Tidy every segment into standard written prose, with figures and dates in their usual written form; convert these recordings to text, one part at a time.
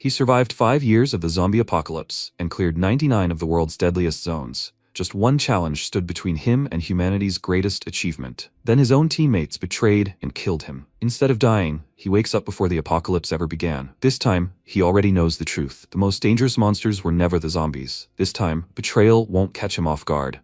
He survived 5 years of the zombie apocalypse and cleared 99 of the world's deadliest zones. Just one challenge stood between him and humanity's greatest achievement. Then his own teammates betrayed and killed him. Instead of dying, he wakes up before the apocalypse ever began. This time, he already knows the truth. The most dangerous monsters were never the zombies. This time, betrayal won't catch him off guard.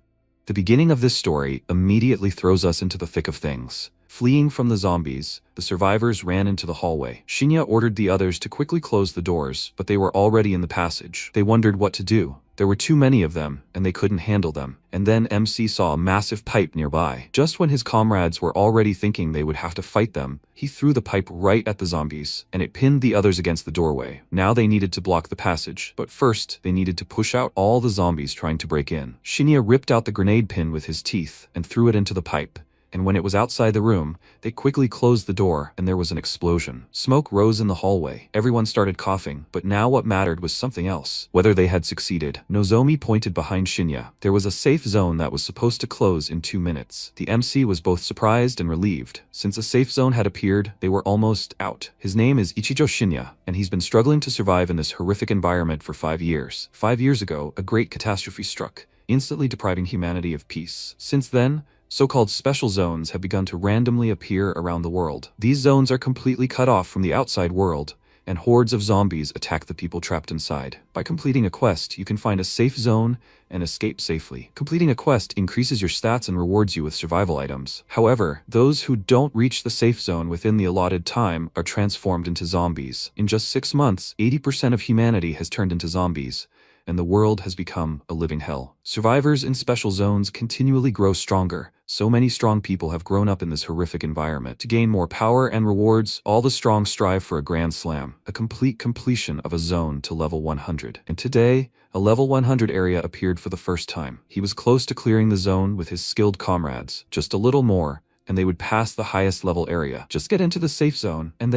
The beginning of this story immediately throws us into the thick of things. Fleeing from the zombies, the survivors ran into the hallway. Shinya ordered the others to quickly close the doors, but they were already in the passage. They wondered what to do. There were too many of them, and they couldn't handle them. And then MC saw a massive pipe nearby. Just when his comrades were already thinking they would have to fight them, he threw the pipe right at the zombies, and it pinned the others against the doorway. Now they needed to block the passage, but first, they needed to push out all the zombies trying to break in. Shinya ripped out the grenade pin with his teeth and threw it into the pipe. And when it was outside the room, they quickly closed the door and there was an explosion. Smoke rose in the hallway. Everyone started coughing, but now what mattered was something else. Whether they had succeeded. Nozomi pointed behind Shinya. There was a safe zone that was supposed to close in 2 minutes. The MC was both surprised and relieved. Since a safe zone had appeared, they were almost out. His name is Ichijo Shinya, and he's been struggling to survive in this horrific environment for 5 years. 5 years ago, a great catastrophe struck, instantly depriving humanity of peace. Since then, so-called special zones have begun to randomly appear around the world. These zones are completely cut off from the outside world, and hordes of zombies attack the people trapped inside. By completing a quest, you can find a safe zone and escape safely. Completing a quest increases your stats and rewards you with survival items. However, those who don't reach the safe zone within the allotted time are transformed into zombies. In just 6 months, 80% of humanity has turned into zombies, and the world has become a living hell. Survivors in special zones continually grow stronger. So many strong people have grown up in this horrific environment. To gain more power and rewards, all the strong strive for a grand slam, a complete completion of a zone to level 100. And today, a level 100 area appeared for the first time. He was close to clearing the zone with his skilled comrades. Just a little more, and they would pass the highest level area. Just get into the safe zone, and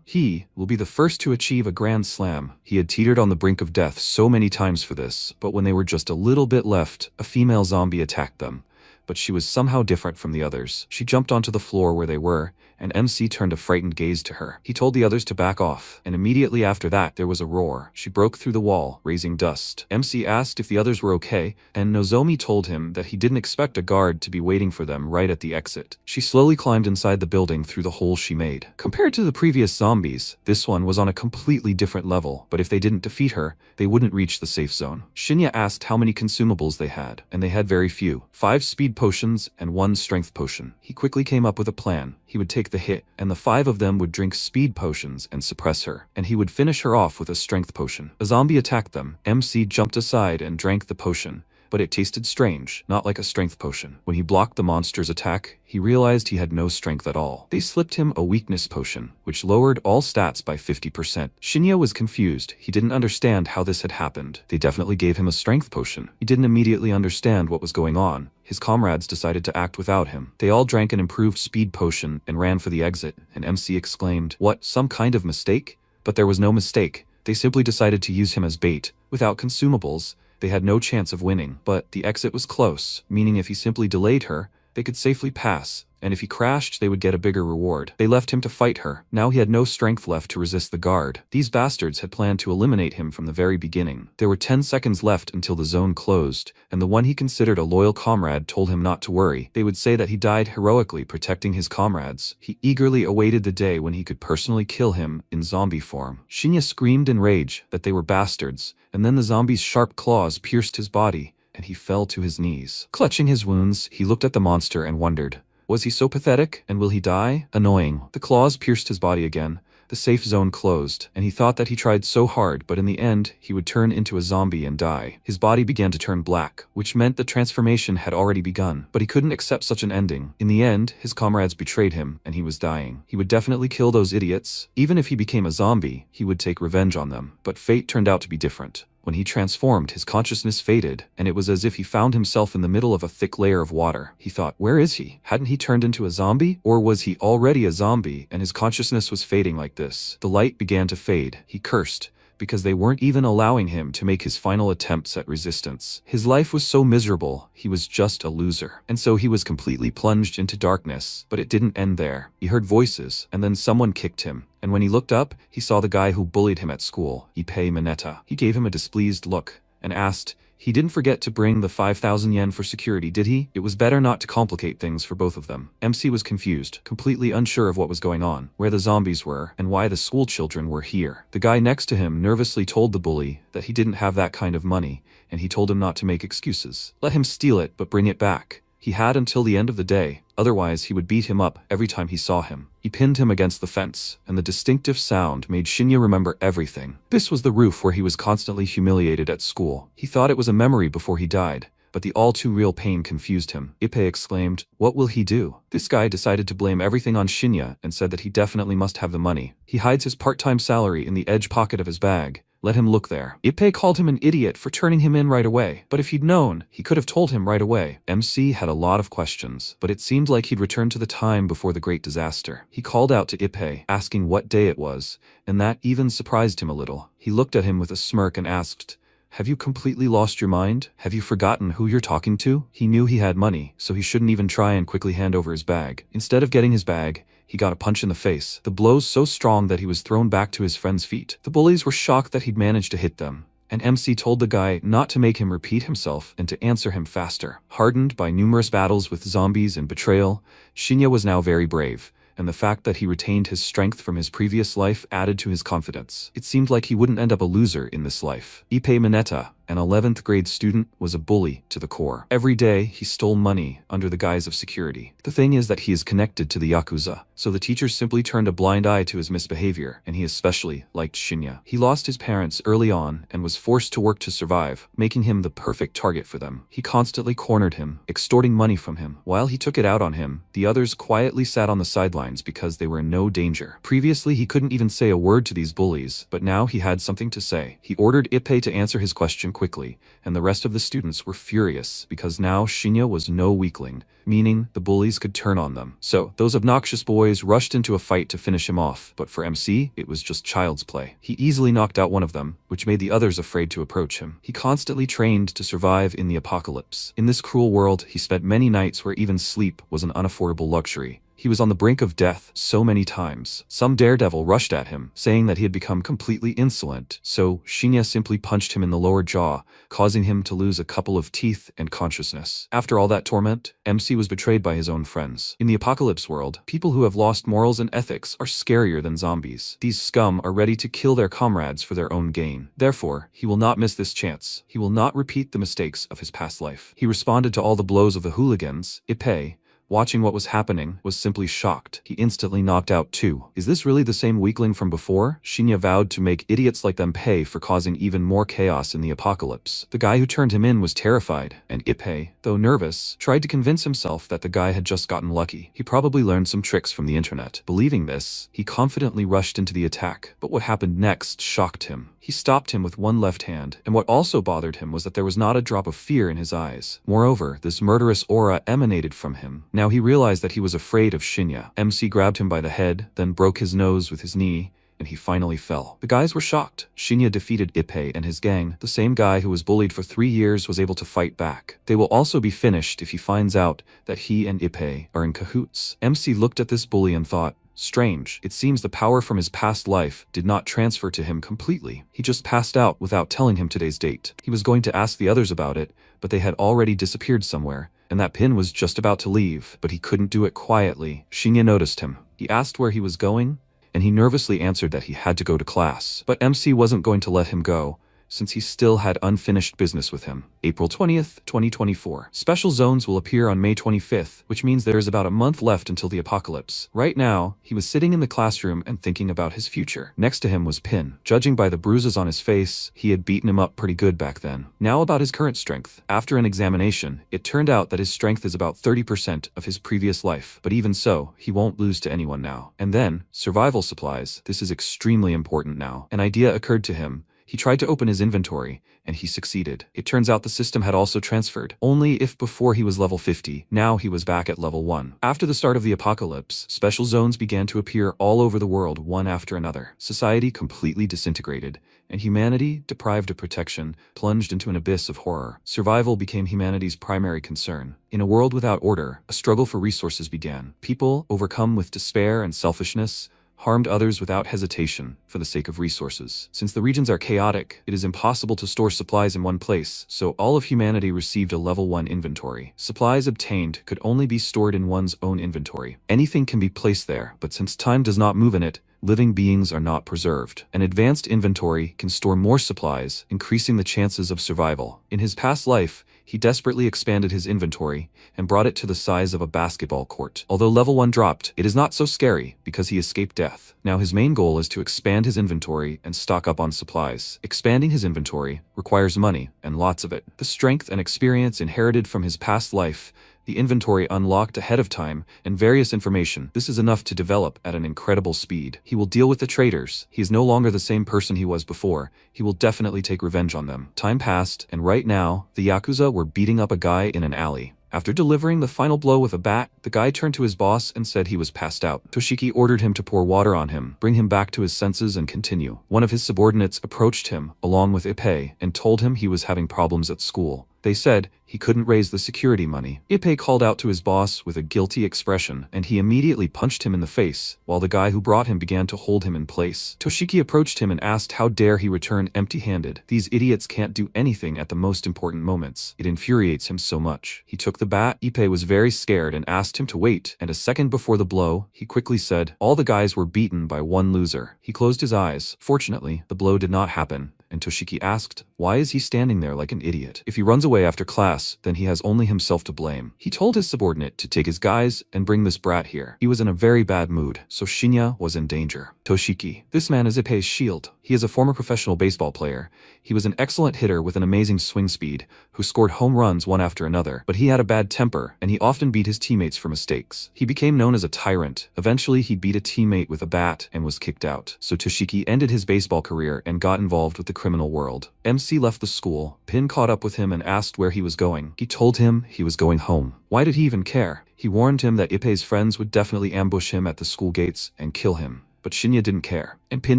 he will be the first to achieve a grand slam. He had teetered on the brink of death so many times for this, but when they were just a little bit left, a female zombie attacked them. But she was somehow different from the others. She jumped onto the floor where they were, and MC turned a frightened gaze to her. He told the others to back off, and immediately after that, there was a roar. She broke through the wall, raising dust. MC asked if the others were okay, and Nozomi told him that he didn't expect a guard to be waiting for them right at the exit. She slowly climbed inside the building through the hole she made. Compared to the previous zombies, this one was on a completely different level, but if they didn't defeat her, they wouldn't reach the safe zone. Shinya asked how many consumables they had, and they had very few. 5 speed potions and 1 strength potion. He quickly came up with a plan. He would take the hit, and the 5 of them would drink speed potions and suppress her, and he would finish her off with a strength potion. A zombie attacked them. MC jumped aside and drank the potion, but it tasted strange, not like a strength potion. When he blocked the monster's attack, he realized he had no strength at all. They slipped him a weakness potion, which lowered all stats by 50%. Shinya was confused. He didn't understand how this had happened. They definitely gave him a strength potion. He didn't immediately understand what was going on. His comrades decided to act without him. They all drank an improved speed potion and ran for the exit, and MC exclaimed, "What, some kind of mistake?" But there was no mistake. They simply decided to use him as bait. Without consumables, they had no chance of winning, but the exit was close, meaning if he simply delayed her, they could safely pass, and if he crashed, they would get a bigger reward. They left him to fight her. Now he had no strength left to resist the guard. These bastards had planned to eliminate him from the very beginning. There were 10 seconds left until the zone closed, and the one he considered a loyal comrade told him not to worry. They would say that he died heroically protecting his comrades. He eagerly awaited the day when he could personally kill him in zombie form. Shinya screamed in rage that they were bastards, and then the zombie's sharp claws pierced his body, and he fell to his knees. Clutching his wounds, he looked at the monster and wondered, was he so pathetic, and will he die? Annoying. The claws pierced his body again. The safe zone closed, and he thought that he tried so hard, but in the end, he would turn into a zombie and die. His body began to turn black, which meant the transformation had already begun, but he couldn't accept such an ending. In the end, his comrades betrayed him, and he was dying. He would definitely kill those idiots. Even if he became a zombie, he would take revenge on them. But fate turned out to be different. When he transformed, his consciousness faded, and it was as if he found himself in the middle of a thick layer of water. He thought, where is he? Hadn't he turned into a zombie? Or was he already a zombie, and his consciousness was fading like this? The light began to fade. He cursed, because they weren't even allowing him to make his final attempts at resistance. His life was so miserable, he was just a loser. And so he was completely plunged into darkness. But it didn't end there. He heard voices, and then someone kicked him. And when he looked up, he saw the guy who bullied him at school, Ipei Mineta. He gave him a displeased look and asked, "He didn't forget to bring the 5,000 yen for security, did he?" It was better not to complicate things for both of them. MC was confused, completely unsure of what was going on, where the zombies were, and why the school children were here. The guy next to him nervously told the bully that he didn't have that kind of money, and he told him not to make excuses. Let him steal it, but bring it back. He had until the end of the day, otherwise he would beat him up every time he saw him. He pinned him against the fence, and the distinctive sound made Shinya remember everything. This was the roof where he was constantly humiliated at school. He thought it was a memory before he died, but the all-too-real pain confused him. Ipei exclaimed, "What will he do?" This guy decided to blame everything on Shinya and said that he definitely must have the money. He hides his part-time salary in the edge pocket of his bag. Let him look there. Ipei called him an idiot for turning him in right away, but if he'd known, he could have told him right away. MC had a lot of questions, but it seemed like he'd returned to the time before the great disaster. He called out to Ipei, asking what day it was, and that even surprised him a little. He looked at him with a smirk and asked, "Have you completely lost your mind? Have you forgotten who you're talking to?" He knew he had money, so he shouldn't even try and quickly hand over his bag. Instead of getting his bag, he got a punch in the face, the blows so strong that he was thrown back to his friend's feet. The bullies were shocked that he'd managed to hit them, and MC told the guy not to make him repeat himself and to answer him faster. Hardened by numerous battles with zombies and betrayal, Shinya was now very brave, and the fact that he retained his strength from his previous life added to his confidence. It seemed like he wouldn't end up a loser in this life. Ipei Mineta, an 11th grade student, was a bully to the core. Every day, he stole money under the guise of security. The thing is that he is connected to the Yakuza, so the teachers simply turned a blind eye to his misbehavior, and he especially liked Shinya. He lost his parents early on and was forced to work to survive, making him the perfect target for them. He constantly cornered him, extorting money from him. While he took it out on him, the others quietly sat on the sidelines because they were in no danger. Previously, he couldn't even say a word to these bullies, but now he had something to say. He ordered Ipei to answer his question quickly, and the rest of the students were furious because now Shinya was no weakling, meaning the bullies could turn on them. So, those obnoxious boys rushed into a fight to finish him off, but for MC, it was just child's play. He easily knocked out one of them, which made the others afraid to approach him. He constantly trained to survive in the apocalypse. In this cruel world, he spent many nights where even sleep was an unaffordable luxury. He was on the brink of death so many times. Some daredevil rushed at him, saying that he had become completely insolent, so Shinya simply punched him in the lower jaw, causing him to lose a couple of teeth and consciousness. After all that torment, MC was betrayed by his own friends. In the apocalypse world, people who have lost morals and ethics are scarier than zombies. These scum are ready to kill their comrades for their own gain. Therefore, he will not miss this chance. He will not repeat the mistakes of his past life. He responded to all the blows of the hooligans. Ipei, watching what was happening, was simply shocked. He instantly knocked out two. Is this really the same weakling from before? Shinya vowed to make idiots like them pay for causing even more chaos in the apocalypse. The guy who turned him in was terrified, and Ipei, though nervous, tried to convince himself that the guy had just gotten lucky. He probably learned some tricks from the internet. Believing this, he confidently rushed into the attack, but what happened next shocked him. He stopped him with one left hand, and what also bothered him was that there was not a drop of fear in his eyes. Moreover, this murderous aura emanated from him. Now he realized that he was afraid of Shinya. MC grabbed him by the head, then broke his nose with his knee, and he finally fell. The guys were shocked. Shinya defeated Ipei and his gang. The same guy who was bullied for 3 years was able to fight back. They will also be finished if he finds out that he and Ipei are in cahoots. MC looked at this bully and thought, strange. It seems the power from his past life did not transfer to him completely. He just passed out without telling him today's date. He was going to ask the others about it, but they had already disappeared somewhere, and that pin was just about to leave, but he couldn't do it quietly. Shinya noticed him. He asked where he was going, and he nervously answered that he had to go to class. But MC wasn't going to let him go, since he still had unfinished business with him. April 20th, 2024. Special zones will appear on May 25th, which means there is about a month left until the apocalypse. Right now, he was sitting in the classroom and thinking about his future. Next to him was Pin. Judging by the bruises on his face, he had beaten him up pretty good back then. Now about his current strength. After an examination, it turned out that his strength is about 30% of his previous life, but even so, he won't lose to anyone now. And then, survival supplies. This is extremely important now. An idea occurred to him. He tried to open his inventory, and he succeeded. It turns out the system had also transferred. Only if before he was level 50, now he was back at level 1. After the start of the apocalypse, special zones began to appear all over the world one after another. Society completely disintegrated, and humanity, deprived of protection, plunged into an abyss of horror. Survival became humanity's primary concern. In a world without order, a struggle for resources began. People, overcome with despair and selfishness, harmed others without hesitation for the sake of resources. Since the regions are chaotic, it is impossible to store supplies in one place, so all of humanity received a level 1 inventory. Supplies obtained could only be stored in one's own inventory. Anything can be placed there, but since time does not move in it, living beings are not preserved. An advanced inventory can store more supplies, increasing the chances of survival. In his past life, he desperately expanded his inventory and brought it to the size of a basketball court. Although level 1 dropped, it is not so scary because he escaped death. Now his main goal is to expand his inventory and stock up on supplies. Expanding his inventory requires money, and lots of it. The strength and experience inherited from his past life, the inventory unlocked ahead of time, and various information. This is enough to develop at an incredible speed. He will deal with the traitors. He is no longer the same person he was before. He will definitely take revenge on them. Time passed, and right now, the Yakuza were beating up a guy in an alley. After delivering the final blow with a bat, the guy turned to his boss and said he was passed out. Toshiki ordered him to pour water on him, bring him back to his senses and continue. One of his subordinates approached him, along with Ippei, and told him he was having problems at school. They said he couldn't raise the security money. Ippei called out to his boss with a guilty expression, and he immediately punched him in the face, while the guy who brought him began to hold him in place. Toshiki approached him and asked how dare he return empty-handed. These idiots can't do anything at the most important moments. It infuriates him so much. He took the bat. Ippei was very scared and asked him to wait, and a second before the blow, he quickly said, all the guys were beaten by one loser. He closed his eyes. Fortunately, the blow did not happen, and Toshiki asked, why is he standing there like an idiot? If he runs away after class, then he has only himself to blame. He told his subordinate to take his guys and bring this brat here. He was in a very bad mood, so Shinya was in danger. Toshiki. This man is Ippei's shield. He is a former professional baseball player. He was an excellent hitter with an amazing swing speed, who scored home runs one after another, but he had a bad temper, and he often beat his teammates for mistakes. He became known as a tyrant. Eventually, he beat a teammate with a bat and was kicked out. So Toshiki ended his baseball career and got involved with the criminal world. MC left the school. Pin caught up with him and asked where he was going. He told him he was going home. Why did he even care? He warned him that Ippei's friends would definitely ambush him at the school gates and kill him. But Shinya didn't care. And Pin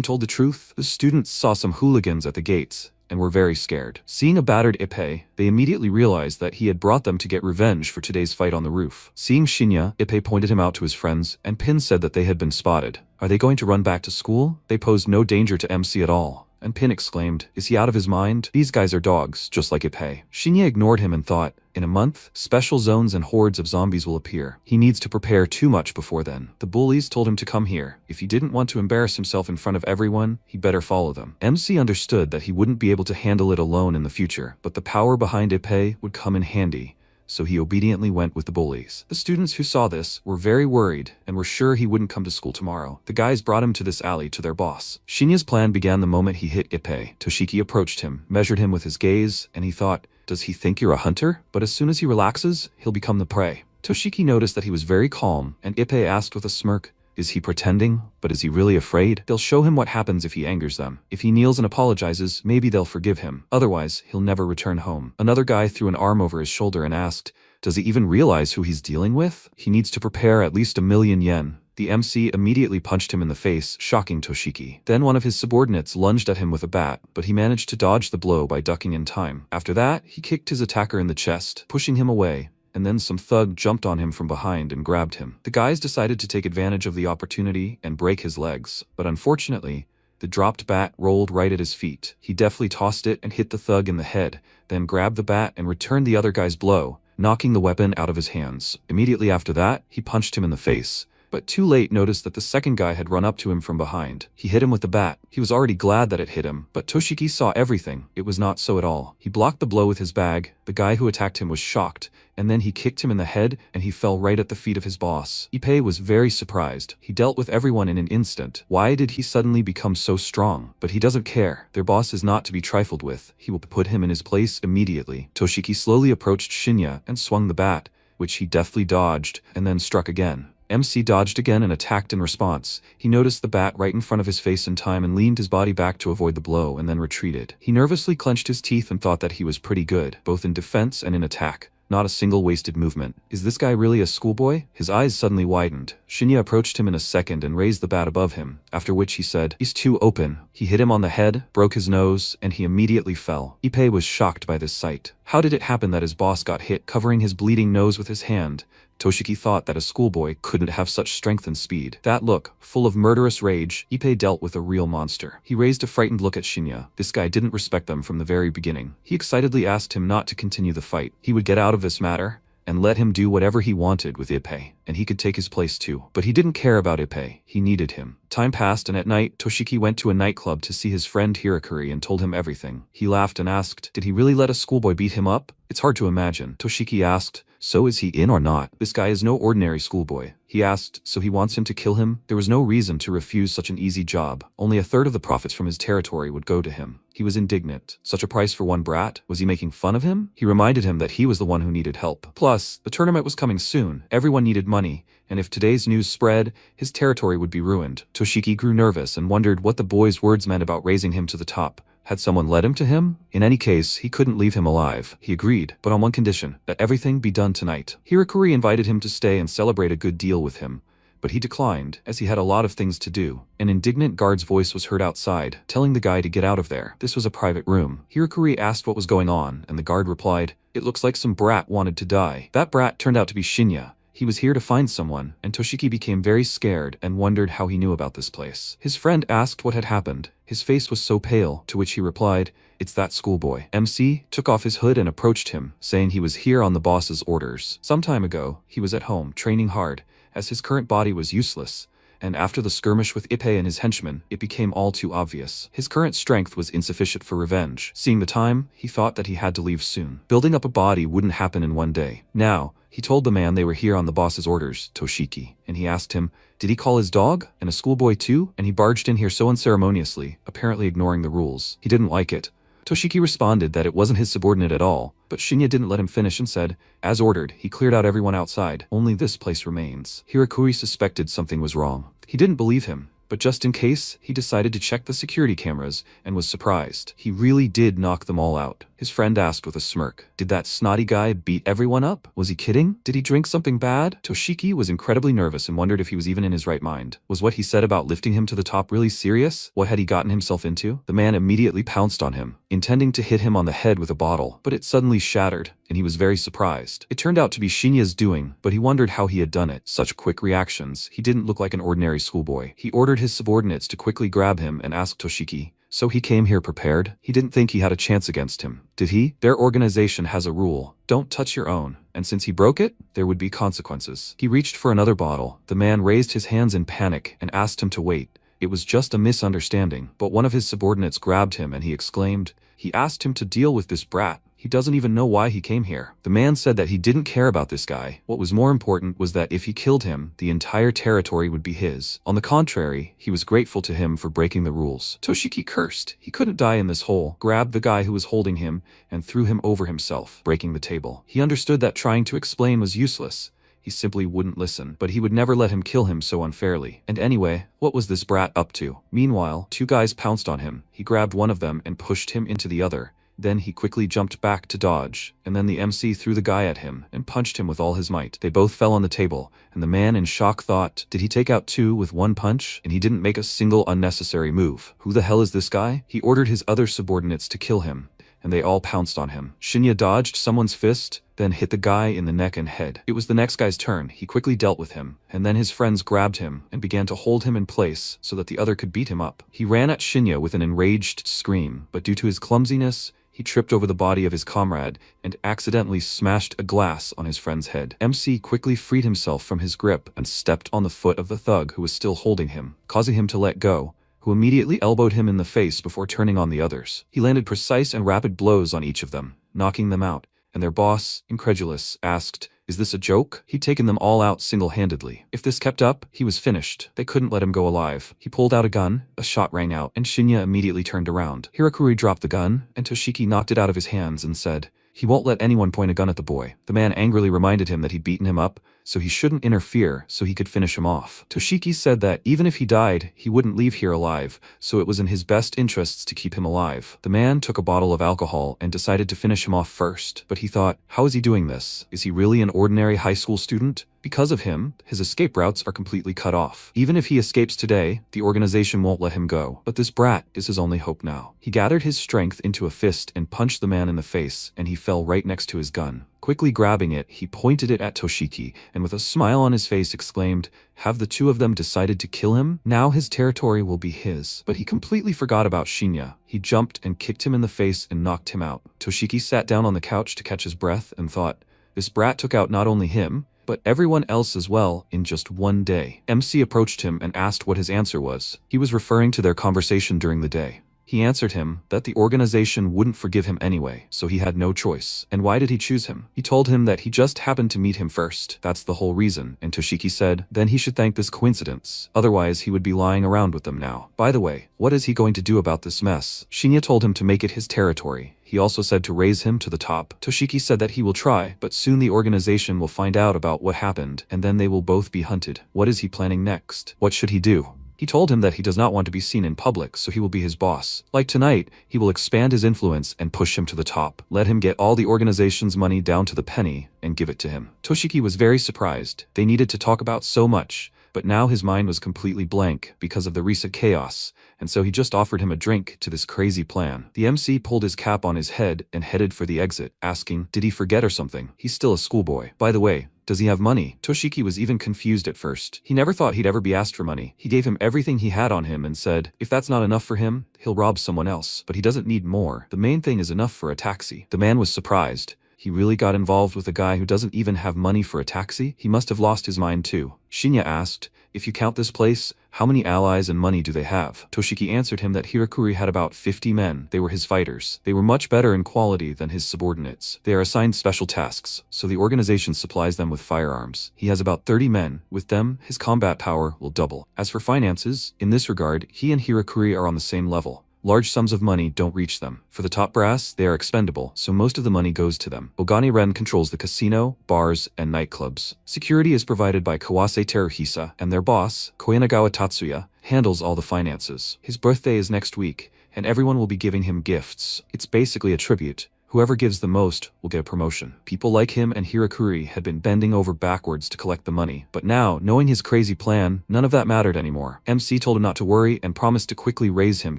told the truth. The students saw some hooligans at the gates and were very scared. Seeing a battered Ippei, they immediately realized that he had brought them to get revenge for today's fight on the roof. Seeing Shinya, Ippei pointed him out to his friends, and Pin said that they had been spotted. Are they going to run back to school? They posed no danger to MC at all. And Pin exclaimed, is he out of his mind? These guys are dogs, just like Ippei. Shinya ignored him and thought, in a month, special zones and hordes of zombies will appear. He needs to prepare too much before then. The bullies told him to come here. If he didn't want to embarrass himself in front of everyone, he better follow them. MC understood that he wouldn't be able to handle it alone in the future, but the power behind Ippei would come in handy. So he obediently went with the bullies. The students who saw this were very worried and were sure he wouldn't come to school tomorrow. The guys brought him to this alley to their boss. Shinya's plan began the moment he hit Ippei. Toshiki approached him, measured him with his gaze, and he thought, does he think you're a hunter? But as soon as he relaxes, he'll become the prey. Toshiki noticed that he was very calm, and Ippei asked with a smirk, is he pretending? But is he really afraid? They'll show him what happens if he angers them. If he kneels and apologizes, maybe they'll forgive him. Otherwise, he'll never return home. Another guy threw an arm over his shoulder and asked, does he even realize who he's dealing with? He needs to prepare at least 1,000,000 yen. The MC immediately punched him in the face, shocking Toshiki. Then one of his subordinates lunged at him with a bat, but he managed to dodge the blow by ducking in time. After that, he kicked his attacker in the chest, pushing him away. And then some thug jumped on him from behind and grabbed him. The guys decided to take advantage of the opportunity and break his legs, but unfortunately, the dropped bat rolled right at his feet. He deftly tossed it and hit the thug in the head, then grabbed the bat and returned the other guy's blow, knocking the weapon out of his hands. Immediately after that, he punched him in the face, but too late noticed that the second guy had run up to him from behind. He hit him with the bat. He was already glad that it hit him, but Toshiki saw everything. It was not so at all. He blocked the blow with his bag. The guy who attacked him was shocked, and then he kicked him in the head and he fell right at the feet of his boss. Ippei was very surprised. He dealt with everyone in an instant. Why did he suddenly become so strong? But he doesn't care. Their boss is not to be trifled with. He will put him in his place immediately. Toshiki slowly approached Shinya and swung the bat, which he deftly dodged, and then struck again. MC dodged again and attacked in response. He noticed the bat right in front of his face in time and leaned his body back to avoid the blow and then retreated. He nervously clenched his teeth and thought that he was pretty good, both in defense and in attack. not a single wasted movement. Is this guy really a schoolboy? His eyes suddenly widened. Shinya approached him in a second and raised the bat above him, after which he said, "He's too open." He hit him on the head, broke his nose, and he immediately fell. Ippei was shocked by this sight. How did it happen that his boss got hit covering his bleeding nose with his hand? Toshiki thought that a schoolboy couldn't have such strength and speed. That look, full of murderous rage, Ippei dealt with a real monster. He raised a frightened look at Shinya. This guy didn't respect them from the very beginning. He excitedly asked him not to continue the fight. He would get out of this matter and let him do whatever he wanted with Ippei, and he could take his place too. But he didn't care about Ippei. He needed him. Time passed, and at night, Toshiki went to a nightclub to see his friend Hirakuri and told him everything. He laughed and asked, "Did he really let a schoolboy beat him up?" "It's hard to imagine." Toshiki asked, "So is he in or not?" "This guy is no ordinary schoolboy." He asked, "So he wants him to kill him?" There was no reason to refuse such an easy job. Only a third of the profits from his territory would go to him. He was indignant. Such a price for one brat? Was he making fun of him? He reminded him that he was the one who needed help. Plus, the tournament was coming soon. Everyone needed money, and if today's news spread, his territory would be ruined. Toshiki grew nervous and wondered what the boy's words meant about raising him to the top. Had someone led him to him? In any case, he couldn't leave him alive. He agreed, but on one condition, that everything be done tonight. Hirakuri invited him to stay and celebrate a good deal with him, but he declined, as he had a lot of things to do. An indignant guard's voice was heard outside, telling the guy to get out of there. This was a private room. Hirakuri asked what was going on, and the guard replied, "It looks like some brat wanted to die." That brat turned out to be Shinya. He was here to find someone, and Toshiki became very scared and wondered how he knew about this place. His friend asked what had happened. His face was so pale, to which he replied, "It's that schoolboy." MC took off his hood and approached him, saying he was here on the boss's orders. Some time ago, he was at home, training hard, as his current body was useless, and after the skirmish with Ippei and his henchmen, it became all too obvious. His current strength was insufficient for revenge. Seeing the time, he thought that he had to leave soon. Building up a body wouldn't happen in one day. Now, he told the man they were here on the boss's orders, Toshiki, and he asked him, did he call his dog? And a schoolboy too? And he barged in here so unceremoniously, apparently ignoring the rules. He didn't like it. Toshiki responded that it wasn't his subordinate at all, but Shinya didn't let him finish and said, as ordered, he cleared out everyone outside. Only this place remains. Hirakuri suspected something was wrong. He didn't believe him, but just in case, he decided to check the security cameras and was surprised. He really did knock them all out. His friend asked with a smirk, did that snotty guy beat everyone up? Was he kidding? Did he drink something bad? Toshiki was incredibly nervous and wondered if he was even in his right mind. Was what he said about lifting him to the top really serious? What had he gotten himself into? The man immediately pounced on him, intending to hit him on the head with a bottle, but it suddenly shattered, and he was very surprised. It turned out to be Shinya's doing, but he wondered how he had done it. Such quick reactions. He didn't look like an ordinary schoolboy. He ordered his subordinates to quickly grab him and asked Toshiki, so he came here prepared? He didn't think he had a chance against him, did he? Their organization has a rule. Don't touch your own. And since he broke it, there would be consequences. He reached for another bottle. The man raised his hands in panic and asked him to wait. It was just a misunderstanding, but one of his subordinates grabbed him and he exclaimed, he asked him to deal with this brat. He doesn't even know why he came here. The man said that he didn't care about this guy. What was more important was that if he killed him, the entire territory would be his. On the contrary, he was grateful to him for breaking the rules. Toshiki cursed. He couldn't die in this hole, grabbed the guy who was holding him, and threw him over himself, breaking the table. He understood that trying to explain was useless. He simply wouldn't listen, but he would never let him kill him so unfairly. And anyway, what was this brat up to? Meanwhile, two guys pounced on him. He grabbed one of them and pushed him into the other. Then he quickly jumped back to dodge, and then the MC threw the guy at him and punched him with all his might. They both fell on the table, and the man in shock thought, did he take out two with one punch? And he didn't make a single unnecessary move. Who the hell is this guy? He ordered his other subordinates to kill him, and they all pounced on him. Shinya dodged someone's fist, then hit the guy in the neck and head. It was the next guy's turn. He quickly dealt with him, and then his friends grabbed him and began to hold him in place so that the other could beat him up. He ran at Shinya with an enraged scream, but due to his clumsiness, he tripped over the body of his comrade and accidentally smashed a glass on his friend's head. MC quickly freed himself from his grip and stepped on the foot of the thug who was still holding him, causing him to let go, who immediately elbowed him in the face before turning on the others. He landed precise and rapid blows on each of them, knocking them out, and their boss, incredulous, asked, is this a joke? He'd taken them all out single-handedly. If this kept up, he was finished. They couldn't let him go alive. He pulled out a gun, a shot rang out, and Shinya immediately turned around. Hirakuri dropped the gun, and Toshiki knocked it out of his hands and said, he won't let anyone point a gun at the boy. The man angrily reminded him that he'd beaten him up, so he shouldn't interfere so he could finish him off. Toshiki said that even if he died, he wouldn't leave here alive, so it was in his best interests to keep him alive. The man took a bottle of alcohol and decided to finish him off first, but he thought, how is he doing this? Is he really an ordinary high school student? Because of him, his escape routes are completely cut off. Even if he escapes today, the organization won't let him go. But this brat is his only hope now. He gathered his strength into a fist and punched the man in the face, and he fell right next to his gun. Quickly grabbing it, he pointed it at Toshiki, and with a smile on his face exclaimed, have the two of them decided to kill him? Now his territory will be his. But he completely forgot about Shinya. He jumped and kicked him in the face and knocked him out. Toshiki sat down on the couch to catch his breath and thought, this brat took out not only him, but everyone else as well in just one day. MC approached him and asked what his answer was. He was referring to their conversation during the day. He answered him that the organization wouldn't forgive him anyway, so he had no choice. And why did he choose him? He told him that he just happened to meet him first. That's the whole reason. And Toshiki said, then he should thank this coincidence. Otherwise, he would be lying around with them now. By the way, what is he going to do about this mess? Shinya told him to make it his territory. He also said to raise him to the top. Toshiki said that he will try, but soon the organization will find out about what happened, and then they will both be hunted. What is he planning next? What should he do? He told him that he does not want to be seen in public, so he will be his boss. Like tonight, he will expand his influence and push him to the top. Let him get all the organization's money down to the penny and give it to him. Toshiki was very surprised. They needed to talk about so much, but now his mind was completely blank because of the recent chaos, and so he just offered him a drink to this crazy plan. The MC pulled his cap on his head and headed for the exit, asking, did he forget or something? He's still a schoolboy. By the way, does he have money? Toshiki was even confused at first. He never thought he'd ever be asked for money. He gave him everything he had on him and said, if that's not enough for him, he'll rob someone else. But he doesn't need more. The main thing is enough for a taxi. The man was surprised. He really got involved with a guy who doesn't even have money for a taxi? He must have lost his mind too. Shinya asked, if you count this place, how many allies and money do they have? Toshiki answered him that Hirakuri had about 50 men. They were his fighters. They were much better in quality than his subordinates. They are assigned special tasks, so the organization supplies them with firearms. He has about 30 men. With them, his combat power will double. As for finances, in this regard, he and Hirakuri are on the same level. Large sums of money don't reach them. For the top brass, they are expendable, so most of the money goes to them. Ogani-ren controls the casino, bars, and nightclubs. Security is provided by Kawase Teruhisa, and their boss, Koyanagawa Tatsuya, handles all the finances. His birthday is next week, and everyone will be giving him gifts. It's basically a tribute. Whoever gives the most will get a promotion. People like him and Hirakuri had been bending over backwards to collect the money. But now, knowing his crazy plan, none of that mattered anymore. MC told him not to worry and promised to quickly raise him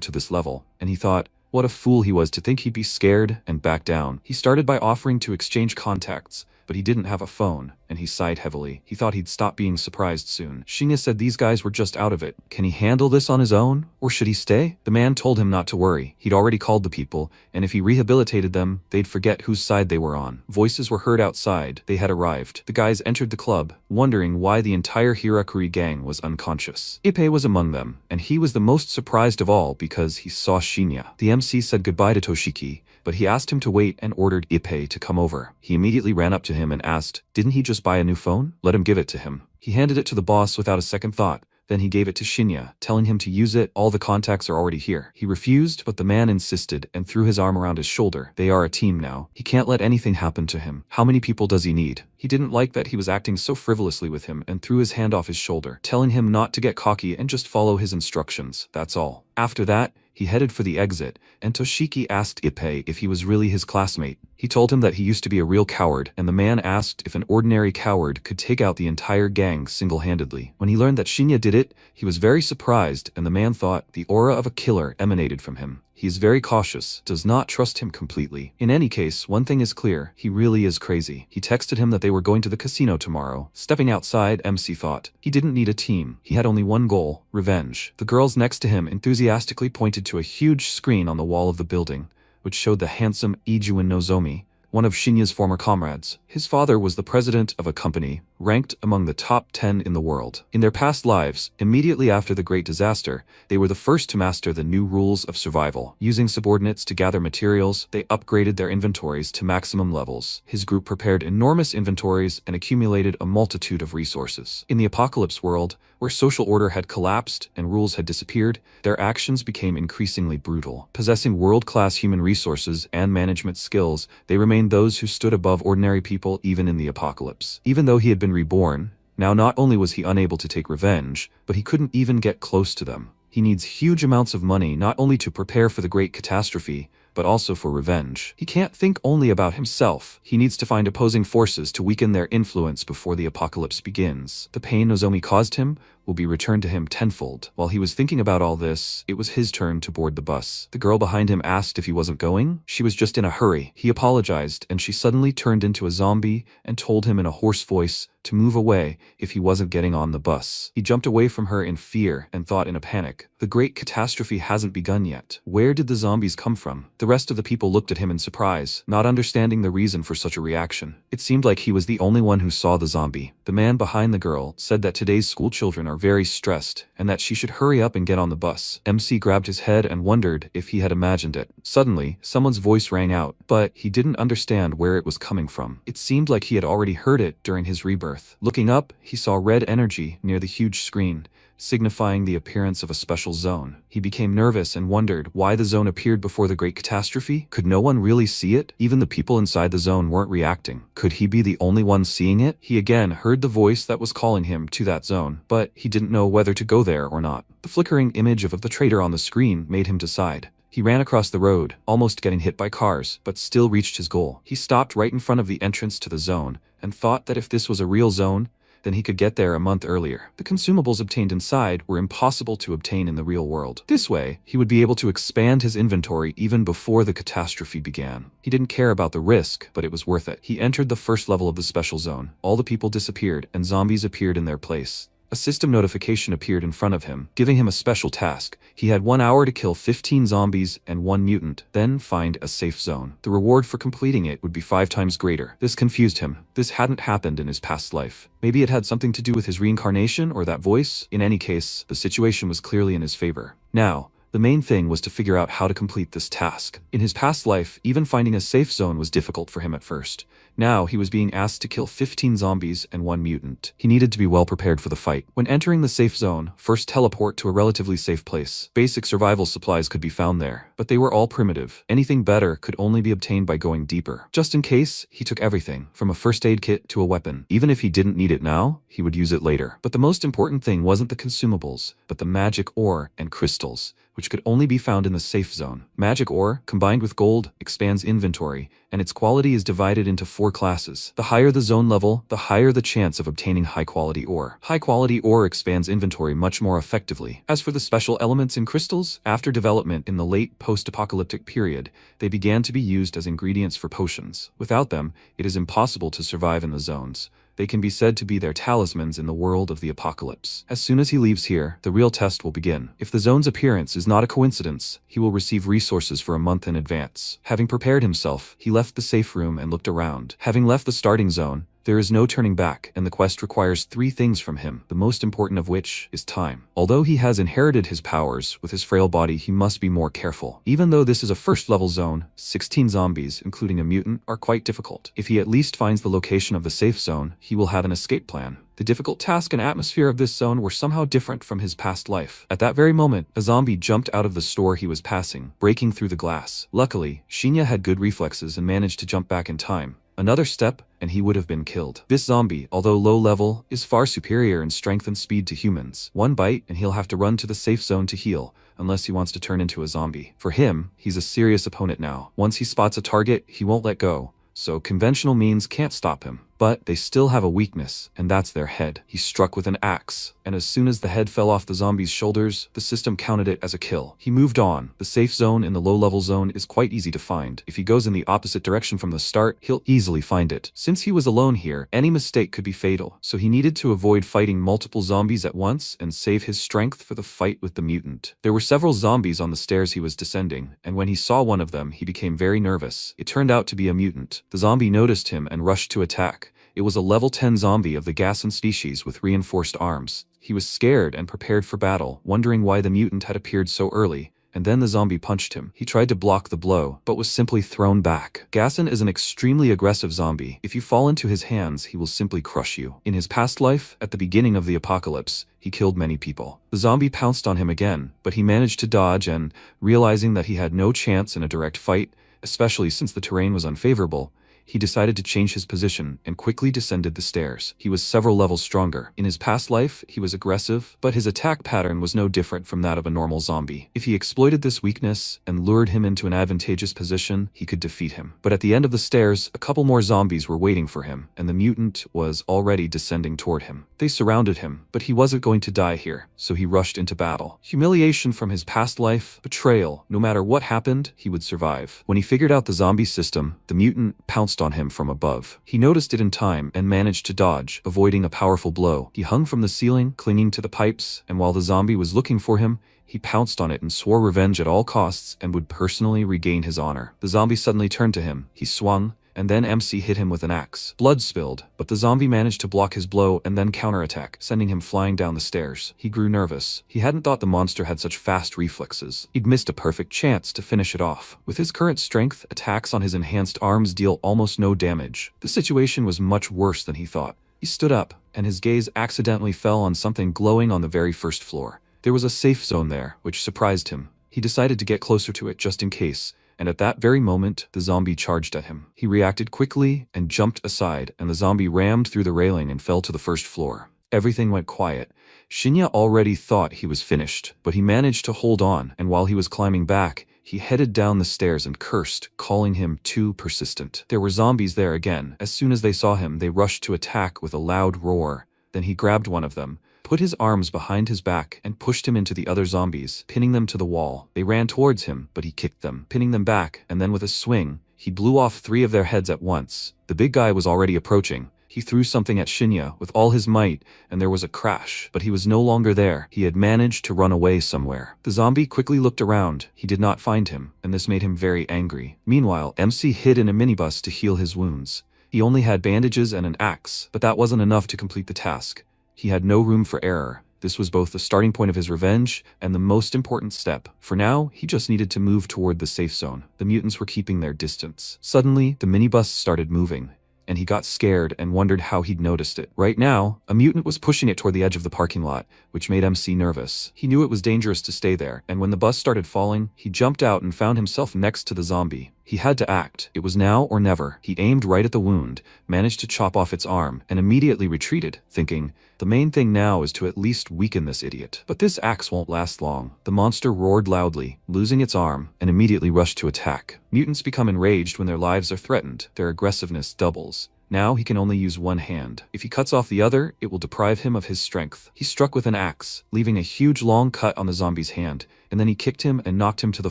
to this level. And he thought, what a fool he was to think he'd be scared and back down. He started by offering to exchange contacts, but he didn't have a phone, and he sighed heavily. He thought he'd stop being surprised soon. Shinya said these guys were just out of it. Can he handle this on his own, or should he stay? The man told him not to worry. He'd already called the people, and if he rehabilitated them, they'd forget whose side they were on. Voices were heard outside. They had arrived. The guys entered the club, wondering why the entire Hirakuri gang was unconscious. Ippei was among them, and he was the most surprised of all because he saw Shinya. The MC said goodbye to Toshiki, but he asked him to wait and ordered Ippei to come over. He immediately ran up to him and asked, didn't he just buy a new phone? Let him give it to him. He handed it to the boss without a second thought. Then he gave it to Shinya, telling him to use it. All the contacts are already here. He refused, but the man insisted and threw his arm around his shoulder. They are a team now. He can't let anything happen to him. How many people does he need? He didn't like that he was acting so frivolously with him and threw his hand off his shoulder, telling him not to get cocky and just follow his instructions. That's all. After that, he headed for the exit, and Toshiki asked Ippei if he was really his classmate. He told him that he used to be a real coward, and the man asked if an ordinary coward could take out the entire gang single-handedly. When he learned that Shinya did it, he was very surprised, and the man thought the aura of a killer emanated from him. He is very cautious, does not trust him completely. In any case, one thing is clear, he really is crazy. He texted him that they were going to the casino tomorrow. Stepping outside, MC thought. He didn't need a team. He had only one goal, revenge. The girls next to him enthusiastically pointed to a huge screen on the wall of the building, which showed the handsome Ijuin Nozomi, one of Shinya's former comrades. His father was the president of a company, ranked among the top 10 in the world. In their past lives, immediately after the Great Disaster, they were the first to master the new rules of survival. Using subordinates to gather materials, they upgraded their inventories to maximum levels. His group prepared enormous inventories and accumulated a multitude of resources. In the apocalypse world, Where social order had collapsed and rules had disappeared, their actions became increasingly brutal. Possessing world-class human resources and management skills, they remained those who stood above ordinary people even in the apocalypse. Even though he had been reborn, now not only was he unable to take revenge, but he couldn't even get close to them. He needs huge amounts of money not only to prepare for the great catastrophe, but also for revenge. He can't think only about himself. He needs to find opposing forces to weaken their influence before the apocalypse begins. The pain Nozomi caused him will be returned to him tenfold. While he was thinking about all this, it was his turn to board the bus. The girl behind him asked if he wasn't going. She was just in a hurry. He apologized, and she suddenly turned into a zombie and told him in a hoarse voice to move away if he wasn't getting on the bus. He jumped away from her in fear and thought in a panic, the great catastrophe hasn't begun yet. Where did the zombies come from? The rest of the people looked at him in surprise, not understanding the reason for such a reaction. It seemed like he was the only one who saw the zombie. The man behind the girl said that today's school children are very stressed and that she should hurry up and get on the bus. MC grabbed his head and wondered if he had imagined it. Suddenly, someone's voice rang out, but he didn't understand where it was coming from. It seemed like he had already heard it during his rebirth. Looking up, he saw red energy near the huge screen, signifying the appearance of a special zone. He became nervous and wondered why the zone appeared before the great catastrophe. Could no one really see it? Even the people inside the zone weren't reacting. Could he be the only one seeing it? He again heard the voice that was calling him to that zone, but he didn't know whether to go there or not. The flickering image of the traitor on the screen made him decide. He ran across the road, almost getting hit by cars, but still reached his goal. He stopped right in front of the entrance to the zone and thought that if this was a real zone, then he could get there a month earlier. The consumables obtained inside were impossible to obtain in the real world. This way, he would be able to expand his inventory even before the catastrophe began. He didn't care about the risk, but it was worth it. He entered the first level of the special zone. All the people disappeared, and zombies appeared in their place. A system notification appeared in front of him, giving him a special task. He had 1 hour to kill 15 zombies and 1 mutant, then find a safe zone. The reward for completing it would be 5 times greater. This confused him. This hadn't happened in his past life. Maybe it had something to do with his reincarnation or that voice. In any case, the situation was clearly in his favor. Now, the main thing was to figure out how to complete this task. In his past life, even finding a safe zone was difficult for him at first. Now, he was being asked to kill 15 zombies and 1 mutant. He needed to be well prepared for the fight. When entering the safe zone, first teleport to a relatively safe place. Basic survival supplies could be found there, but they were all primitive. Anything better could only be obtained by going deeper. Just in case, he took everything, from a first aid kit to a weapon. Even if he didn't need it now, he would use it later. But the most important thing wasn't the consumables, but the magic ore and crystals, which could only be found in the safe zone. Magic ore, combined with gold, expands inventory, and its quality is divided into 4 classes. The higher the zone level, the higher the chance of obtaining high-quality ore. High-quality ore expands inventory much more effectively. As for the special elements in crystals, after development in the late post-apocalyptic period, they began to be used as ingredients for potions. Without them, it is impossible to survive in the zones. They can be said to be their talismans in the world of the apocalypse. As soon as he leaves here, the real test will begin. If the zone's appearance is not a coincidence, he will receive resources for a month in advance. Having prepared himself, he left the safe room and looked around. Having left the starting zone, there is no turning back, and the quest requires 3 things from him, the most important of which is time. Although he has inherited his powers, with his frail body he must be more careful. Even though this is a first-level zone, 16 zombies, including a mutant, are quite difficult. If he at least finds the location of the safe zone, he will have an escape plan. The difficult task and atmosphere of this zone were somehow different from his past life. At that very moment, a zombie jumped out of the store he was passing, breaking through the glass. Luckily, Shinya had good reflexes and managed to jump back in time. Another step, and he would have been killed. This zombie, although low level, is far superior in strength and speed to humans. 1 bite, and he'll have to run to the safe zone to heal, unless he wants to turn into a zombie. For him, he's a serious opponent now. Once he spots a target, he won't let go, so conventional means can't stop him. But they still have a weakness, and that's their head. He struck with an axe, and as soon as the head fell off the zombie's shoulders, the system counted it as a kill. He moved on. The safe zone in the low-level zone is quite easy to find. If he goes in the opposite direction from the start, he'll easily find it. Since he was alone here, any mistake could be fatal, so he needed to avoid fighting multiple zombies at once and save his strength for the fight with the mutant. There were several zombies on the stairs he was descending, and when he saw one of them, he became very nervous. It turned out to be a mutant. The zombie noticed him and rushed to attack. It was a level 10 zombie of the Gasson species with reinforced arms. He was scared and prepared for battle, wondering why the mutant had appeared so early, and then the zombie punched him. He tried to block the blow, but was simply thrown back. Gassen is an extremely aggressive zombie. If you fall into his hands, he will simply crush you. In his past life, at the beginning of the apocalypse, he killed many people. The zombie pounced on him again, but he managed to dodge and, realizing that he had no chance in a direct fight, especially since the terrain was unfavorable, he decided to change his position and quickly descended the stairs. He was several levels stronger. In his past life, he was aggressive, but his attack pattern was no different from that of a normal zombie. If he exploited this weakness and lured him into an advantageous position, he could defeat him. But at the end of the stairs, a couple more zombies were waiting for him, and the mutant was already descending toward him. They surrounded him, but he wasn't going to die here, so he rushed into battle. Humiliation from his past life, betrayal, no matter what happened, he would survive. When he figured out the zombie system, the mutant pounced on him from above. He noticed it in time and managed to dodge, avoiding a powerful blow. He hung from the ceiling, clinging to the pipes, and while the zombie was looking for him, he pounced on it and swore revenge at all costs and would personally regain his honor. The zombie suddenly turned to him. He swung, and then MC hit him with an axe. Blood spilled, but the zombie managed to block his blow and then counterattack, sending him flying down the stairs. He grew nervous. He hadn't thought the monster had such fast reflexes. He'd missed a perfect chance to finish it off. With his current strength, attacks on his enhanced arms deal almost no damage. The situation was much worse than he thought. He stood up, and his gaze accidentally fell on something glowing on the very first floor. There was a safe zone there, which surprised him. He decided to get closer to it just in case, and at that very moment, the zombie charged at him. He reacted quickly and jumped aside, and the zombie rammed through the railing and fell to the first floor. Everything went quiet. Shinya already thought he was finished, but he managed to hold on, and while he was climbing back, he headed down the stairs and cursed, calling him too persistent. There were zombies there again. As soon as they saw him, they rushed to attack with a loud roar. Then he grabbed one of them, put his arms behind his back, and pushed him into the other zombies, pinning them to the wall. They ran towards him, but he kicked them, pinning them back, and then with a swing, he blew off 3 of their heads at once. The big guy was already approaching. He threw something at Shinya with all his might, and there was a crash, but he was no longer there. He had managed to run away somewhere. The zombie quickly looked around. He did not find him, and this made him very angry. Meanwhile, MC hid in a minibus to heal his wounds. He only had bandages and an axe, but that wasn't enough to complete the task. He had no room for error. This was both the starting point of his revenge and the most important step. For now, he just needed to move toward the safe zone. The mutants were keeping their distance. Suddenly, the minibus started moving, and he got scared and wondered how he'd noticed it. Right now, a mutant was pushing it toward the edge of the parking lot, which made MC nervous. He knew it was dangerous to stay there, and when the bus started falling, he jumped out and found himself next to the zombie. He had to act. It was now or never. He aimed right at the wound, managed to chop off its arm, and immediately retreated, thinking, the main thing now is to at least weaken this idiot. But this axe won't last long. The monster roared loudly, losing its arm, and immediately rushed to attack. Mutants become enraged when their lives are threatened. Their aggressiveness doubles. Now he can only use one hand. If he cuts off the other, it will deprive him of his strength. He struck with an axe, leaving a huge long cut on the zombie's hand, and then he kicked him and knocked him to the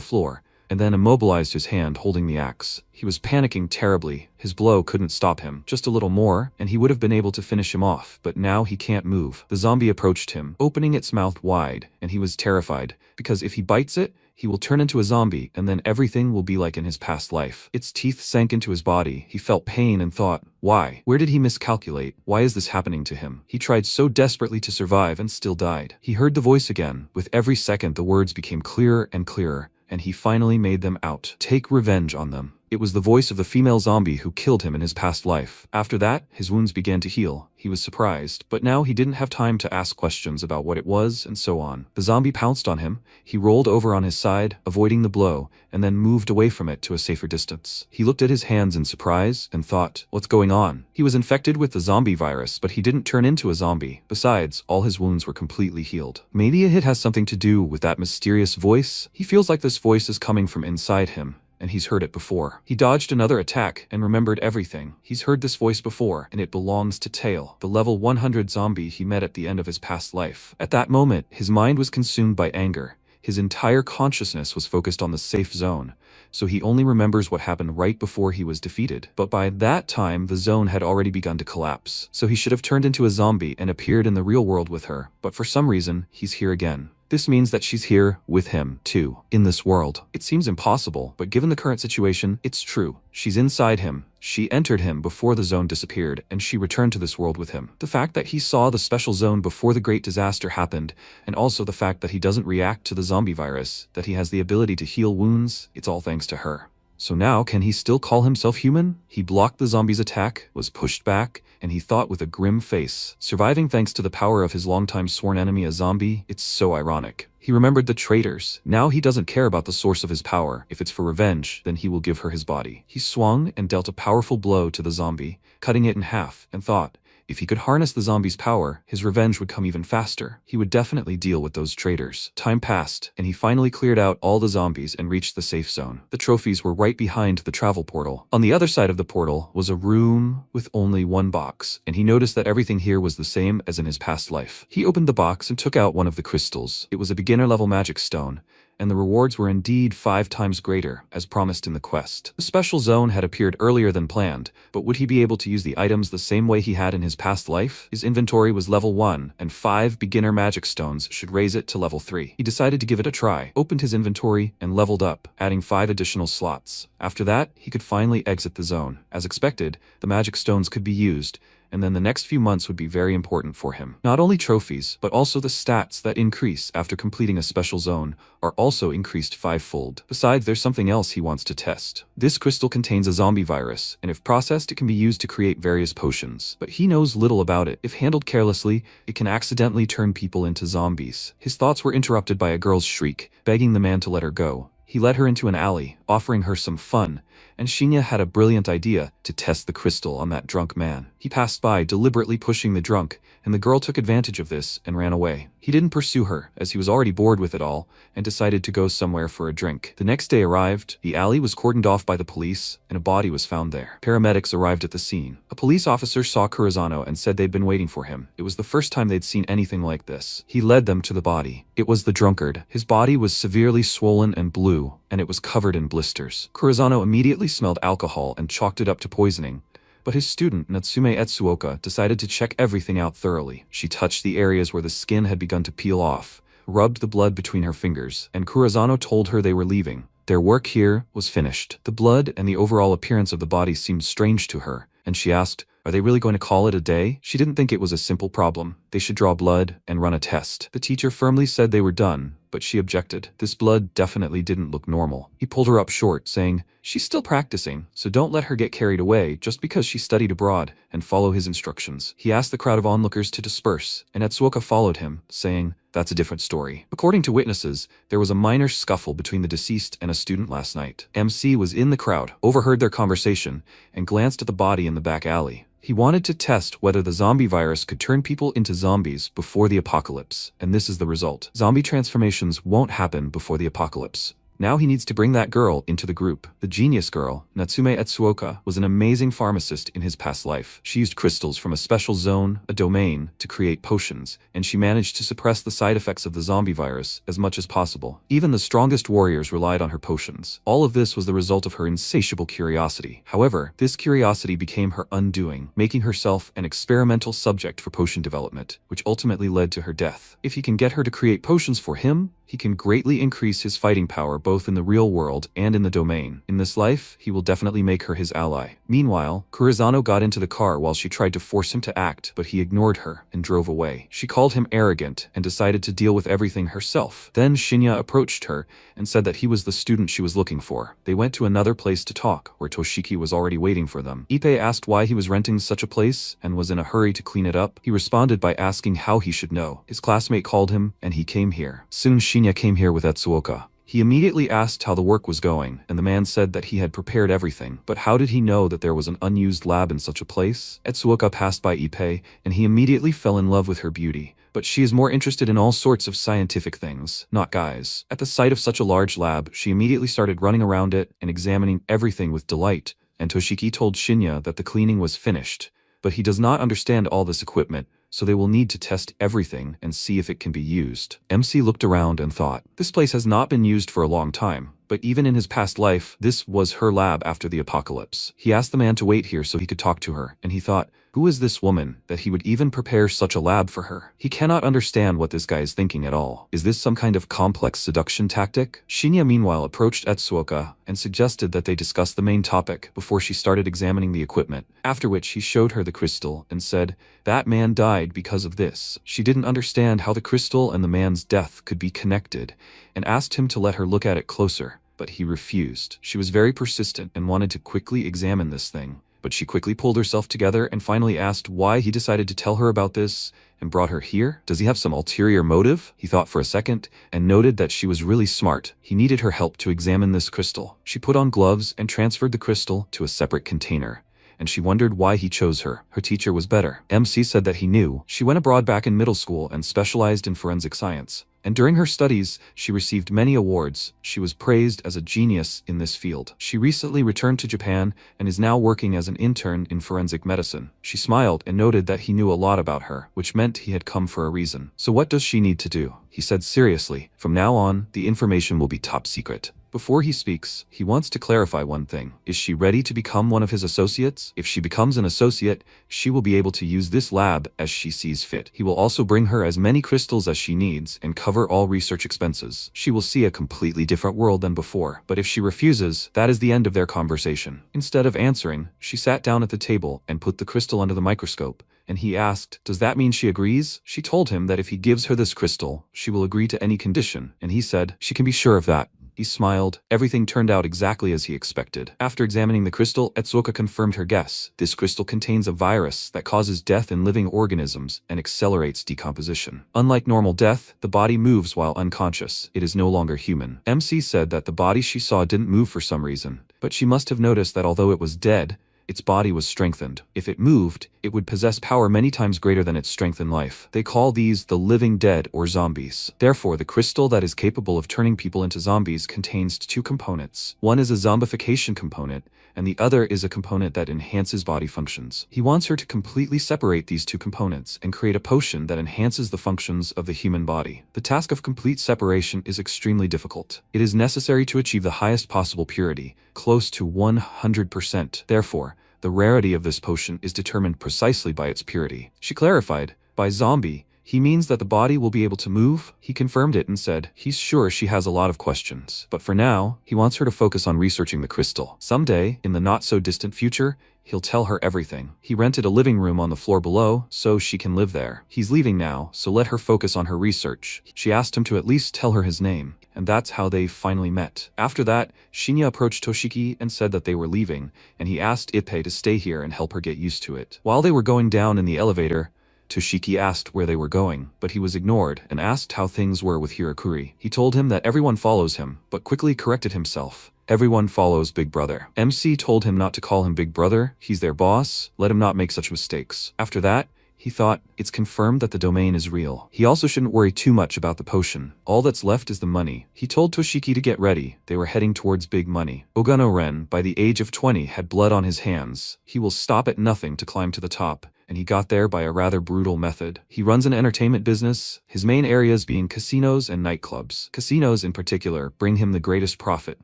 floor, and then immobilized his hand holding the axe. He was panicking terribly. His blow couldn't stop him. Just a little more, and he would have been able to finish him off, but now he can't move. The zombie approached him, opening its mouth wide, and he was terrified, because if he bites it, he will turn into a zombie, and then everything will be like in his past life. Its teeth sank into his body. He felt pain and thought, why? Where did he miscalculate? Why is this happening to him? He tried so desperately to survive and still died. He heard the voice again. With every second, the words became clearer and clearer, and he finally made them out. Take revenge on them. It was the voice of the female zombie who killed him in his past life. After that, his wounds began to heal. He was surprised, but now he didn't have time to ask questions about what it was and so on. The zombie pounced on him. He rolled over on his side, avoiding the blow, and then moved away from it to a safer distance. He looked at his hands in surprise and thought, what's going on? He was infected with the zombie virus, but he didn't turn into a zombie. Besides, all his wounds were completely healed. Maybe it has something to do with that mysterious voice. He feels like this voice is coming from inside him, and he's heard it before. He dodged another attack and remembered everything. He's heard this voice before, and it belongs to Tail, the level 100 zombie he met at the end of his past life. At that moment, his mind was consumed by anger. His entire consciousness was focused on the safe zone, so he only remembers what happened right before he was defeated. But by that time, the zone had already begun to collapse, so he should have turned into a zombie and appeared in the real world with her. But for some reason, he's here again. This means that she's here with him, too, in this world. It seems impossible, but given the current situation, it's true. She's inside him. She entered him before the zone disappeared, and she returned to this world with him. The fact that he saw the special zone before the great disaster happened, and also the fact that he doesn't react to the zombie virus, that he has the ability to heal wounds, it's all thanks to her. So now, can he still call himself human? He blocked the zombie's attack, was pushed back, and he thought with a grim face. Surviving thanks to the power of his longtime sworn enemy, a zombie, it's so ironic. He remembered the traitors. Now he doesn't care about the source of his power. If it's for revenge, then he will give her his body. He swung and dealt a powerful blow to the zombie, cutting it in half, and thought, if he could harness the zombie's power, his revenge would come even faster. He would definitely deal with those traitors. Time passed, and he finally cleared out all the zombies and reached the safe zone. The trophies were right behind the travel portal. On the other side of the portal was a room with only one box, and he noticed that everything here was the same as in his past life. He opened the box and took out one of the crystals. It was a beginner-level magic stone, and the rewards were indeed 5 times greater, as promised in the quest. The special zone had appeared earlier than planned, but would he be able to use the items the same way he had in his past life? His inventory was level 1, and 5 beginner magic stones should raise it to level 3. He decided to give it a try, opened his inventory, and leveled up, adding 5 additional slots. After that, he could finally exit the zone. As expected, the magic stones could be used, and then the next few months would be very important for him. Not only trophies, but also the stats that increase after completing a special zone are also increased 5-fold. Besides, there's something else he wants to test. This crystal contains a zombie virus, and if processed, it can be used to create various potions. But he knows little about it. If handled carelessly, it can accidentally turn people into zombies. His thoughts were interrupted by a girl's shriek, begging the man to let her go. He led her into an alley, offering her some fun, and Shinya had a brilliant idea to test the crystal on that drunk man. He passed by, deliberately pushing the drunk, and the girl took advantage of this and ran away. He didn't pursue her, as he was already bored with it all, and decided to go somewhere for a drink. The next day arrived, the alley was cordoned off by the police, and a body was found there. Paramedics arrived at the scene. A police officer saw Kurizano and said they'd been waiting for him. It was the first time they'd seen anything like this. He led them to the body. It was the drunkard. His body was severely swollen and blue, and it was covered in blisters. Kurizano immediately smelled alcohol and chalked it up to poisoning. But his student, Natsume Etsuoka, decided to check everything out thoroughly. She touched the areas where the skin had begun to peel off, rubbed the blood between her fingers, and Kurizano told her they were leaving. Their work here was finished. The blood and the overall appearance of the body seemed strange to her, and she asked, are they really going to call it a day? She didn't think it was a simple problem. They should draw blood and run a test. The teacher firmly said they were done, but she objected. This blood definitely didn't look normal. He pulled her up short, saying, she's still practicing, so don't let her get carried away just because she studied abroad, and follow his instructions. He asked the crowd of onlookers to disperse, and Etsuoka followed him, saying, that's a different story. According to witnesses, there was a minor scuffle between the deceased and a student last night. MC was in the crowd, overheard their conversation, and glanced at the body in the back alley. He wanted to test whether the zombie virus could turn people into zombies before the apocalypse, and this is the result. Zombie transformations won't happen before the apocalypse. Now he needs to bring that girl into the group. The genius girl, Natsume Etsuoka, was an amazing pharmacist in his past life. She used crystals from a special zone, a domain, to create potions, and she managed to suppress the side effects of the zombie virus as much as possible. Even the strongest warriors relied on her potions. All of this was the result of her insatiable curiosity. However, this curiosity became her undoing, making herself an experimental subject for potion development, which ultimately led to her death. If he can get her to create potions for him, he can greatly increase his fighting power both in the real world and in the domain. In this life, he will definitely make her his ally. Meanwhile, Kurizano got into the car while she tried to force him to act, but he ignored her and drove away. She called him arrogant and decided to deal with everything herself. Then Shinya approached her and said that he was the student she was looking for. They went to another place to talk, where Toshiki was already waiting for them. Ippei asked why he was renting such a place and was in a hurry to clean it up. He responded by asking how he should know. His classmate called him, and he came here. Soon Shinya came here with Etsuoka. He immediately asked how the work was going, and the man said that he had prepared everything. But how did he know that there was an unused lab in such a place? Etsuoka passed by Ippei, and he immediately fell in love with her beauty. But she is more interested in all sorts of scientific things, not guys. At the sight of such a large lab, she immediately started running around it and examining everything with delight, and Toshiki told Shinya that the cleaning was finished. But he does not understand all this equipment, so they will need to test everything and see if it can be used. MC looked around and thought, this place has not been used for a long time, but even in his past life, this was her lab after the apocalypse. He asked the man to wait here so he could talk to her, and he thought, Who is this woman that he would even prepare such a lab for her? He cannot understand what this guy is thinking at all. Is this some kind of complex seduction tactic? Shinya meanwhile approached Etsuoka and suggested that they discuss the main topic before she started examining the equipment, after which he showed her the crystal and said, "That man died because of this." She didn't understand how the crystal and the man's death could be connected and asked him to let her look at it closer, but he refused. She was very persistent and wanted to quickly examine this thing, but she quickly pulled herself together and finally asked why he decided to tell her about this and brought her here. Does he have some ulterior motive? He thought for a second and noted that she was really smart. He needed her help to examine this crystal. She put on gloves and transferred the crystal to a separate container, and she wondered why he chose her. Her teacher was better. MC said that he knew. She went abroad back in middle school and specialized in forensic science. And during her studies, she received many awards. She was praised as a genius in this field. She recently returned to Japan and is now working as an intern in forensic medicine. She smiled and noted that he knew a lot about her, which meant he had come for a reason. So what does she need to do? He said seriously, "From now on, the information will be top secret." Before he speaks, he wants to clarify one thing. Is she ready to become one of his associates? If she becomes an associate, she will be able to use this lab as she sees fit. He will also bring her as many crystals as she needs and cover all research expenses. She will see a completely different world than before. But if she refuses, that is the end of their conversation. Instead of answering, she sat down at the table and put the crystal under the microscope, and he asked, "Does that mean she agrees?" She told him that if he gives her this crystal, she will agree to any condition, and he said, "She can be sure of that." He smiled. Everything turned out exactly as he expected. After examining the crystal, Etsuoka confirmed her guess. This crystal contains a virus that causes death in living organisms and accelerates decomposition. Unlike normal death, the body moves while unconscious. It is no longer human. MC said that the body she saw didn't move for some reason, but she must have noticed that although it was dead, its body was strengthened. If it moved, it would possess power many times greater than its strength in life. They call these the living dead or zombies. Therefore, the crystal that is capable of turning people into zombies contains two components. One is a zombification component, and the other is a component that enhances body functions. He wants her to completely separate these two components and create a potion that enhances the functions of the human body. The task of complete separation is extremely difficult. It is necessary to achieve the highest possible purity, close to 100%. Therefore, the rarity of this potion is determined precisely by its purity. She clarified, by zombie, he means that the body will be able to move. He confirmed it and said he's sure she has a lot of questions. But for now, he wants her to focus on researching the crystal. Someday, in the not-so-distant future, he'll tell her everything. He rented a living room on the floor below so she can live there. He's leaving now, so let her focus on her research. She asked him to at least tell her his name, and that's how they finally met. After that, Shinya approached Toshiki and said that they were leaving, and he asked Ippei to stay here and help her get used to it. While they were going down in the elevator, Toshiki asked where they were going, but he was ignored and asked how things were with Hirakuri. He told him that everyone follows him, but quickly corrected himself. Everyone follows Big Brother. MC told him not to call him Big Brother, he's their boss, let him not make such mistakes. After that, he thought, it's confirmed that the domain is real. He also shouldn't worry too much about the potion. All that's left is the money. He told Toshiki to get ready. They were heading towards big money. Ogano Ren, by the age of 20, had blood on his hands. He will stop at nothing to climb to the top, and he got there by a rather brutal method. He runs an entertainment business, his main areas being casinos and nightclubs. Casinos in particular bring him the greatest profit.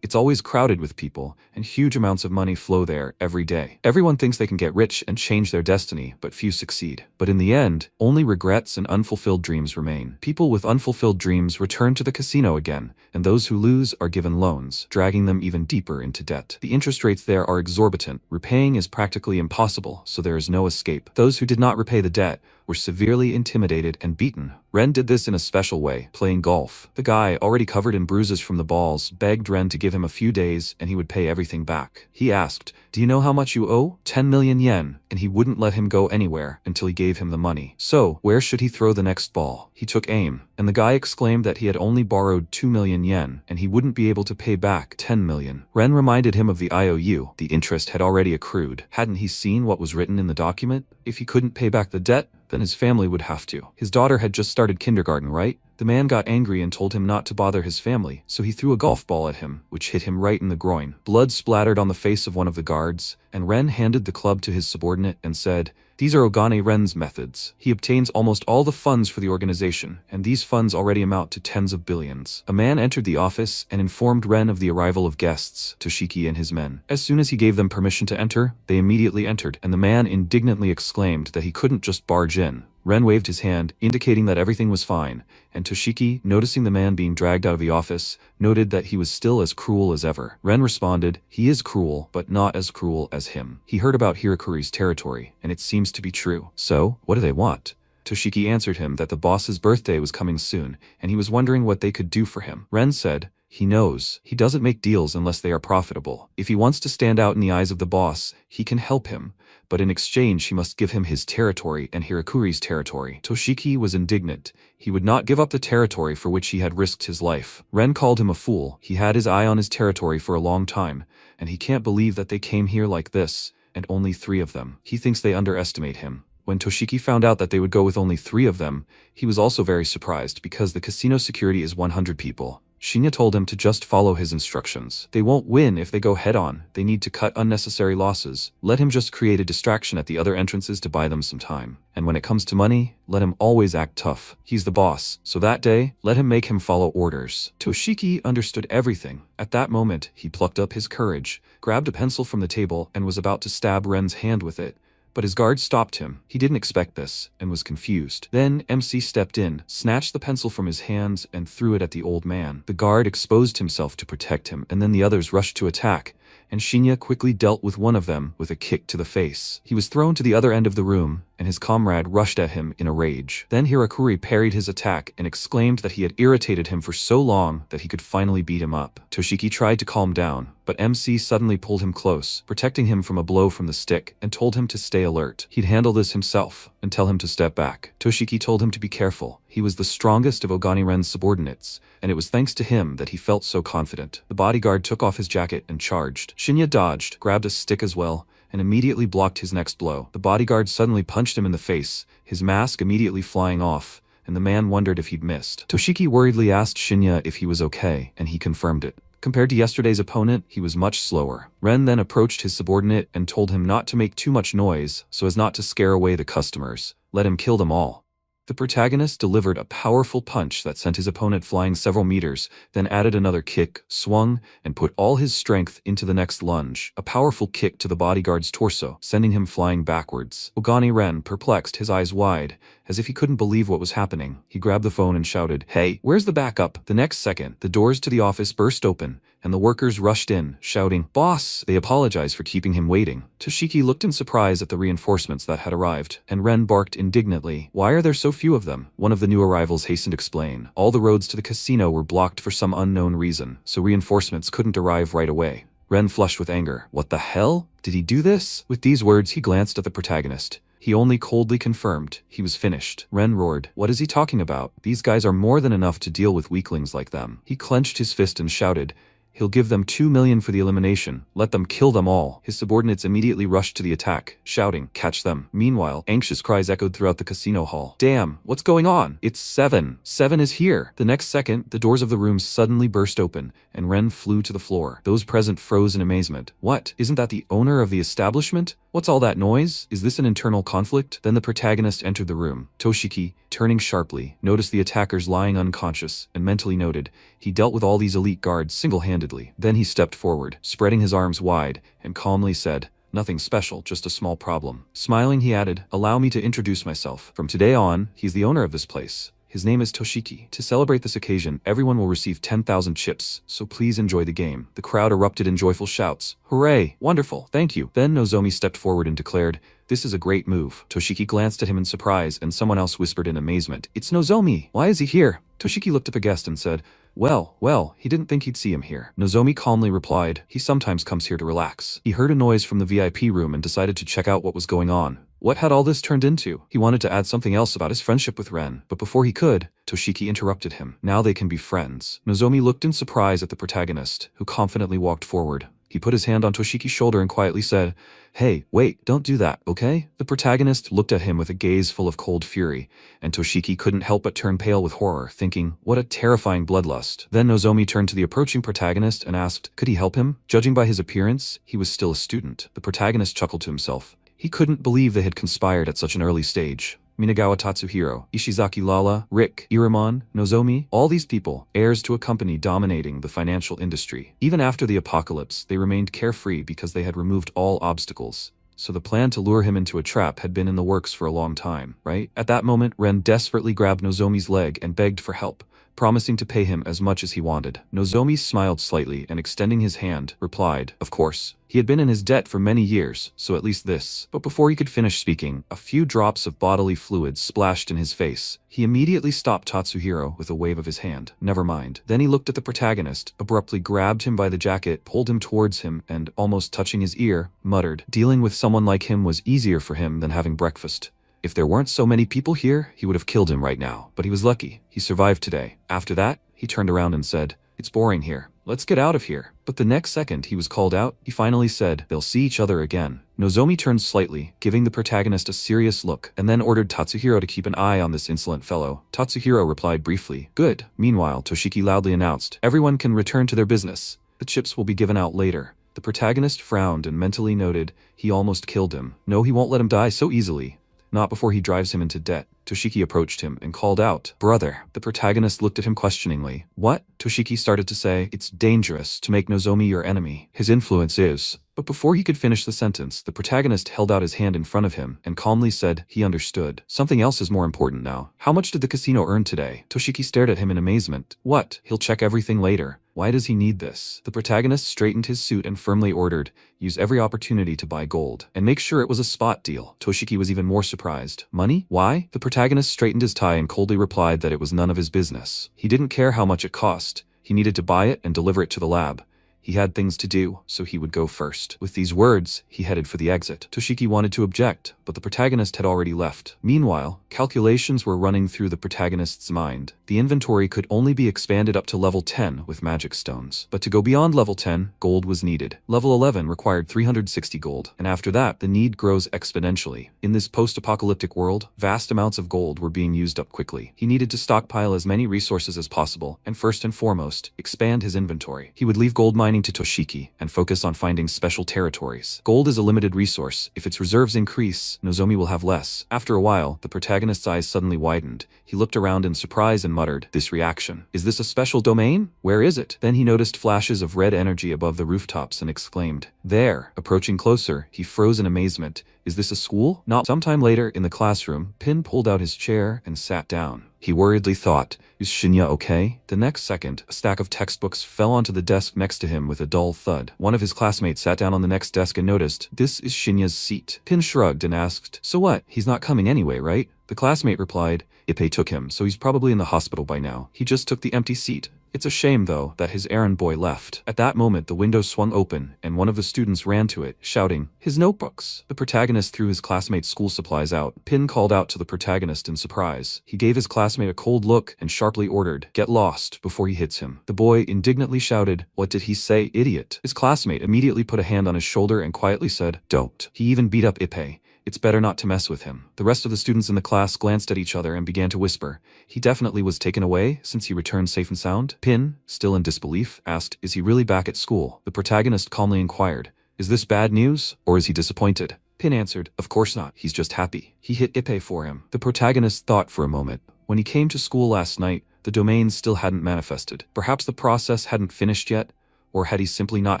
It's always crowded with people, and huge amounts of money flow there every day. Everyone thinks they can get rich and change their destiny, but few succeed. But in the end, only regrets and unfulfilled dreams remain. People with unfulfilled dreams return to the casino again, and those who lose are given loans, dragging them even deeper into debt. The interest rates there are exorbitant. Repaying is practically impossible, so there is no escape. Those who did not repay the debt were severely intimidated and beaten. Ren did this in a special way, playing golf. The guy, already covered in bruises from the balls, begged Ren to give him a few days and he would pay everything back. He asked, "Do you know how much you owe?" 10 million yen, and he wouldn't let him go anywhere until he gave him the money. So, where should he throw the next ball? He took aim, and the guy exclaimed that he had only borrowed 2 million yen, and he wouldn't be able to pay back 10 million. Ren reminded him of the IOU. The interest had already accrued. Hadn't he seen what was written in the document? If he couldn't pay back the debt, then his family would have to. His daughter had just started kindergarten, right? The man got angry and told him not to bother his family, so he threw a golf ball at him, which hit him right in the groin. Blood splattered on the face of one of the guards, and Ren handed the club to his subordinate and said, "These are Ogane Ren's methods. He obtains almost all the funds for the organization, and these funds already amount to tens of billions." A man entered the office and informed Ren of the arrival of guests, Toshiki and his men. As soon as he gave them permission to enter, they immediately entered, and the man indignantly exclaimed that he couldn't just barge in. Ren waved his hand, indicating that everything was fine, and Toshiki, noticing the man being dragged out of the office, noted that he was still as cruel as ever. Ren responded, "He is cruel, but not as cruel as him." He heard about Hirakuri's territory, and it seems to be true. So, what do they want? Toshiki answered him that the boss's birthday was coming soon, and he was wondering what they could do for him. Ren said, "He knows. He doesn't make deals unless they are profitable. If he wants to stand out in the eyes of the boss, he can help him. But in exchange he must give him his territory and Hirakuri's territory." Toshiki was indignant. He would not give up the territory for which he had risked his life. Ren called him a fool. He had his eye on his territory for a long time, and he can't believe that they came here like this, and only 3 of them. He thinks they underestimate him. When Toshiki found out that they would go with only 3 of them, he was also very surprised because the casino security is 100 people. Shinya told him to just follow his instructions. They won't win if they go head-on. They need to cut unnecessary losses. Let him just create a distraction at the other entrances to buy them some time. And when it comes to money, let him always act tough. He's the boss, so that day, let him make him follow orders. Toshiki understood everything. At that moment, he plucked up his courage, grabbed a pencil from the table, and was about to stab Ren's hand with it. But his guard stopped him. He didn't expect this, and was confused. Then MC stepped in, snatched the pencil from his hands, and threw it at the old man. The guard exposed himself to protect him, and then the others rushed to attack, and Shinya quickly dealt with one of them with a kick to the face. He was thrown to the other end of the room, and his comrade rushed at him in a rage. Then Hirakuri parried his attack and exclaimed that he had irritated him for so long that he could finally beat him up. Toshiki tried to calm down, but MC suddenly pulled him close, protecting him from a blow from the stick, and told him to stay alert. He'd handle this himself, and tell him to step back. Toshiki told him to be careful. He was the strongest of Ogane Ren's subordinates, and it was thanks to him that he felt so confident. The bodyguard took off his jacket and charged. Shinya dodged, grabbed a stick as well, and immediately blocked his next blow. The bodyguard suddenly punched him in the face, his mask immediately flying off, and the man wondered if he'd missed. Toshiki worriedly asked Shinya if he was okay, and he confirmed it. Compared to yesterday's opponent, he was much slower. Ren then approached his subordinate and told him not to make too much noise so as not to scare away the customers. Let him kill them all. The protagonist delivered a powerful punch that sent his opponent flying several meters, then added another kick, swung, and put all his strength into the next lunge. A powerful kick to the bodyguard's torso, sending him flying backwards. Ogane Ren, perplexed, his eyes wide, as if he couldn't believe what was happening. He grabbed the phone and shouted, "Hey, where's the backup?" The next second, the doors to the office burst open, and the workers rushed in, shouting, "Boss!" They apologized for keeping him waiting. Toshiki looked in surprise at the reinforcements that had arrived, and Ren barked indignantly, "Why are there so few of them?" One of the new arrivals hastened to explain. All the roads to the casino were blocked for some unknown reason, so reinforcements couldn't arrive right away. Ren flushed with anger. What the hell? Did he do this? With these words, he glanced at the protagonist. He only coldly confirmed he was finished. Ren roared, "What is he talking about? These guys are more than enough to deal with weaklings like them." He clenched his fist and shouted, "He'll give them 2 million for the elimination. Let them kill them all." His subordinates immediately rushed to the attack, shouting, "Catch them." Meanwhile, anxious cries echoed throughout the casino hall. "Damn, what's going on? It's 7. 7 is here." The next second, the doors of the room suddenly burst open, and Ren flew to the floor. Those present froze in amazement. What? Isn't that the owner of the establishment? What's all that noise? Is this an internal conflict? Then the protagonist entered the room. Toshiki, turning sharply, noticed the attackers lying unconscious, and mentally noted, he dealt with all these elite guards single-handedly. Then he stepped forward, spreading his arms wide, and calmly said, "Nothing special, just a small problem." Smiling, he added, "Allow me to introduce myself. From today on, he's the owner of this place. His name is Toshiki. To celebrate this occasion, everyone will receive 10,000 chips, so please enjoy the game." The crowd erupted in joyful shouts. "Hooray! Wonderful! Thank you!" Then Nozomi stepped forward and declared, "This is a great move." Toshiki glanced at him in surprise, and someone else whispered in amazement, "It's Nozomi! Why is he here?" Toshiki looked up aghast and said, Well, he didn't think he'd see him here." Nozomi calmly replied, "He sometimes comes here to relax." He heard a noise from the VIP room and decided to check out what was going on. What had all this turned into? He wanted to add something else about his friendship with Ren, but before he could, Toshiki interrupted him. Now they can be friends. Nozomi looked in surprise at the protagonist, who confidently walked forward. He put his hand on Toshiki's shoulder and quietly said, "Hey, wait, don't do that, okay?" The protagonist looked at him with a gaze full of cold fury, and Toshiki couldn't help but turn pale with horror, thinking, what a terrifying bloodlust. Then Nozomi turned to the approaching protagonist and asked, could he help him? Judging by his appearance, he was still a student. The protagonist chuckled to himself. He couldn't believe they had conspired at such an early stage. Minagawa Tatsuhiro, Ishizaki Lala, Rick, Iramon, Nozomi, all these people, heirs to a company dominating the financial industry. Even after the apocalypse, they remained carefree because they had removed all obstacles. So the plan to lure him into a trap had been in the works for a long time, right? At that moment, Ren desperately grabbed Nozomi's leg and begged for help, promising to pay him as much as he wanted. Nozomi smiled slightly and, extending his hand, replied, of course. He had been in his debt for many years, so at least this. But before he could finish speaking, a few drops of bodily fluid splashed in his face. He immediately stopped Tatsuhiro with a wave of his hand. Never mind. Then he looked at the protagonist, abruptly grabbed him by the jacket, pulled him towards him, and, almost touching his ear, muttered, dealing with someone like him was easier for him than having breakfast. If there weren't so many people here, he would have killed him right now. But he was lucky. He survived today. After that, he turned around and said, it's boring here. Let's get out of here. But the next second he was called out, he finally said, they'll see each other again. Nozomi turned slightly, giving the protagonist a serious look, and then ordered Tatsuhiro to keep an eye on this insolent fellow. Tatsuhiro replied briefly, good. Meanwhile, Toshiki loudly announced, everyone can return to their business. The chips will be given out later. The protagonist frowned and mentally noted, he almost killed him. No, he won't let him die so easily. Not before he drives him into debt. Toshiki approached him and called out, brother. The protagonist looked at him questioningly. What? Toshiki started to say, it's dangerous to make Nozomi your enemy. His influence is. But before he could finish the sentence, the protagonist held out his hand in front of him and calmly said he understood. Something else is more important now. How much did the casino earn today? Toshiki stared at him in amazement. What? He'll check everything later. Why does he need this? The protagonist straightened his suit and firmly ordered, use every opportunity to buy gold. And make sure it was a spot deal. Toshiki was even more surprised. Money? Why? The protagonist straightened his tie and coldly replied that it was none of his business. He didn't care how much it cost. He needed to buy it and deliver it to the lab. He had things to do, so he would go first. With these words, he headed for the exit. Toshiki wanted to object, but the protagonist had already left. Meanwhile, calculations were running through the protagonist's mind. The inventory could only be expanded up to level 10 with magic stones. But to go beyond level 10, gold was needed. Level 11 required 360 gold, and after that, the need grows exponentially. In this post-apocalyptic world, vast amounts of gold were being used up quickly. He needed to stockpile as many resources as possible, and first and foremost, expand his inventory. He would leave gold mining to Toshiki and focus on finding special territories. Gold is a limited resource. If its reserves increase, Nozomi will have less. After a while, the protagonist's eyes suddenly widened. He looked around in surprise and muttered, this reaction. Is this a special domain? Where is it? Then he noticed flashes of red energy above the rooftops and exclaimed, there. Approaching closer, he froze in amazement. Is this a school? Not. Sometime later, in the classroom, Pin pulled out his chair and sat down. He worriedly thought, is Shinya okay? The next second, a stack of textbooks fell onto the desk next to him with a dull thud. One of his classmates sat down on the next desk and noticed, this is Shinya's seat. Pin shrugged and asked, so what? He's not coming anyway, right? The classmate replied, Ippei took him, so he's probably in the hospital by now. He just took the empty seat. It's a shame, though, that his errand boy left. At that moment, the window swung open, and one of the students ran to it, shouting, his notebooks. The protagonist threw his classmate's school supplies out. Pin called out to the protagonist in surprise. He gave his classmate a cold look and sharply ordered, get lost, before he hits him. The boy indignantly shouted, what did he say, idiot? His classmate immediately put a hand on his shoulder and quietly said, don't. He even beat up Ippei. It's better not to mess with him. The rest of the students in the class glanced at each other and began to whisper. He definitely was taken away since he returned safe and sound. Pin, still in disbelief, asked, is he really back at school? The protagonist calmly inquired, is this bad news, or is he disappointed? Pin answered, of course not, he's just happy. He hit Ippei for him. The protagonist thought for a moment. When he came to school last night, the domain still hadn't manifested. Perhaps the process hadn't finished yet, or had he simply not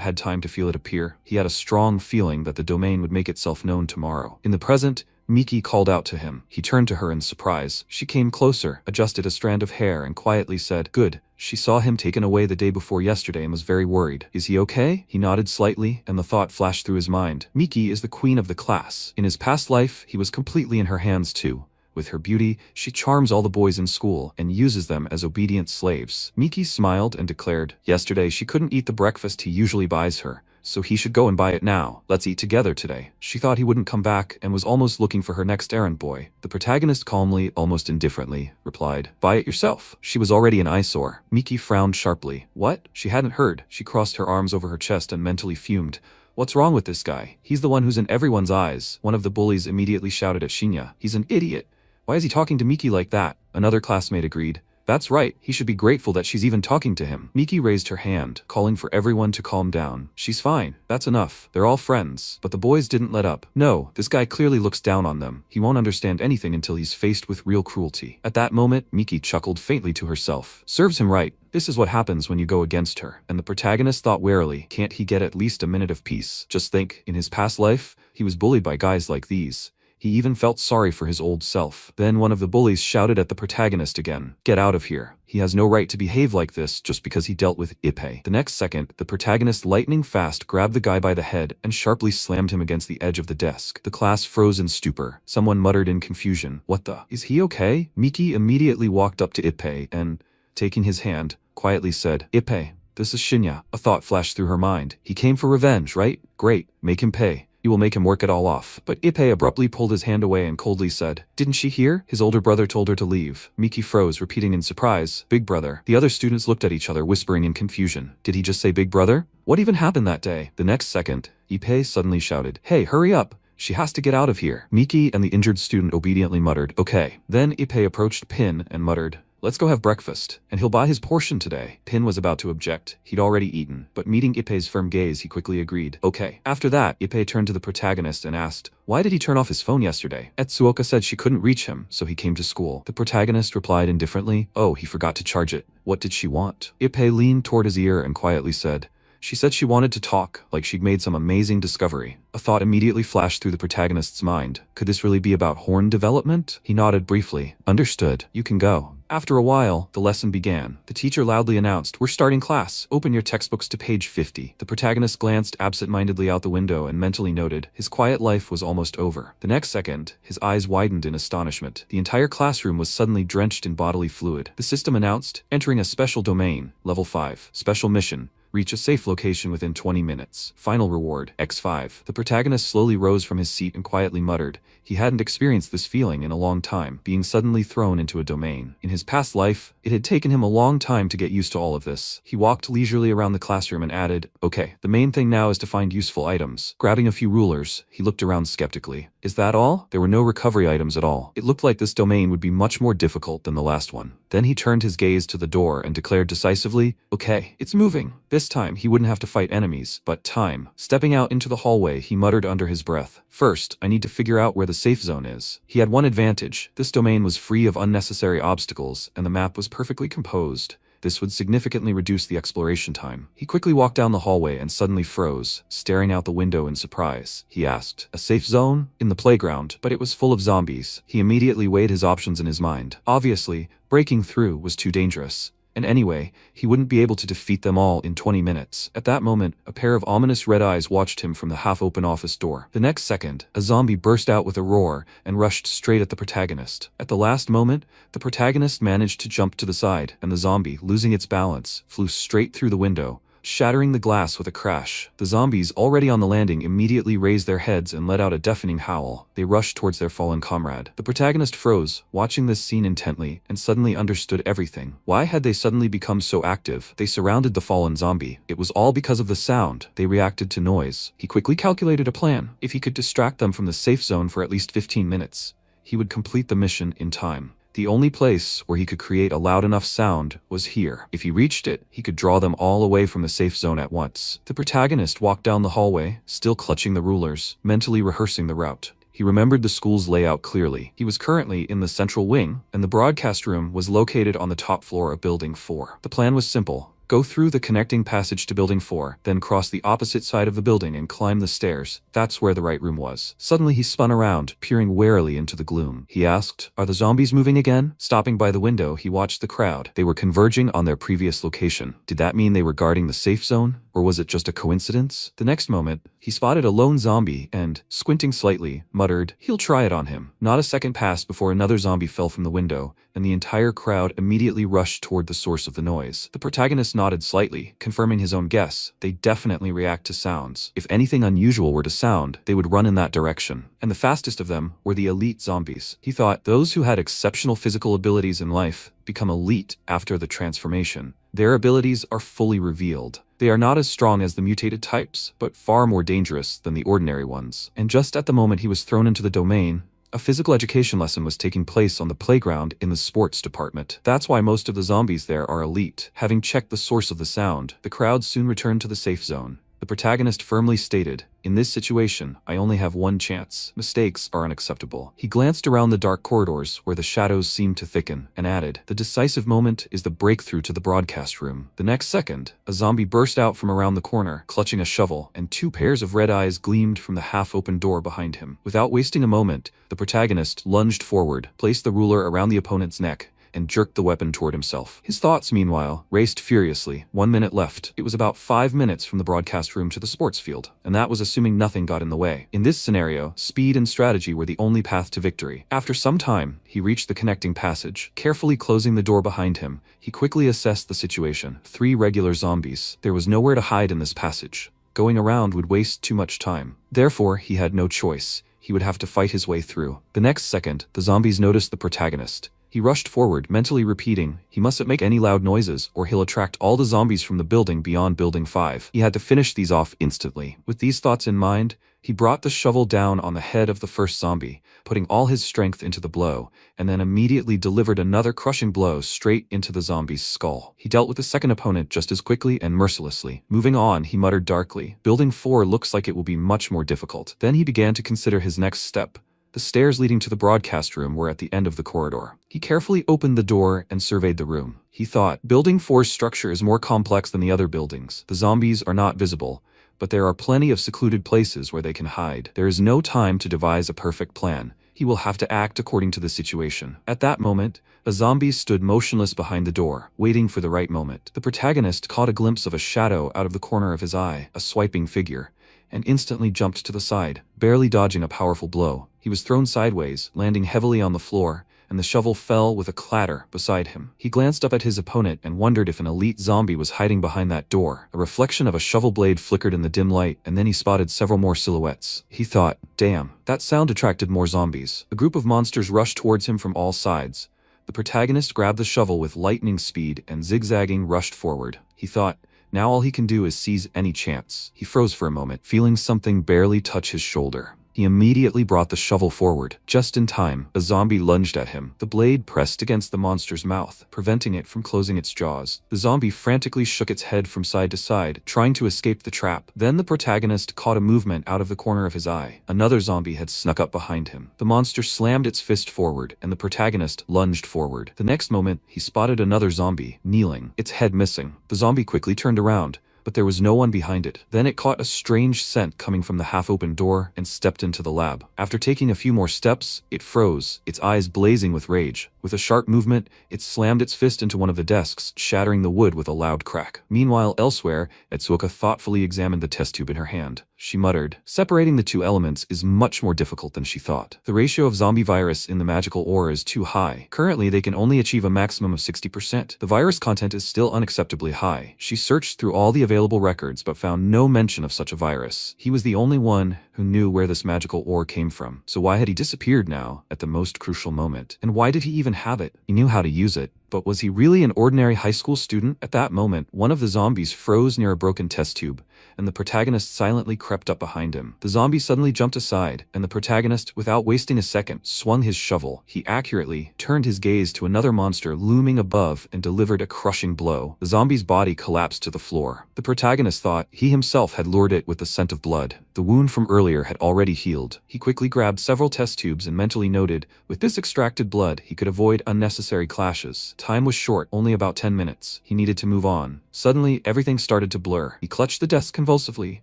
had time to feel it appear? He had a strong feeling that the domain would make itself known tomorrow. In the present, Miki called out to him. He turned to her in surprise. She came closer, adjusted a strand of hair, and quietly said, good. She saw him taken away the day before yesterday and was very worried. Is he okay? He nodded slightly, and the thought flashed through his mind. Miki is the queen of the class. In his past life, he was completely in her hands too. With her beauty, she charms all the boys in school and uses them as obedient slaves. Miki smiled and declared, yesterday she couldn't eat the breakfast he usually buys her. so he should go and buy it now. Let's eat together today. She thought he wouldn't come back and was almost looking for her next errand boy. The protagonist calmly, almost indifferently, replied, "Buy it yourself." She was already an eyesore. Miki frowned sharply. What? She hadn't heard. She crossed her arms over her chest and mentally fumed. What's wrong with this guy? He's the one who's in everyone's eyes. One of the bullies immediately shouted at Shinya. He's an idiot. Why is he talking to Miki like that? Another classmate agreed. That's right, he should be grateful that she's even talking to him. Miki raised her hand, calling for everyone to calm down. She's fine, that's enough. They're all friends. But the boys didn't let up. No, this guy clearly looks down on them. He won't understand anything until he's faced with real cruelty. At that moment, Miki chuckled faintly to herself. Serves him right. This is what happens when you go against her. And the protagonist thought warily, can't he get at least a minute of peace? Just think, in his past life, he was bullied by guys like these. He even felt sorry for his old self. Then one of the bullies shouted at the protagonist again. Get out of here. He has no right to behave like this just because he dealt with Ippei. The next second, the protagonist lightning fast grabbed the guy by the head and sharply slammed him against the edge of the desk. The class froze in stupor. Someone muttered in confusion. What the? Is he okay? Miki immediately walked up to Ippei and, taking his hand, quietly said, Ippei, this is Shinya. A thought flashed through her mind. He came for revenge, right? Great. Make him pay. You will make him work it all off. But Ippei abruptly pulled his hand away and coldly said, Didn't she hear? His older brother told her to leave. Miki froze, repeating in surprise, Big brother. The other students looked at each other, whispering in confusion. Did he just say big brother? What even happened that day? The next second, Ippei suddenly shouted, Hey, hurry up. She has to get out of here. Miki and the injured student obediently muttered, Okay. Then Ippei approached Pin and muttered, Let's go have breakfast, and he'll buy his portion today. Pin was about to object. He'd already eaten, but meeting Ippei's firm gaze, he quickly agreed. Okay. After that, Ippei turned to the protagonist and asked, Why did he turn off his phone yesterday? Etsuoka said she couldn't reach him, so he came to school. The protagonist replied indifferently, Oh, he forgot to charge it. What did she want? Ippei leaned toward his ear and quietly said, She said she wanted to talk, like she'd made some amazing discovery. A thought immediately flashed through the protagonist's mind. Could this really be about horn development? He nodded briefly. Understood. You can go. After a while, the lesson began. The teacher loudly announced, We're starting class. Open your textbooks to page 50. The protagonist glanced absent-mindedly out the window and mentally noted, his quiet life was almost over. The next second, his eyes widened in astonishment. The entire classroom was suddenly drenched in bodily fluid. The system announced, entering a special domain, level 5, special mission. Reach a safe location within 20 minutes. Final reward, X5. The protagonist slowly rose from his seat and quietly muttered. He hadn't experienced this feeling in a long time, being suddenly thrown into a domain. In his past life, it had taken him a long time to get used to all of this. He walked leisurely around the classroom and added, Okay, the main thing now is to find useful items. Grabbing a few rulers, he looked around skeptically. Is that all? There were no recovery items at all. It looked like this domain would be much more difficult than the last one. Then he turned his gaze to the door and declared decisively, Okay, it's moving. This time, he wouldn't have to fight enemies, but time. Stepping out into the hallway, he muttered under his breath, First, I need to figure out where the safe zone is. He had one advantage. This domain was free of unnecessary obstacles, and the map was perfectly composed. This would significantly reduce the exploration time. He quickly walked down the hallway and suddenly froze, staring out the window in surprise. He asked, A safe zone? In the playground, but it was full of zombies. He immediately weighed his options in his mind. Obviously, breaking through was too dangerous. And anyway, he wouldn't be able to defeat them all in 20 minutes. At that moment, a pair of ominous red eyes watched him from the half-open office door. The next second, a zombie burst out with a roar and rushed straight at the protagonist. At the last moment, the protagonist managed to jump to the side, and the zombie, losing its balance, flew straight through the window, shattering the glass with a crash. The zombies, already on the landing, immediately raised their heads and let out a deafening howl. They rushed towards their fallen comrade. The protagonist froze, watching this scene intently, and suddenly understood everything. Why had they suddenly become so active? They surrounded the fallen zombie. It was all because of the sound. They reacted to noise. He quickly calculated a plan. If he could distract them from the safe zone for at least 15 minutes, he would complete the mission in time. The only place where he could create a loud enough sound was here. If he reached it, he could draw them all away from the safe zone at once. The protagonist walked down the hallway, still clutching the rulers, mentally rehearsing the route. He remembered the school's layout clearly. He was currently in the central wing, and the broadcast room was located on the top floor of Building 4. The plan was simple. Go through the connecting passage to Building 4, then cross the opposite side of the building and climb the stairs. That's where the right room was. Suddenly he spun around, peering warily into the gloom. He asked, Are the zombies moving again? Stopping by the window, he watched the crowd. They were converging on their previous location. Did that mean they were guarding the safe zone? Or was it just a coincidence? The next moment, he spotted a lone zombie and, squinting slightly, muttered, "He'll try it on him." Not a second passed before another zombie fell from the window, and the entire crowd immediately rushed toward the source of the noise. The protagonist nodded slightly, confirming his own guess. They definitely react to sounds. If anything unusual were to sound, they would run in that direction. And the fastest of them were the elite zombies. He thought those who had exceptional physical abilities in life become elite after the transformation. Their abilities are fully revealed. They are not as strong as the mutated types, but far more dangerous than the ordinary ones. And just at the moment he was thrown into the domain, a physical education lesson was taking place on the playground in the sports department. That's why most of the zombies there are elite. Having checked the source of the sound, the crowd soon returned to the safe zone. The protagonist firmly stated, "In this situation, I only have one chance. Mistakes are unacceptable." He glanced around the dark corridors where the shadows seemed to thicken, and added, "The decisive moment is the breakthrough to the broadcast room." The next second, a zombie burst out from around the corner, clutching a shovel, and two pairs of red eyes gleamed from the half-open door behind him. Without wasting a moment, the protagonist lunged forward, placed the ruler around the opponent's neck, and jerked the weapon toward himself. His thoughts, meanwhile, raced furiously. 1 minute left. It was about 5 minutes from the broadcast room to the sports field, and that was assuming nothing got in the way. In this scenario, speed and strategy were the only path to victory. After some time, he reached the connecting passage. Carefully closing the door behind him, he quickly assessed the situation. 3 regular zombies. There was nowhere to hide in this passage. Going around would waste too much time. Therefore, he had no choice. He would have to fight his way through. The next second, the zombies noticed the protagonist. He rushed forward, mentally repeating, "He mustn't make any loud noises, or he'll attract all the zombies from the building beyond Building 5. He had to finish these off instantly. With these thoughts in mind, he brought the shovel down on the head of the first zombie, putting all his strength into the blow, and then immediately delivered another crushing blow straight into the zombie's skull. He dealt with the second opponent just as quickly and mercilessly. Moving on, he muttered darkly, "Building 4 looks like it will be much more difficult." Then he began to consider his next step. The stairs leading to the broadcast room were at the end of the corridor. He carefully opened the door and surveyed the room. He thought, Building 4's structure is more complex than the other buildings. The zombies are not visible, but there are plenty of secluded places where they can hide. There is no time to devise a perfect plan. He will have to act according to the situation. At that moment, a zombie stood motionless behind the door, waiting for the right moment. The protagonist caught a glimpse of a shadow out of the corner of his eye, a swiping figure, and instantly jumped to the side, barely dodging a powerful blow. He was thrown sideways, landing heavily on the floor, and the shovel fell with a clatter beside him. He glanced up at his opponent and wondered if an elite zombie was hiding behind that door. A reflection of a shovel blade flickered in the dim light, and then he spotted several more silhouettes. He thought, damn, that sound attracted more zombies. A group of monsters rushed towards him from all sides. The protagonist grabbed the shovel with lightning speed and zigzagging rushed forward. He thought, now all he can do is seize any chance. He froze for a moment, feeling something barely touch his shoulder. He immediately brought the shovel forward. Just in time, a zombie lunged at him. The blade pressed against the monster's mouth, preventing it from closing its jaws. The zombie frantically shook its head from side to side, trying to escape the trap. Then the protagonist caught a movement out of the corner of his eye. Another zombie had snuck up behind him. The monster slammed its fist forward, and the protagonist lunged forward. The next moment, he spotted another zombie, kneeling, its head missing. The zombie quickly turned around, but there was no one behind it. Then it caught a strange scent coming from the half-open door and stepped into the lab. After taking a few more steps, it froze, its eyes blazing with rage. With a sharp movement, it slammed its fist into one of the desks, shattering the wood with a loud crack. Meanwhile, elsewhere, Etsuoka thoughtfully examined the test tube in her hand. She muttered, separating the two elements is much more difficult than she thought. The ratio of zombie virus in the magical ore is too high. Currently, they can only achieve a maximum of 60%. The virus content is still unacceptably high. She searched through all the available records but found no mention of such a virus. He was the only one who knew where this magical ore came from. So why had he disappeared now, at the most crucial moment? And why did he even have it? He knew how to use it. But was he really an ordinary high school student? At that moment, one of the zombies froze near a broken test tube, and the protagonist silently crept up behind him. The zombie suddenly jumped aside, and the protagonist, without wasting a second, swung his shovel. He accurately turned his gaze to another monster looming above and delivered a crushing blow. The zombie's body collapsed to the floor. The protagonist thought he himself had lured it with the scent of blood. The wound from earlier had already healed. He quickly grabbed several test tubes and mentally noted, with this extracted blood, he could avoid unnecessary clashes. Time was short, only about 10 minutes. He needed to move on. Suddenly, everything started to blur. He clutched the desk convulsively,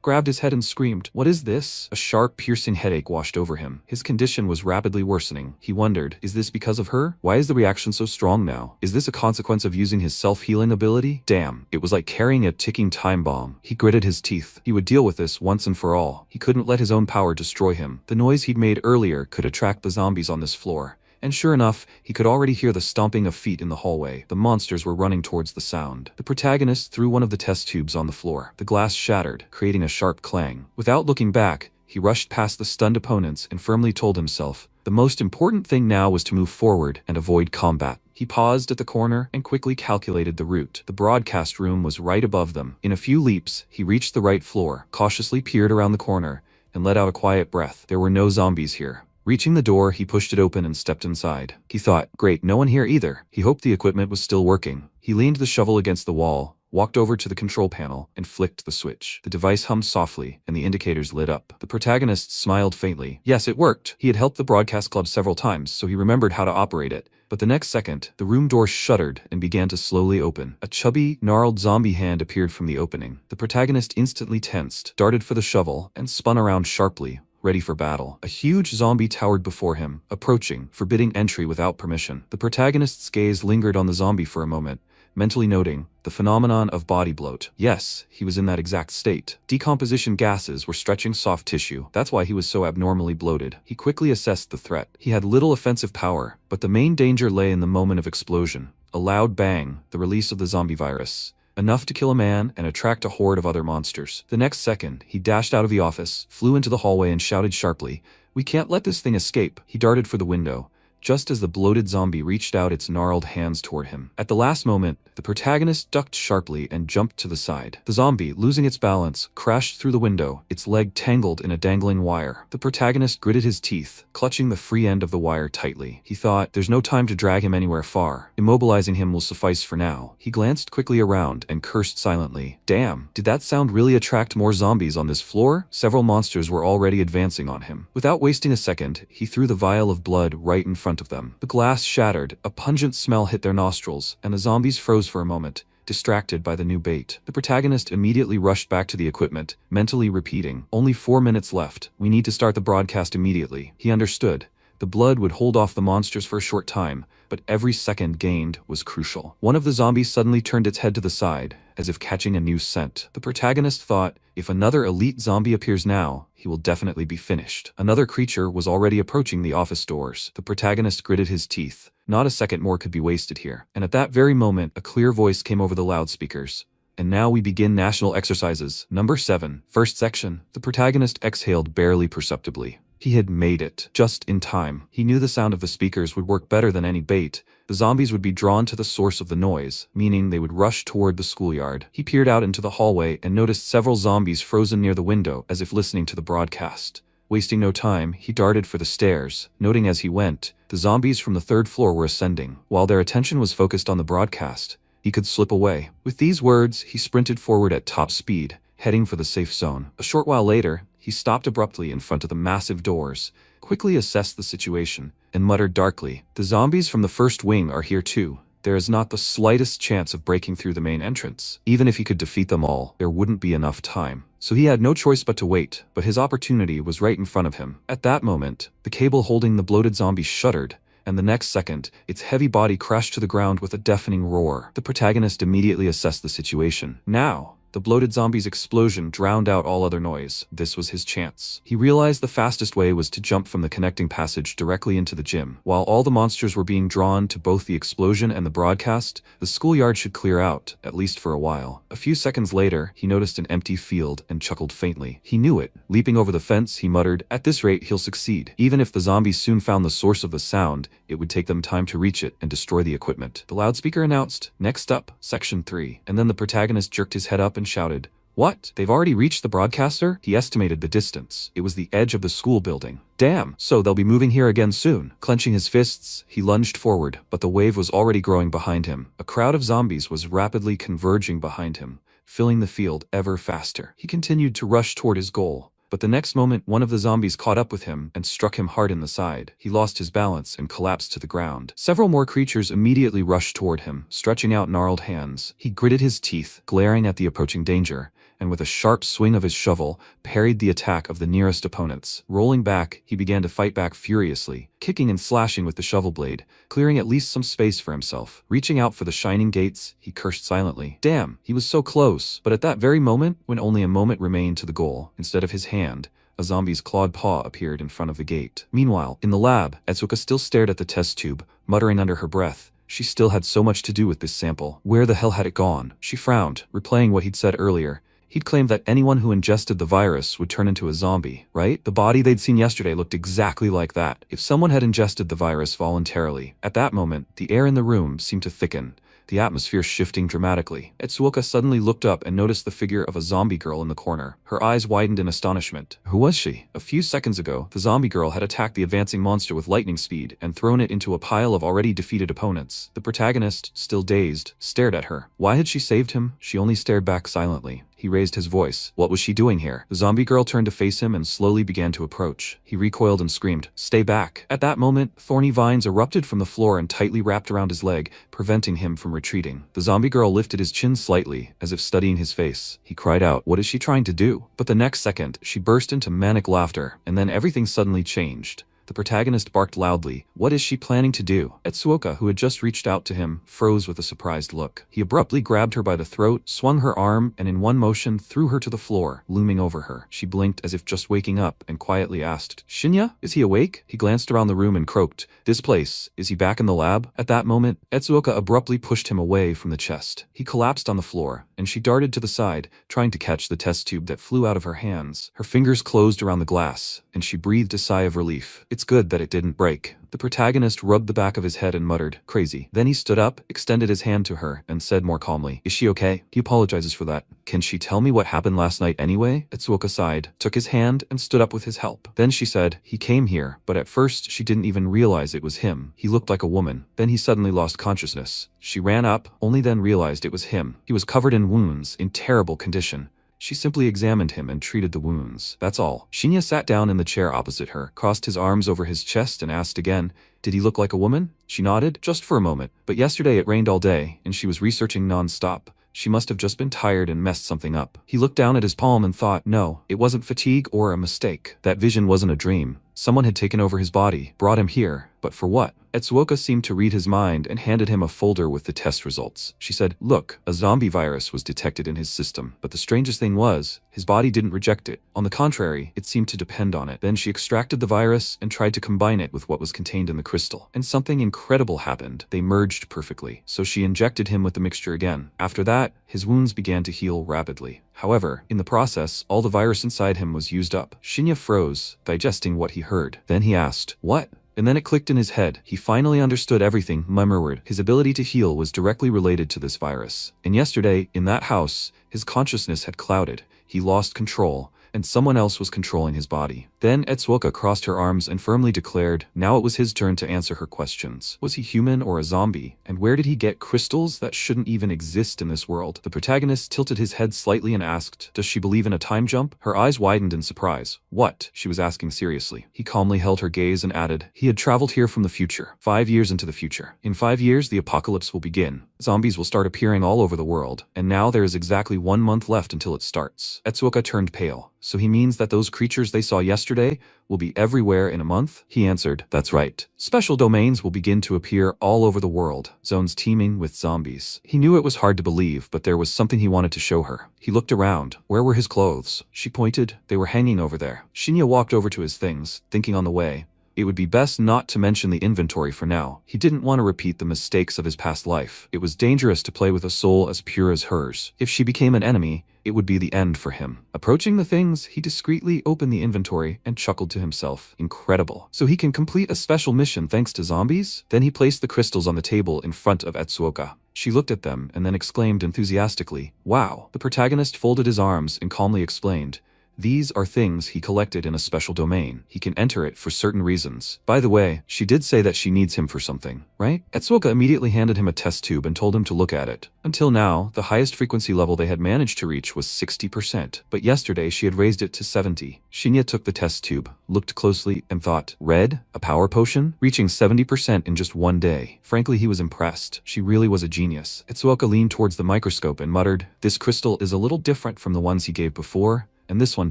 grabbed his head and screamed, "What is this?" A sharp, piercing headache washed over him. His condition was rapidly worsening. He wondered, is this because of her? Why is the reaction so strong now? Is this a consequence of using his self-healing ability? Damn, it was like carrying a ticking time bomb. He gritted his teeth. He would deal with this once and for all. He couldn't let his own power destroy him. The noise he'd made earlier could attract the zombies on this floor. And sure enough, he could already hear the stomping of feet in the hallway. The monsters were running towards the sound. The protagonist threw one of the test tubes on the floor. The glass shattered, creating a sharp clang. Without looking back, he rushed past the stunned opponents and firmly told himself, the most important thing now was to move forward and avoid combat. He paused at the corner and quickly calculated the route. The broadcast room was right above them. In a few leaps, he reached the right floor, cautiously peered around the corner, and let out a quiet breath. There were no zombies here. Reaching the door, he pushed it open and stepped inside. He thought, great, no one here either. He hoped the equipment was still working. He leaned the shovel against the wall, walked over to the control panel, and flicked the switch. The device hummed softly, and the indicators lit up. The protagonist smiled faintly. Yes, it worked. He had helped the broadcast club several times, so he remembered how to operate it. But the next second, the room door shuddered and began to slowly open. A chubby, gnarled zombie hand appeared from the opening. The protagonist instantly tensed, darted for the shovel, and spun around sharply, ready for battle. A huge zombie towered before him, approaching, forbidding entry without permission. The protagonist's gaze lingered on the zombie for a moment, mentally noting the phenomenon of body bloat. Yes, he was in that exact state. Decomposition gases were stretching soft tissue. That's why he was so abnormally bloated. He quickly assessed the threat. He had little offensive power, but the main danger lay in the moment of explosion. A loud bang, the release of the zombie virus. Enough to kill a man and attract a horde of other monsters. The next second, he dashed out of the office, flew into the hallway and shouted sharply, "We can't let this thing escape." He darted for the window, just as the bloated zombie reached out its gnarled hands toward him. At the last moment, the protagonist ducked sharply and jumped to the side. The zombie, losing its balance, crashed through the window, its leg tangled in a dangling wire. The protagonist gritted his teeth, clutching the free end of the wire tightly. He thought, there's no time to drag him anywhere far. Immobilizing him will suffice for now. He glanced quickly around and cursed silently. Damn, did that sound really attract more zombies on this floor? Several monsters were already advancing on him. Without wasting a second, he threw the vial of blood right in front of them. The glass shattered, a pungent smell hit their nostrils, and the zombies froze for a moment, distracted by the new bait. The protagonist immediately rushed back to the equipment, mentally repeating, "Only 4 minutes left. We need to start the broadcast immediately." He understood. The blood would hold off the monsters for a short time, but every second gained was crucial. One of the zombies suddenly turned its head to the side, as if catching a new scent. The protagonist thought, if another elite zombie appears now, he will definitely be finished. Another creature was already approaching the office doors. The protagonist gritted his teeth. Not a second more could be wasted here. And at that very moment, a clear voice came over the loudspeakers. "And now we begin national exercises. Number 7, first section." The protagonist exhaled barely perceptibly. He had made it, just in time. He knew the sound of the speakers would work better than any bait. The zombies would be drawn to the source of the noise, meaning they would rush toward the schoolyard. He peered out into the hallway and noticed several zombies frozen near the window as if listening to the broadcast. Wasting no time, he darted for the stairs, noting as he went, the zombies from the 3rd floor were ascending. While their attention was focused on the broadcast, he could slip away. With these words, he sprinted forward at top speed, heading for the safe zone. A short while later, he stopped abruptly in front of the massive doors, quickly assessed the situation, and muttered darkly, "The zombies from the first wing are here too. There is not the slightest chance of breaking through the main entrance. Even if he could defeat them all, there wouldn't be enough time." So he had no choice but to wait, but his opportunity was right in front of him. At that moment, the cable holding the bloated zombie shuddered, and the next second, its heavy body crashed to the ground with a deafening roar. The protagonist immediately assessed the situation. Now, the bloated zombie's explosion drowned out all other noise. This was his chance. He realized the fastest way was to jump from the connecting passage directly into the gym. While all the monsters were being drawn to both the explosion and the broadcast, the schoolyard should clear out, at least for a while. A few seconds later, he noticed an empty field and chuckled faintly. He knew it. Leaping over the fence, he muttered, "At this rate, he'll succeed." Even if the zombies soon found the source of the sound, it would take them time to reach it and destroy the equipment. The loudspeaker announced, "Next up, Section 3. And then the protagonist jerked his head up and shouted, "What? They've already reached the broadcaster?" He estimated the distance. It was the edge of the school building. Damn, so they'll be moving here again soon. Clenching his fists, he lunged forward, but the wave was already growing behind him. A crowd of zombies was rapidly converging behind him, filling the field ever faster. He continued to rush toward his goal, But the next moment, one of the zombies caught up with him and struck him hard in the side. He lost his balance and collapsed to the ground. Several more creatures immediately rushed toward him, stretching out gnarled hands. He gritted his teeth, glaring at the approaching danger, and with a sharp swing of his shovel, parried the attack of the nearest opponents. Rolling back, he began to fight back furiously, kicking and slashing with the shovel blade, clearing at least some space for himself. Reaching out for the shining gates, he cursed silently. Damn, he was so close. But at that very moment, when only a moment remained to the goal, instead of his hand, a zombie's clawed paw appeared in front of the gate. Meanwhile, in the lab, Etsuka still stared at the test tube, muttering under her breath. She still had so much to do with this sample. Where the hell had it gone? She frowned, replaying what he'd said earlier. He'd claimed that anyone who ingested the virus would turn into a zombie, right? The body they'd seen yesterday looked exactly like that. If someone had ingested the virus voluntarily, at that moment, the air in the room seemed to thicken, the atmosphere shifting dramatically. Etsuoka suddenly looked up and noticed the figure of a zombie girl in the corner. Her eyes widened in astonishment. Who was she? A few seconds ago, the zombie girl had attacked the advancing monster with lightning speed and thrown it into a pile of already defeated opponents. The protagonist, still dazed, stared at her. Why had she saved him? She only stared back silently. He raised his voice. What was she doing here? The zombie girl turned to face him and slowly began to approach. He recoiled and screamed, "Stay back." At that moment, thorny vines erupted from the floor and tightly wrapped around his leg, preventing him from retreating. The zombie girl lifted his chin slightly, as if studying his face. He cried out, "What is she trying to do?" But the next second, she burst into manic laughter, and then everything suddenly changed. The protagonist barked loudly. What is she planning to do? Etsuoka, who had just reached out to him, froze with a surprised look. He abruptly grabbed her by the throat, swung her arm, and in one motion threw her to the floor, looming over her. She blinked as if just waking up and quietly asked, "Shinya, is he awake?" He glanced around the room and croaked, "This place, is he back in the lab?" At that moment, Etsuoka abruptly pushed him away from the chest. He collapsed on the floor, and she darted to the side, trying to catch the test tube that flew out of her hands. Her fingers closed around the glass, and she breathed a sigh of relief. It's good that it didn't break. The protagonist rubbed the back of his head and muttered, "Crazy." Then he stood up, extended his hand to her, and said more calmly, "Is she okay?" He apologizes for that. "Can she tell me what happened last night anyway?" Etsuoka sighed, took his hand, and stood up with his help. Then she said, "He came here, but at first she didn't even realize it was him. He looked like a woman. Then he suddenly lost consciousness. She ran up, only then realized it was him. He was covered in wounds, in terrible condition. She simply examined him and treated the wounds. That's all." Shinya sat down in the chair opposite her, crossed his arms over his chest and asked again, "Did he look like a woman?" She nodded, just for a moment. But yesterday it rained all day, and she was researching non-stop. She must have just been tired and messed something up. He looked down at his palm and thought, no, it wasn't fatigue or a mistake. That vision wasn't a dream. Someone had taken over his body, brought him here, but for what? Etsuoka seemed to read his mind and handed him a folder with the test results. She said, "Look, a zombie virus was detected in his system, but the strangest thing was, his body didn't reject it. On the contrary, it seemed to depend on it." Then she extracted the virus and tried to combine it with what was contained in the crystal. And something incredible happened. They merged perfectly. So she injected him with the mixture again. After that, his wounds began to heal rapidly. However, in the process, all the virus inside him was used up. Shinya froze, digesting what he heard. Then he asked, "What?" And then it clicked in his head. He finally understood everything. Murmured. His ability to heal was directly related to this virus. And yesterday, in that house, his consciousness had clouded. He lost control, and someone else was controlling his body. Then Etsuoka crossed her arms and firmly declared, now it was his turn to answer her questions. Was he human or a zombie? And where did he get crystals that shouldn't even exist in this world? The protagonist tilted his head slightly and asked, does she believe in a time jump? Her eyes widened in surprise. What? She was asking seriously. He calmly held her gaze and added, he had traveled here from the future, 5 years into the future. In 5 years, the apocalypse will begin. Zombies will start appearing all over the world, and now there is exactly 1 month left until it starts. Etsuoka turned pale. So he means that those creatures they saw yesterday will be everywhere in a month? He answered, that's right. Special domains will begin to appear all over the world, zones teeming with zombies. He knew it was hard to believe, but there was something he wanted to show her. He looked around. Where were his clothes? She pointed. They were hanging over there. Shinya walked over to his things, thinking on the way, it would be best not to mention the inventory for now. He didn't want to repeat the mistakes of his past life. It was dangerous to play with a soul as pure as hers. If she became an enemy, it would be the end for him. Approaching the things, he discreetly opened the inventory and chuckled to himself. Incredible. So he can complete a special mission thanks to zombies? Then he placed the crystals on the table in front of Etsuoka. She looked at them and then exclaimed enthusiastically, wow. The protagonist folded his arms and calmly explained, These are things he collected in a special domain. He can enter it for certain reasons. By the way, she did say that she needs him for something, right? Etsuoka immediately handed him a test tube and told him to look at it. Until now, the highest frequency level they had managed to reach was 60%, but yesterday she had raised it to 70. Shinya took the test tube, looked closely, and thought, red? A power potion? Reaching 70% in just one day. Frankly, he was impressed. She really was a genius. Etsuoka leaned towards the microscope and muttered, "This crystal is a little different from the ones he gave before, and this one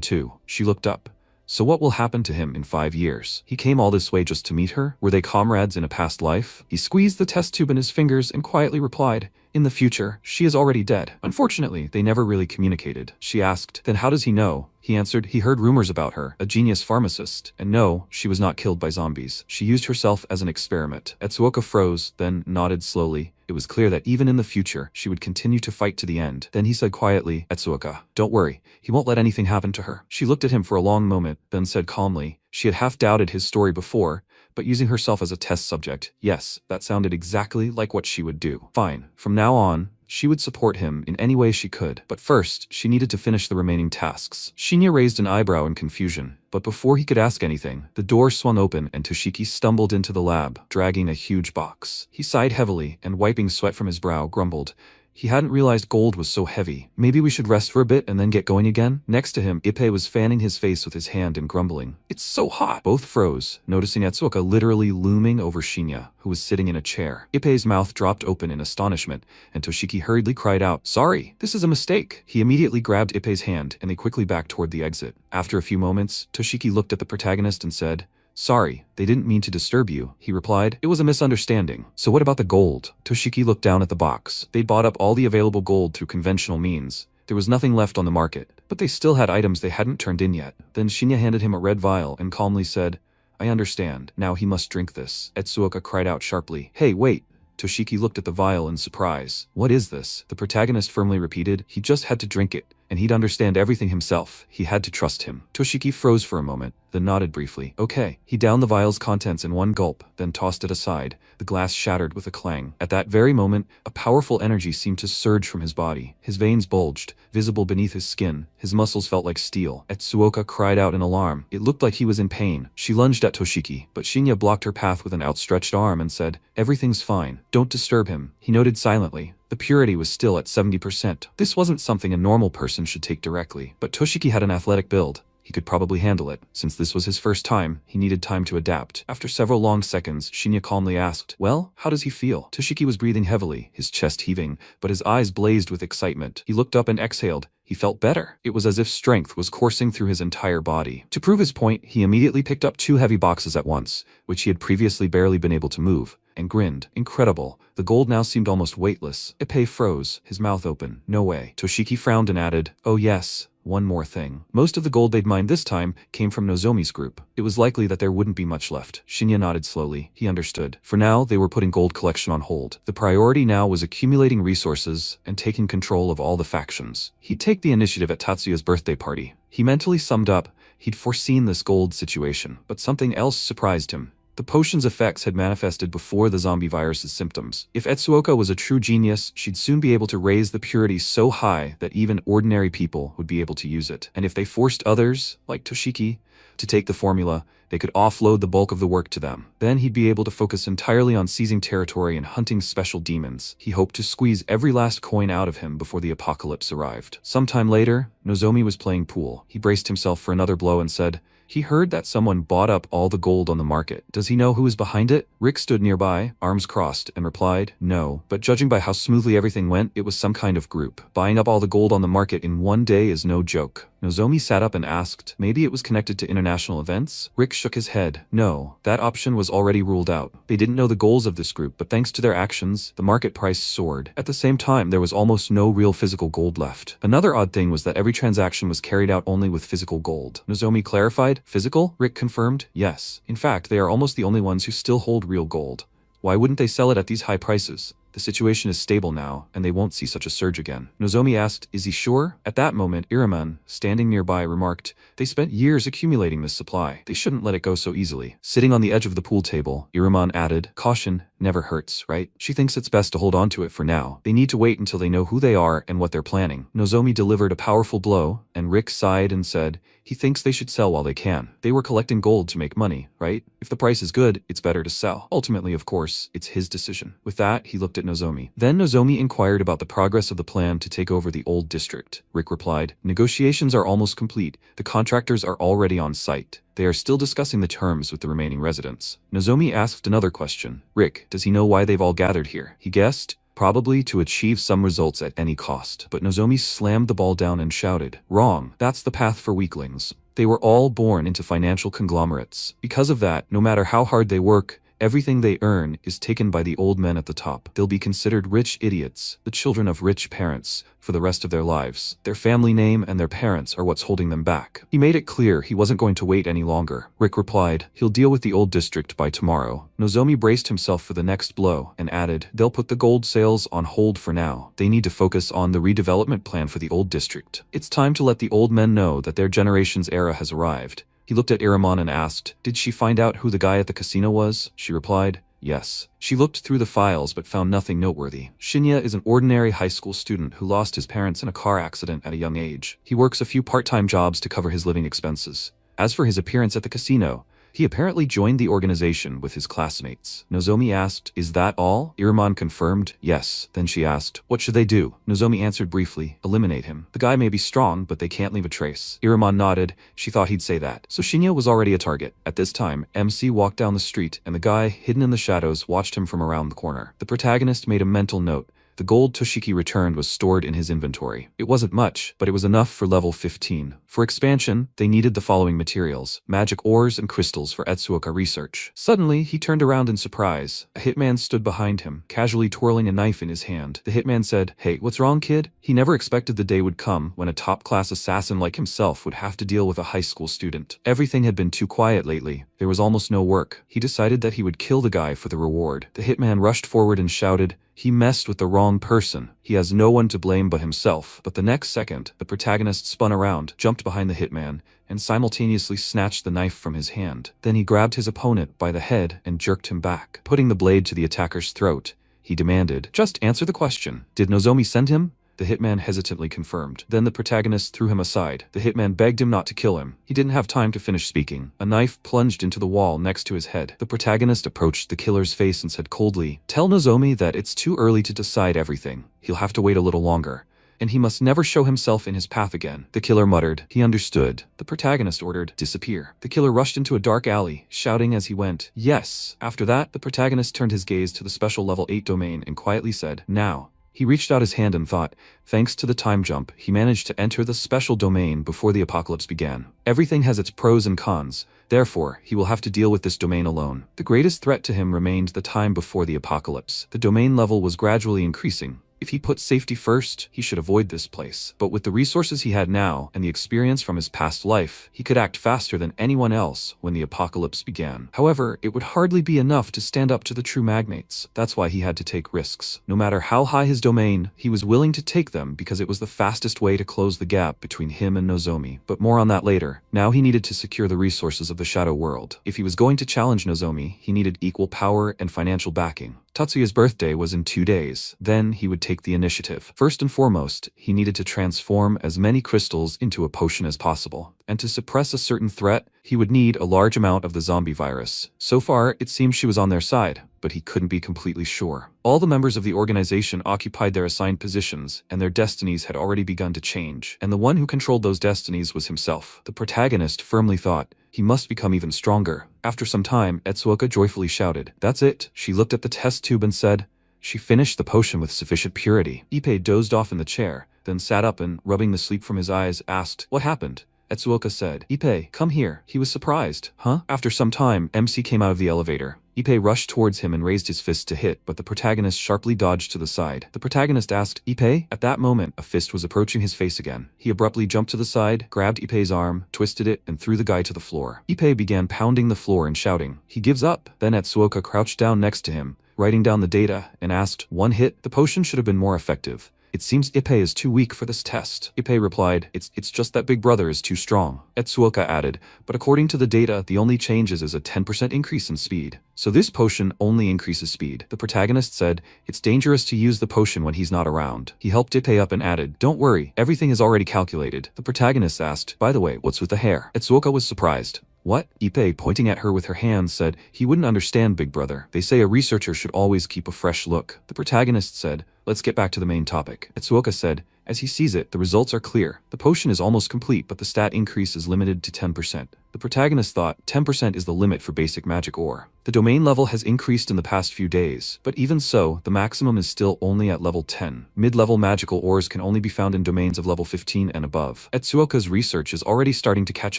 too." She looked up. So what will happen to him in 5 years? He came all this way just to meet her? Were they comrades in a past life? He squeezed the test tube in his fingers and quietly replied, "In the future, she is already dead." Unfortunately, they never really communicated. She asked, "Then how does he know?" He answered, he heard rumors about her, a genius pharmacist, and no, she was not killed by zombies. She used herself as an experiment. Etsuoka froze, then nodded slowly. It was clear that even in the future, she would continue to fight to the end. Then he said quietly, "Etsuoka, don't worry. He won't let anything happen to her." She looked at him for a long moment, then said calmly, she had half doubted his story before, but using herself as a test subject, yes, that sounded exactly like what she would do. Fine. From now on, she would support him in any way she could, but first, she needed to finish the remaining tasks. Shinya raised an eyebrow in confusion, but before he could ask anything, the door swung open and Toshiki stumbled into the lab, dragging a huge box. He sighed heavily and wiping sweat from his brow, grumbled, he hadn't realized gold was so heavy. Maybe we should rest for a bit and then get going again? Next to him, Ippei was fanning his face with his hand and grumbling, "It's so hot." Both froze, noticing Etsuoka literally looming over Shinya, who was sitting in a chair. Ippei's mouth dropped open in astonishment, and Toshiki hurriedly cried out, "Sorry, this is a mistake." He immediately grabbed Ippei's hand and they quickly backed toward the exit. After a few moments, Toshiki looked at the protagonist and said, "Sorry, they didn't mean to disturb you," he replied. "It was a misunderstanding." "So what about the gold?" Toshiki looked down at the box. They'd bought up all the available gold through conventional means. There was nothing left on the market, but they still had items they hadn't turned in yet. Then Shinya handed him a red vial and calmly said, "I understand. Now he must drink this." Etsuoka cried out sharply, "Hey, wait." Toshiki looked at the vial in surprise. "What is this?" The protagonist firmly repeated, he just had to drink it, and he'd understand everything himself. He had to trust him. Toshiki froze for a moment, then nodded briefly. "Okay." He downed the vial's contents in one gulp, then tossed it aside. The glass shattered with a clang. At that very moment, a powerful energy seemed to surge from his body. His veins bulged, visible beneath his skin. His muscles felt like steel. Etsuoka cried out in alarm. It looked like he was in pain. She lunged at Toshiki, but Shinya blocked her path with an outstretched arm and said, "Everything's fine. Don't disturb him." He noted silently. The purity was still at 70%. This wasn't something a normal person should take directly, but Toshiki had an athletic build. He could probably handle it. Since this was his first time, he needed time to adapt. After several long seconds, Shinya calmly asked, "Well, how does he feel?" Toshiki was breathing heavily, his chest heaving, but his eyes blazed with excitement. He looked up and exhaled. He felt better. It was as if strength was coursing through his entire body. To prove his point, he immediately picked up 2 heavy boxes at once, which he had previously barely been able to move, and grinned. Incredible. The gold now seemed almost weightless. Ippei froze, his mouth open. "No way." Toshiki frowned and added, "Oh yes. One more thing." Most of the gold they'd mined this time came from Nozomi's group. It was likely that there wouldn't be much left. Shinya nodded slowly. He understood. For now, they were putting gold collection on hold. The priority now was accumulating resources and taking control of all the factions. He'd take the initiative at Tatsuya's birthday party. He mentally summed up, he'd foreseen this gold situation, but something else surprised him. The potion's effects had manifested before the zombie virus's symptoms. If Etsuoka was a true genius, she'd soon be able to raise the purity so high that even ordinary people would be able to use it. And if they forced others, like Toshiki, to take the formula, they could offload the bulk of the work to them. Then he'd be able to focus entirely on seizing territory and hunting special demons. He hoped to squeeze every last coin out of him before the apocalypse arrived. Sometime later, Nozomi was playing pool. He braced himself for another blow and said, he heard that someone bought up all the gold on the market. Does he know who is behind it? Rick stood nearby, arms crossed, and replied, "No, but judging by how smoothly everything went, it was some kind of group. Buying up all the gold on the market in one day is no joke." Nozomi sat up and asked, maybe it was connected to international events? Rick shook his head. No, that option was already ruled out. They didn't know the goals of this group, but thanks to their actions, the market price soared. At the same time, there was almost no real physical gold left. Another odd thing was that every transaction was carried out only with physical gold. Nozomi clarified, "Physical?" Rick confirmed, "Yes. In fact, they are almost the only ones who still hold real gold. Why wouldn't they sell it at these high prices? The situation is stable now, and they won't see such a surge again." Nozomi asked, "Is he sure?" At that moment, Iraman, standing nearby, remarked, "They spent years accumulating this supply. They shouldn't let it go so easily." Sitting on the edge of the pool table, Iraman added, "Caution never hurts, right? She thinks it's best to hold on to it for now. They need to wait until they know who they are and what they're planning." Nozomi delivered a powerful blow, and Rick sighed and said, He thinks they should sell while they can. They were collecting gold to make money, right? If the price is good, it's better to sell. Ultimately, of course, it's his decision. With that, he looked at Nozomi. Then Nozomi inquired about the progress of the plan to take over the old district. Rick replied, negotiations are almost complete. The contractors are already on site. They are still discussing the terms with the remaining residents. Nozomi asked another question. Rick, does he know why they've all gathered here? He guessed, probably to achieve some results at any cost. But Nozomi slammed the ball down and shouted, wrong, that's the path for weaklings. They were all born into financial conglomerates. Because of that, no matter how hard they work, everything they earn is taken by the old men at the top. They'll be considered rich idiots, the children of rich parents, for the rest of their lives. Their family name and their parents are what's holding them back. He made it clear he wasn't going to wait any longer. Rick replied, he'll deal with the old district by tomorrow. Nozomi braced himself for the next blow and added, they'll put the gold sales on hold for now. They need to focus on the redevelopment plan for the old district. It's time to let the old men know that their generation's era has arrived. He looked at Iramon and asked, did she find out who the guy at the casino was? She replied, yes. She looked through the files but found nothing noteworthy. Shinya is an ordinary high school student who lost his parents in a car accident at a young age. He works a few part-time jobs to cover his living expenses. As for his appearance at the casino, he apparently joined the organization with his classmates. Nozomi asked, is that all? Iramon confirmed, yes. Then she asked, what should they do? Nozomi answered briefly, eliminate him. The guy may be strong, but they can't leave a trace. Iramon nodded. She thought he'd say that. So Shinya was already a target. At this time, MC walked down the street, and the guy, hidden in the shadows, watched him from around the corner. The protagonist made a mental note. The gold Toshiki returned was stored in his inventory. It wasn't much, but it was enough for level 15. For expansion, they needed the following materials: magic ores and crystals for Etsuoka research. Suddenly, he turned around in surprise. A hitman stood behind him, casually twirling a knife in his hand. The hitman said, hey, what's wrong, kid? He never expected the day would come when a top-class assassin like himself would have to deal with a high school student. Everything had been too quiet lately. There was almost no work. He decided that he would kill the guy for the reward. The hitman rushed forward and shouted, he messed with the wrong person. He has no one to blame but himself. But the next second, the protagonist spun around, jumped behind the hitman, and simultaneously snatched the knife from his hand. Then he grabbed his opponent by the head and jerked him back. Putting the blade to the attacker's throat, he demanded, just answer the question. Did Nozomi send him? The hitman hesitantly confirmed. Then the protagonist threw him aside. The hitman begged him not to kill him. He didn't have time to finish speaking. A knife plunged into the wall next to his head. The protagonist approached the killer's face and said coldly, tell Nozomi that it's too early to decide everything. He'll have to wait a little longer. And he must never show himself in his path again. The killer muttered. He understood. The protagonist ordered, disappear. The killer rushed into a dark alley, shouting as he went, yes. After that, the protagonist turned his gaze to the special level 8 domain and quietly said, now. He reached out his hand and thought, thanks to the time jump, he managed to enter the special domain before the apocalypse began. Everything has its pros and cons. Therefore, he will have to deal with this domain alone. The greatest threat to him remained the time before the apocalypse. The domain level was gradually increasing. If he put safety first, he should avoid this place. But with the resources he had now and the experience from his past life, he could act faster than anyone else when the apocalypse began. However, it would hardly be enough to stand up to the true magnates. That's why he had to take risks. No matter how high his domain, he was willing to take them because it was the fastest way to close the gap between him and Nozomi. But more on that later. Now he needed to secure the resources of the Shadow World. If he was going to challenge Nozomi, he needed equal power and financial backing. Tatsuya's birthday was in 2 days. Then he would take the initiative. First and foremost, he needed to transform as many crystals into a potion as possible. And to suppress a certain threat, he would need a large amount of the zombie virus. So far, it seemed she was on their side, but he couldn't be completely sure. All the members of the organization occupied their assigned positions, and their destinies had already begun to change. And the one who controlled those destinies was himself. The protagonist firmly thought, he must become even stronger. After some time, Etsuoka joyfully shouted, that's it. She looked at the test tube and said, she finished the potion with sufficient purity. Ippei dozed off in the chair, then sat up and, rubbing the sleep from his eyes, asked, what happened? Etsuoka said, Ippei, come here. He was surprised. Huh? After some time, MC came out of the elevator. Ippei rushed towards him and raised his fist to hit, but the protagonist sharply dodged to the side. The protagonist asked, Ippei? At that moment, a fist was approaching his face again. He abruptly jumped to the side, grabbed Ippei's arm, twisted it, and threw the guy to the floor. Ippei began pounding the floor and shouting, he gives up. Then Etsuoka crouched down next to him, writing down the data, and asked, one hit? The potion should have been more effective. "It seems Ippei is too weak for this test." Ippei replied, It's just that Big Brother is too strong." Etsuoka added, "But according to the data, the only change is a 10% increase in speed. So this potion only increases speed." The protagonist said, "It's dangerous to use the potion when he's not around." He helped Ippei up and added, "Don't worry, everything is already calculated." The protagonist asked, "By the way, what's with the hair?" Etsuoka was surprised. "What?" Ippei, pointing at her with her hands, said, "He wouldn't understand, Big Brother. They say a researcher should always keep a fresh look." The protagonist said, "Let's get back to the main topic." Etsuoka said, "As he sees it, the results are clear. The potion is almost complete, but the stat increase is limited to 10%. The protagonist thought 10% is the limit for basic magic ore. The domain level has increased in the past few days, but even so, the maximum is still only at level 10. Mid-level magical ores can only be found in domains of level 15 and above. Etsuoka's research is already starting to catch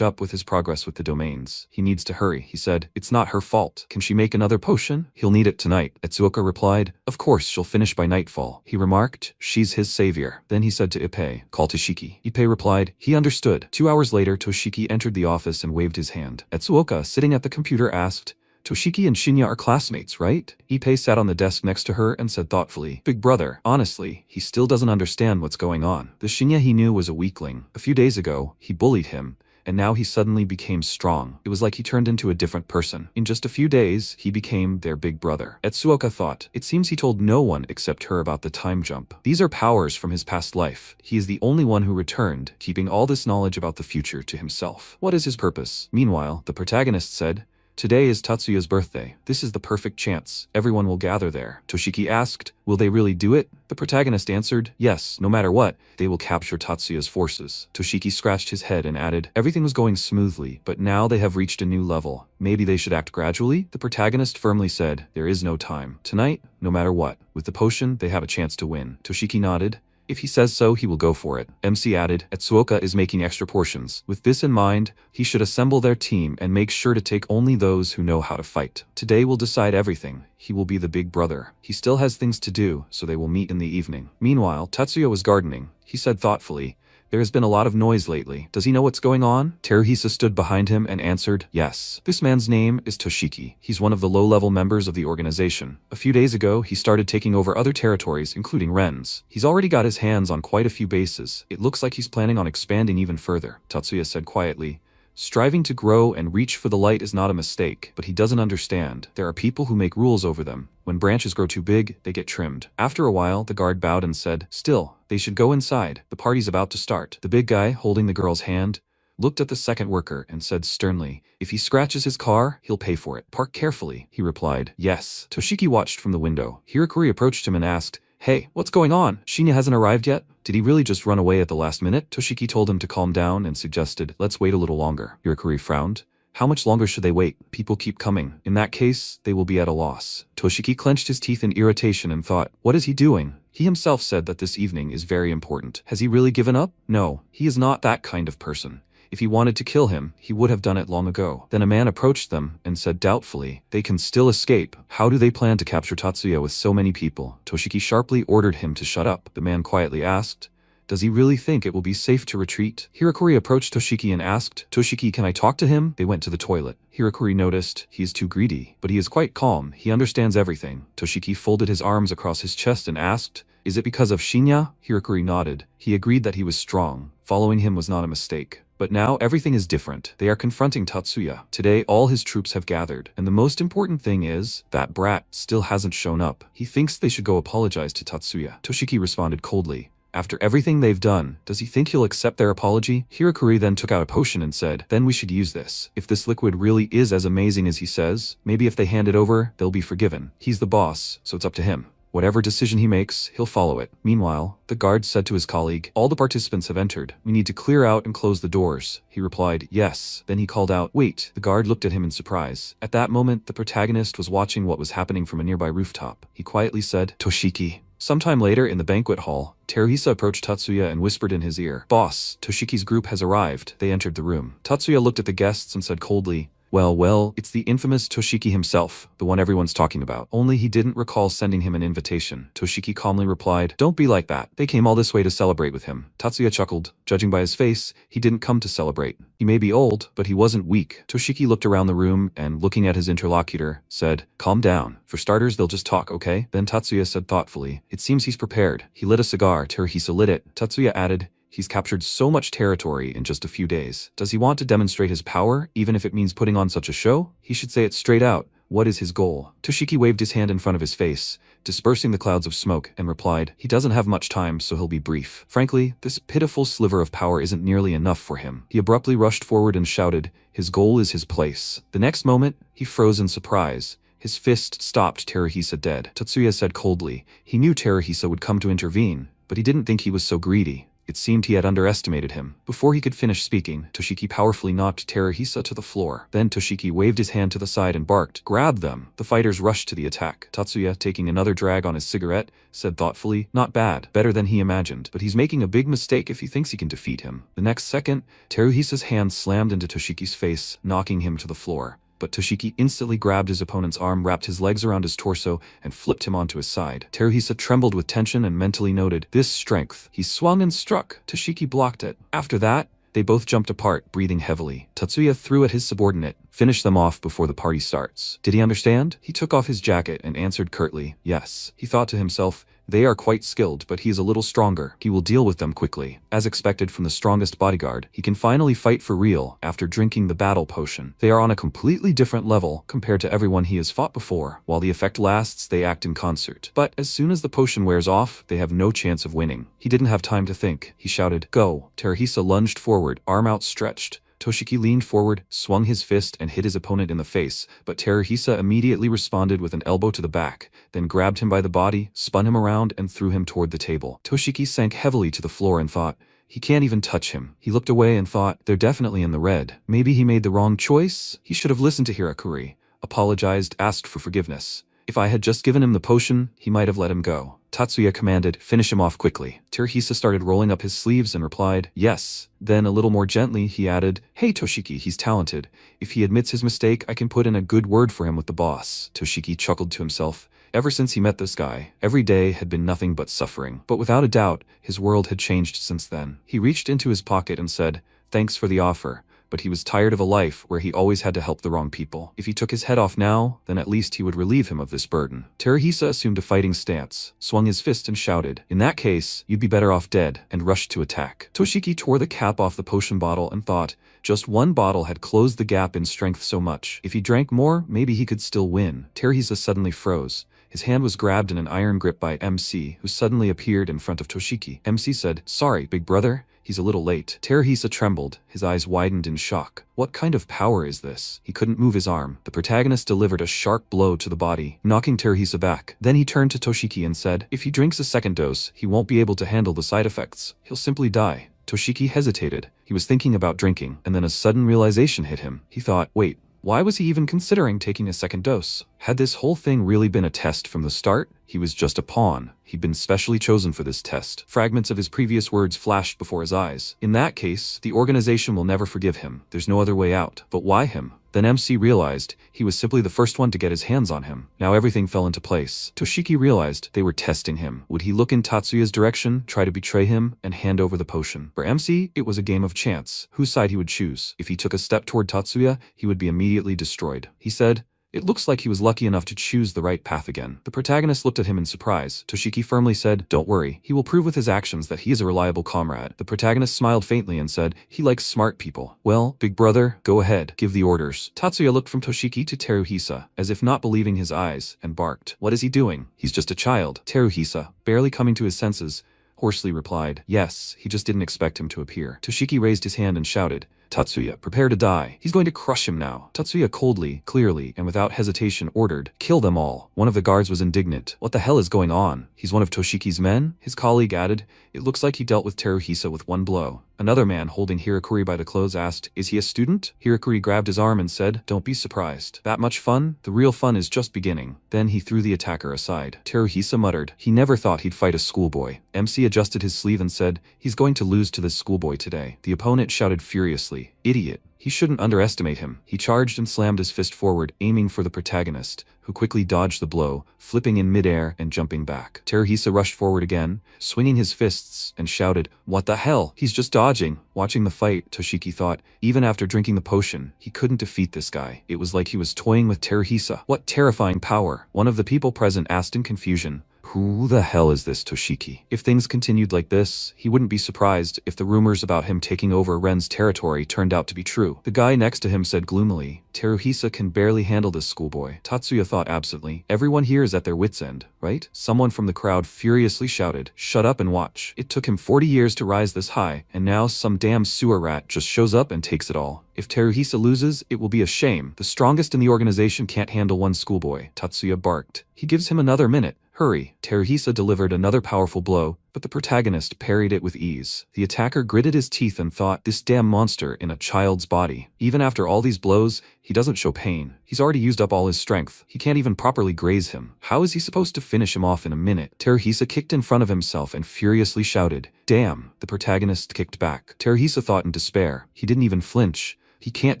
up with his progress with the domains. He needs to hurry," he said. "It's not her fault. Can she make another potion?" "He'll need it tonight." Etsuoka replied, "Of course, she'll finish by nightfall." He remarked, "She's his savior." Then he said to Ippei, "Call Toshiki." Ippei replied, he understood. 2 hours later, Toshiki entered the office and waved his hand. Etsuoka, sitting at the computer, asked, "Toshiki and Shinya are classmates, right?" Ippei sat on the desk next to her and said thoughtfully, "Big Brother, honestly, he still doesn't understand what's going on. The Shinya he knew was a weakling. A few days ago, he bullied him, and now he suddenly became strong. It was like he turned into a different person. In just a few days, he became their big brother." Etsuoka thought, "It seems he told no one except her about the time jump. These are powers from his past life. He is the only one who returned, keeping all this knowledge about the future to himself. What is his purpose?" Meanwhile, the protagonist said, "Today is Tatsuya's birthday. This is the perfect chance. Everyone will gather there." Toshiki asked, "Will they really do it?" The protagonist answered, "Yes, no matter what, they will capture Tatsuya's forces." Toshiki scratched his head and added, "Everything was going smoothly, but now they have reached a new level. Maybe they should act gradually?" The protagonist firmly said, "There is no time. Tonight, no matter what. With the potion, they have a chance to win." Toshiki nodded. "If he says so, he will go for it." MC added, "Etsuoka is making extra portions. With this in mind, he should assemble their team and make sure to take only those who know how to fight. Today will decide everything. He will be the big brother. He still has things to do, so they will meet in the evening." Meanwhile, Tatsuya was gardening. He said thoughtfully, "There has been a lot of noise lately. Does he know what's going on?" Teruhisa stood behind him and answered, "Yes. This man's name is Toshiki. He's one of the low-level members of the organization. A few days ago, he started taking over other territories, including Ren's. He's already got his hands on quite a few bases. It looks like he's planning on expanding even further." Tatsuya said quietly, "Striving to grow and reach for the light is not a mistake, but he doesn't understand. There are people who make rules over them. When branches grow too big, they get trimmed." After a while, the guard bowed and said, "Still, they should go inside. The party's about to start." The big guy, holding the girl's hand, looked at the second worker and said sternly, "If he scratches his car, he'll pay for it. Park carefully." He replied, "Yes." Toshiki watched from the window. Hirakuri approached him and asked, "Hey, what's going on? Shinya hasn't arrived yet? Did he really just run away at the last minute?" Toshiki told him to calm down and suggested, "Let's wait a little longer." Hirakuri frowned. "How much longer should they wait? People keep coming. In that case, they will be at a loss." Toshiki clenched his teeth in irritation and thought, what is he doing? He himself said that this evening is very important. Has he really given up? No, he is not that kind of person. If he wanted to kill him, he would have done it long ago. Then a man approached them and said doubtfully, "They can still escape. How do they plan to capture Tatsuya with so many people?" Toshiki sharply ordered him to shut up. The man quietly asked, "Does he really think it will be safe to retreat?" Hirakuri approached Toshiki and asked, "Toshiki, can I talk to him?" They went to the toilet. Hirakuri noticed, he is too greedy, but he is quite calm. He understands everything. Toshiki folded his arms across his chest and asked, "Is it because of Shinya?" Hirakuri nodded. He agreed that he was strong. Following him was not a mistake. But now everything is different. They are confronting Tatsuya. Today all his troops have gathered, and the most important thing is, that brat still hasn't shown up. He thinks they should go apologize to Tatsuya. Toshiki responded coldly. After everything they've done, does he think he'll accept their apology? Hirakuri then took out a potion and said, "Then we should use this. If this liquid really is as amazing as he says, maybe if they hand it over, they'll be forgiven. He's the boss, so it's up to him. Whatever decision he makes, he'll follow it." Meanwhile, the guard said to his colleague, "All the participants have entered. We need to clear out and close the doors." He replied, "Yes." Then he called out, "Wait." The guard looked at him in surprise. At that moment, the protagonist was watching what was happening from a nearby rooftop. He quietly said, "Toshiki." Sometime later in the banquet hall, Teruhisa approached Tatsuya and whispered in his ear, "Boss, Toshiki's group has arrived." They entered the room. Tatsuya looked at the guests and said coldly, Well, it's the infamous Toshiki himself, the one everyone's talking about. Only he didn't recall sending him an invitation. Toshiki calmly replied, "Don't be like that. They came all this way to celebrate with him." Tatsuya chuckled. Judging by his face, he didn't come to celebrate. He may be old, but he wasn't weak. Toshiki looked around the room and, looking at his interlocutor, said, "Calm down. For starters, they'll just talk, okay?" Then Tatsuya said thoughtfully, "It seems he's prepared." He lit a cigar. Teruhisa lit it. Tatsuya added, "He's captured so much territory in just a few days. Does he want to demonstrate his power, even if it means putting on such a show? He should say it straight out. What is his goal?" Toshiki waved his hand in front of his face, dispersing the clouds of smoke, and replied, "He doesn't have much time, so he'll be brief. Frankly, this pitiful sliver of power isn't nearly enough for him." He abruptly rushed forward and shouted, "His goal is his place." The next moment, he froze in surprise. His fist stopped Teruhisa dead. Tatsuya said coldly, he knew Teruhisa would come to intervene, but he didn't think he was so greedy. It seemed he had underestimated him. Before he could finish speaking, Toshiki powerfully knocked Teruhisa to the floor. Then Toshiki waved his hand to the side and barked, "Grab them!" The fighters rushed to the attack. Tatsuya, taking another drag on his cigarette, said thoughtfully, "Not bad, better than he imagined, but he's making a big mistake if he thinks he can defeat him." The next second, Teruhisa's hand slammed into Toshiki's face, knocking him to the floor. But Toshiki instantly grabbed his opponent's arm, wrapped his legs around his torso, and flipped him onto his side. Teruhisa trembled with tension and mentally noted, "This strength." He swung and struck. Toshiki blocked it. After that, they both jumped apart, breathing heavily. Tatsuya threw at his subordinate, "Finish them off before the party starts." Did he understand? He took off his jacket and answered curtly, "Yes." He thought to himself, "They are quite skilled, but he is a little stronger. He will deal with them quickly." As expected from the strongest bodyguard, he can finally fight for real after drinking the battle potion. They are on a completely different level compared to everyone he has fought before. While the effect lasts, they act in concert. But as soon as the potion wears off, they have no chance of winning. He didn't have time to think. He shouted, "Go." Teruhisa lunged forward, arm outstretched. Toshiki leaned forward, swung his fist, and hit his opponent in the face, but Teruhisa immediately responded with an elbow to the back, then grabbed him by the body, spun him around, and threw him toward the table. Toshiki sank heavily to the floor and thought, he can't even touch him. He looked away and thought, they're definitely in the red. Maybe he made the wrong choice? He should have listened to Hirakuri, apologized, asked for forgiveness. If I had just given him the potion, he might have let him go. Tatsuya commanded, "Finish him off quickly." Teruhisa started rolling up his sleeves and replied, "Yes." Then, a little more gently, he added, "Hey Toshiki, he's talented. If he admits his mistake, I can put in a good word for him with the boss." Toshiki chuckled to himself. Ever since he met this guy, every day had been nothing but suffering. But without a doubt, his world had changed since then. He reached into his pocket and said, "Thanks for the offer." But he was tired of a life where he always had to help the wrong people. If he took his head off now, then at least he would relieve him of this burden. Teruhisa assumed a fighting stance, swung his fist and shouted, "In that case, you'd be better off dead," and rushed to attack. Toshiki tore the cap off the potion bottle and thought, just one bottle had closed the gap in strength so much. If he drank more, maybe he could still win. Teruhisa suddenly froze. His hand was grabbed in an iron grip by MC, who suddenly appeared in front of Toshiki. MC said, "Sorry, big brother. He's a little late." Teruhisa trembled, his eyes widened in shock. What kind of power is this? He couldn't move his arm. The protagonist delivered a sharp blow to the body, knocking Teruhisa back. Then he turned to Toshiki and said, "If he drinks a second dose, he won't be able to handle the side effects. He'll simply die." Toshiki hesitated. He was thinking about drinking, and then a sudden realization hit him. He thought, wait, why was he even considering taking a second dose? Had this whole thing really been a test from the start? He was just a pawn. He'd been specially chosen for this test. Fragments of his previous words flashed before his eyes. In that case, the organization will never forgive him. There's no other way out. But why him? Then MC realized he was simply the first one to get his hands on him. Now everything fell into place. Toshiki realized they were testing him. Would he look in Tatsuya's direction, try to betray him, and hand over the potion? For MC, it was a game of chance, whose side he would choose. If he took a step toward Tatsuya, he would be immediately destroyed. He said, "It looks like he was lucky enough to choose the right path again." The protagonist looked at him in surprise. Toshiki firmly said, "Don't worry. He will prove with his actions that he is a reliable comrade." The protagonist smiled faintly and said, "He likes smart people." "Well, big brother, go ahead. Give the orders." Tatsuya looked from Toshiki to Teruhisa, as if not believing his eyes, and barked, "What is he doing? He's just a child." Teruhisa, barely coming to his senses, hoarsely replied, "Yes, he just didn't expect him to appear." Toshiki raised his hand and shouted, "Tatsuya, prepare to die. He's going to crush him now." Tatsuya coldly, clearly, and without hesitation ordered, "Kill them all." One of the guards was indignant. "What the hell is going on? He's one of Toshiki's men?" His colleague added, "It looks like he dealt with Teruhisa with one blow." Another man holding Hirakuri by the clothes asked, "Is he a student?" Hirakuri grabbed his arm and said, "Don't be surprised. That much fun? The real fun is just beginning." Then he threw the attacker aside. Teruhisa muttered. He never thought he'd fight a schoolboy. MC adjusted his sleeve and said, "He's going to lose to this schoolboy today." The opponent shouted furiously, fiercely. Idiot. He shouldn't underestimate him. He charged and slammed his fist forward, aiming for the protagonist, who quickly dodged the blow, flipping in midair and jumping back. Teruhisa rushed forward again, swinging his fists, and shouted, "What the hell? He's just dodging." Watching the fight, Toshiki thought, even after drinking the potion, he couldn't defeat this guy. It was like he was toying with Teruhisa. What terrifying power! One of the people present asked in confusion. Who the hell is this Toshiki? If things continued like this, he wouldn't be surprised if the rumors about him taking over Ren's territory turned out to be true. The guy next to him said gloomily, "Teruhisa can barely handle this schoolboy." Tatsuya thought absently, everyone here is at their wits' end, right? Someone from the crowd furiously shouted, "Shut up and watch. It took him 40 years to rise this high, and now some damn sewer rat just shows up and takes it all. If Teruhisa loses, it will be a shame. The strongest in the organization can't handle one schoolboy." Tatsuya barked. "He gives him another minute. Hurry." Teruhisa delivered another powerful blow, but the protagonist parried it with ease. The attacker gritted his teeth and thought, this damn monster in a child's body. Even after all these blows, he doesn't show pain. He's already used up all his strength. He can't even properly graze him. How is he supposed to finish him off in a minute? Teruhisa kicked in front of himself and furiously shouted, "Damn!" The protagonist kicked back. Teruhisa thought in despair. He didn't even flinch. He can't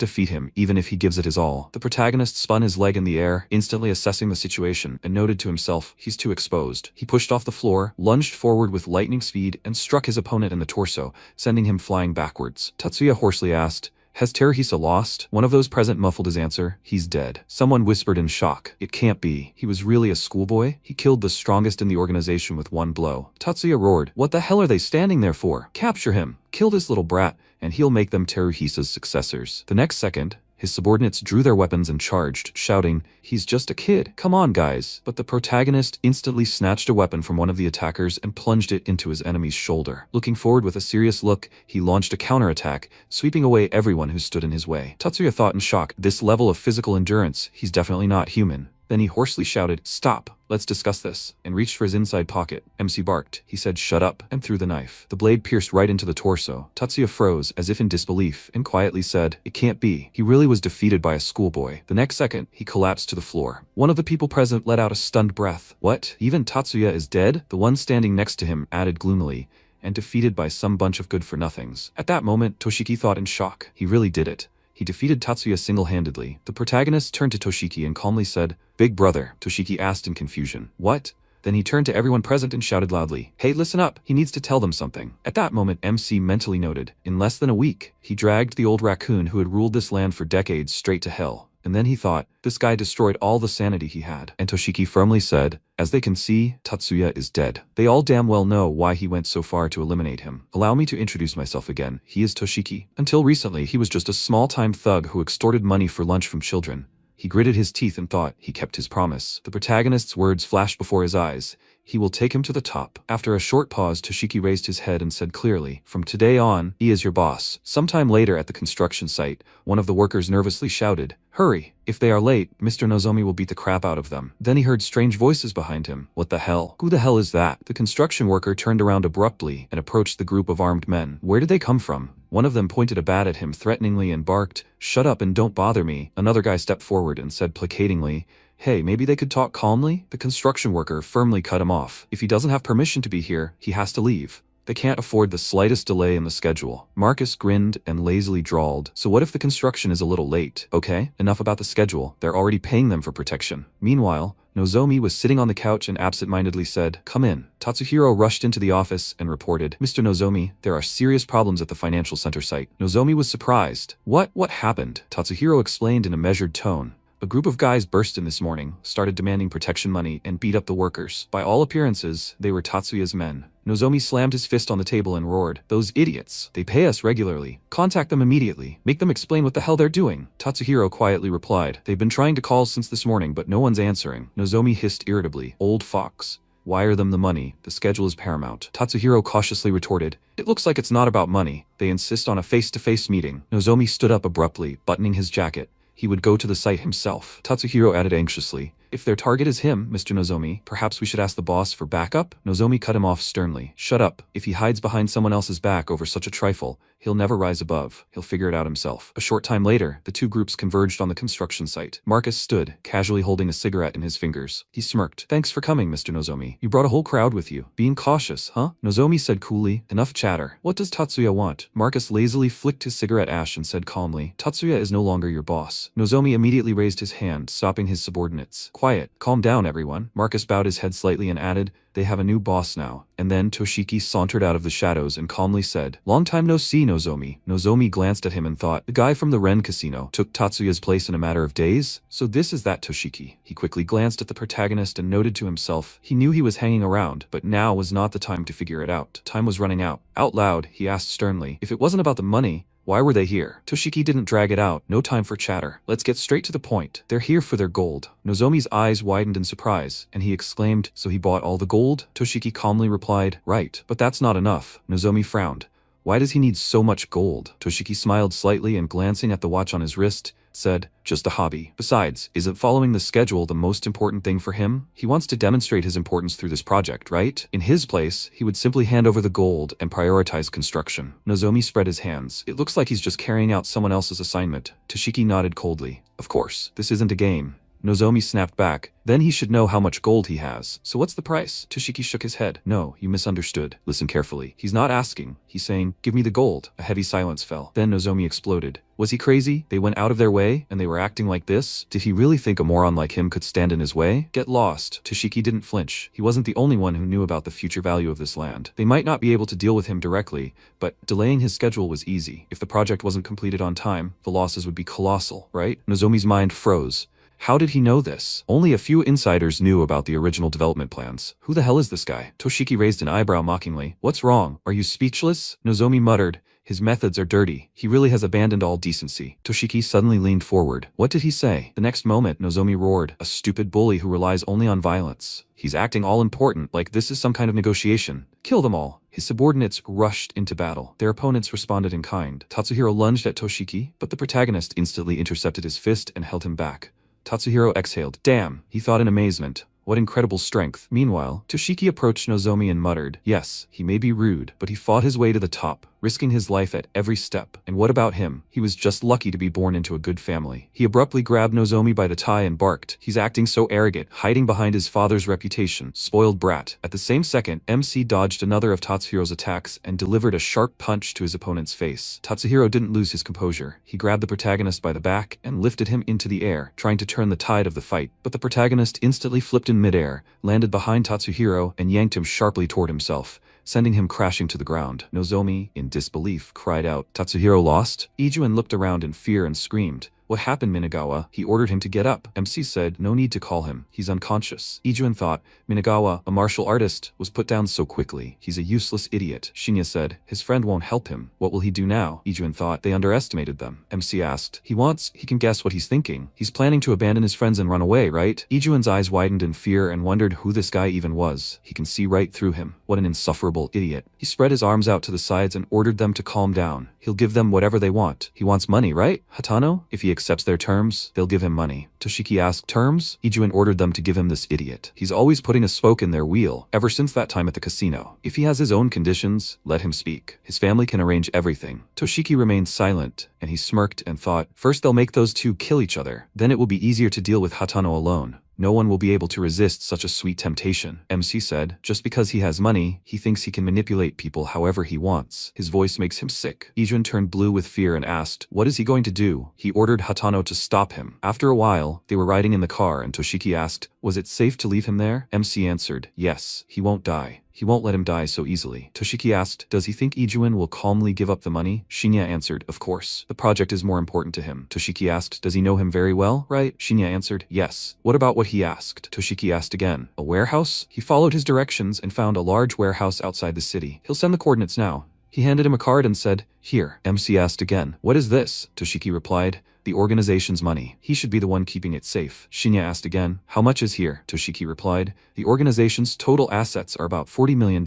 defeat him, even if he gives it his all. The protagonist spun his leg in the air, instantly assessing the situation, and noted to himself, he's too exposed. He pushed off the floor, lunged forward with lightning speed, and struck his opponent in the torso, sending him flying backwards. Tatsuya hoarsely asked, "Has Teruhisa lost?" One of those present muffled his answer, "He's dead." Someone whispered in shock, "It can't be. He was really a schoolboy? He killed the strongest in the organization with one blow." Tatsuya roared, "What the hell are they standing there for? Capture him! Kill this little brat, and he'll make them Teruhisa's successors." The next second, his subordinates drew their weapons and charged, shouting, "He's just a kid. Come on, guys." But the protagonist instantly snatched a weapon from one of the attackers and plunged it into his enemy's shoulder. Looking forward with a serious look, he launched a counterattack, sweeping away everyone who stood in his way. Tatsuya thought in shock, this level of physical endurance, he's definitely not human. Then he hoarsely shouted, "Stop, let's discuss this," and reached for his inside pocket. MC barked. He said, "Shut up," and threw the knife. The blade pierced right into the torso. Tatsuya froze, as if in disbelief, and quietly said, "It can't be. He really was defeated by a schoolboy." The next second, he collapsed to the floor. One of the people present let out a stunned breath. "What? Even Tatsuya is dead?" The one standing next to him added gloomily, "And defeated by some bunch of good-for-nothings." At that moment, Toshiki thought in shock. He really did it. He defeated Tatsuya single-handedly. The protagonist turned to Toshiki and calmly said, "Big brother." Toshiki asked in confusion, "What?" Then he turned to everyone present and shouted loudly, "Hey, listen up, he needs to tell them something." At that moment, MC mentally noted, in less than a week, he dragged the old raccoon who had ruled this land for decades straight to hell. And then he thought, this guy destroyed all the sanity he had. And Toshiki firmly said, "As they can see, Tatsuya is dead. They all damn well know why he went so far to eliminate him. Allow me to introduce myself again. He is Toshiki. Until recently, he was just a small-time thug who extorted money for lunch from children." He gritted his teeth and thought he kept his promise. The protagonist's words flashed before his eyes. He will take him to the top. After a short pause, Toshiki raised his head and said clearly, "From today on, he is your boss." Sometime later at the construction site, one of the workers nervously shouted, "Hurry! If they are late, Mr. Nozomi will beat the crap out of them." Then he heard strange voices behind him. What the hell? Who the hell is that? The construction worker turned around abruptly and approached the group of armed men. Where did they come from? One of them pointed a bat at him threateningly and barked, "Shut up and don't bother me." Another guy stepped forward and said placatingly, "Hey, maybe they could talk calmly?" The construction worker firmly cut him off. If he doesn't have permission to be here, he has to leave. They can't afford the slightest delay in the schedule. Marcus grinned and lazily drawled, "So what if the construction is a little late? Okay, enough about the schedule. They're already paying them for protection." Meanwhile, Nozomi was sitting on the couch and absent-mindedly said, "Come in." Tatsuhiro rushed into the office and reported, "Mr. Nozomi, there are serious problems at the financial center site." Nozomi was surprised. What happened?" Tatsuhiro explained in a measured tone. "A group of guys burst in this morning, started demanding protection money, and beat up the workers. By all appearances, they were Tatsuya's men." Nozomi slammed his fist on the table and roared, "Those idiots! They pay us regularly. Contact them immediately. Make them explain what the hell they're doing." Tatsuhiro quietly replied, "They've been trying to call since this morning, but no one's answering." Nozomi hissed irritably, "Old fox. Wire them the money. The schedule is paramount." Tatsuhiro cautiously retorted, "It looks like it's not about money. They insist on a face-to-face meeting." Nozomi stood up abruptly, buttoning his jacket. He would go to the site himself. Tatsuhiro added anxiously, "If their target is him, Mr. Nozomi, perhaps we should ask the boss for backup?" Nozomi cut him off sternly. "Shut up. If he hides behind someone else's back over such a trifle, He'll never rise above. He'll figure it out himself. A short time later, the two groups converged on the construction site. Marcus stood, casually holding a cigarette in his fingers. He smirked. "Thanks for coming, Mr. Nozomi. You brought a whole crowd with you. Being cautious, huh?" Nozomi said coolly. "Enough chatter. What does Tatsuya want?" Marcus lazily flicked his cigarette ash and said calmly, "Tatsuya is no longer your boss." Nozomi immediately raised his hand, stopping his subordinates. "Quiet. Calm down, everyone." Marcus bowed his head slightly and added, "They have a new boss now." And then Toshiki sauntered out of the shadows and calmly said, "Long time no see, Nozomi." Nozomi glanced at him and thought, the guy from the Ren Casino took Tatsuya's place in a matter of days? So this is that Toshiki. He quickly glanced at the protagonist and noted to himself, he knew he was hanging around, but now was not the time to figure it out. Time was running out. Out loud, he asked sternly, if it wasn't about the money, why were they here? Toshiki didn't drag it out. No time for chatter. Let's get straight to the point. They're here for their gold. Nozomi's eyes widened in surprise, and he exclaimed, "So he bought all the gold?" Toshiki calmly replied, "Right. But that's not enough." Nozomi frowned. "Why does he need so much gold?" Toshiki smiled slightly and glancing at the watch on his wrist, said, "Just a hobby. Besides, isn't following the schedule the most important thing for him? He wants to demonstrate his importance through this project, right? In his place, he would simply hand over the gold and prioritize construction." Nozomi spread his hands. "It looks like he's just carrying out someone else's assignment." Toshiki nodded coldly. "Of course, this isn't a game." Nozomi snapped back. "Then he should know how much gold he has. So what's the price?" Toshiki shook his head. "No, you misunderstood. Listen carefully. He's not asking. He's saying, 'Give me the gold.'" A heavy silence fell. Then Nozomi exploded. Was he crazy? They went out of their way, and they were acting like this? Did he really think a moron like him could stand in his way? Get lost. Toshiki didn't flinch. He wasn't the only one who knew about the future value of this land. They might not be able to deal with him directly, but delaying his schedule was easy. If the project wasn't completed on time, the losses would be colossal, right? Nozomi's mind froze. How did he know this? Only a few insiders knew about the original development plans. Who the hell is this guy? Toshiki raised an eyebrow mockingly. "What's wrong? Are you speechless?" Nozomi muttered. "His methods are dirty. He really has abandoned all decency." Toshiki suddenly leaned forward. "What did he say?" The next moment, Nozomi roared, "A stupid bully who relies only on violence. He's acting all important, like this is some kind of negotiation. Kill them all." His subordinates rushed into battle. Their opponents responded in kind. Tatsuhiro lunged at Toshiki, but the protagonist instantly intercepted his fist and held him back. Tatsuhiro exhaled. "Damn," he thought in amazement. What incredible strength. Meanwhile, Toshiki approached Nozomi and muttered, "Yes, he may be rude, but he fought his way to the top, risking his life at every step. And what about him? He was just lucky to be born into a good family." He abruptly grabbed Nozomi by the tie and barked. "He's acting so arrogant, hiding behind his father's reputation. Spoiled brat." At the same second, MC dodged another of Tatsuhiro's attacks and delivered a sharp punch to his opponent's face. Tatsuhiro didn't lose his composure. He grabbed the protagonist by the back and lifted him into the air, trying to turn the tide of the fight. But the protagonist instantly flipped in midair, landed behind Tatsuhiro, and yanked him sharply toward himself, sending him crashing to the ground. Nozomi, in disbelief, cried out, "Tatsuhiro lost?" Ijuin looked around in fear and screamed, "What happened, Minagawa?" He ordered him to get up. MC said, "No need to call him. He's unconscious." Ijuin thought, Minagawa, a martial artist, was put down so quickly. He's a useless idiot. Shinya said, "His friend won't help him. What will he do now?" Ijuin thought, they underestimated them. MC asked, he can guess what he's thinking. He's planning to abandon his friends and run away, right?" Ijuin's eyes widened in fear and wondered who this guy even was. He can see right through him. What an insufferable idiot. He spread his arms out to the sides and ordered them to calm down. He'll give them whatever they want. He wants money, right? Hatano? If he accepts their terms, they'll give him money. Toshiki asked, "Terms?" Ijuin ordered them to give him this idiot. He's always putting a spoke in their wheel, ever since that time at the casino. If he has his own conditions, let him speak. His family can arrange everything. Toshiki remained silent, and he smirked and thought, first they'll make those two kill each other. Then it will be easier to deal with Hatano alone. No one will be able to resist such a sweet temptation. MC said, just because he has money, he thinks he can manipulate people however he wants. His voice makes him sick. Ijuin turned blue with fear and asked, what is he going to do? He ordered Hatano to stop him. After a while, they were riding in the car and Toshiki asked, was it safe to leave him there? MC answered, yes, he won't die. He won't let him die so easily. Toshiki asked, does he think Ijuin will calmly give up the money? Shinya answered, of course. The project is more important to him. Toshiki asked, does he know him very well, right? Shinya answered, yes. What about what he asked? Toshiki asked again, a warehouse? He followed his directions and found a large warehouse outside the city. He'll send the coordinates now. He handed him a card and said, here. MC asked again, what is this? Toshiki replied, the organization's money. He should be the one keeping it safe. Shinya asked again, how much is here? Toshiki replied, the organization's total assets are about $40 million,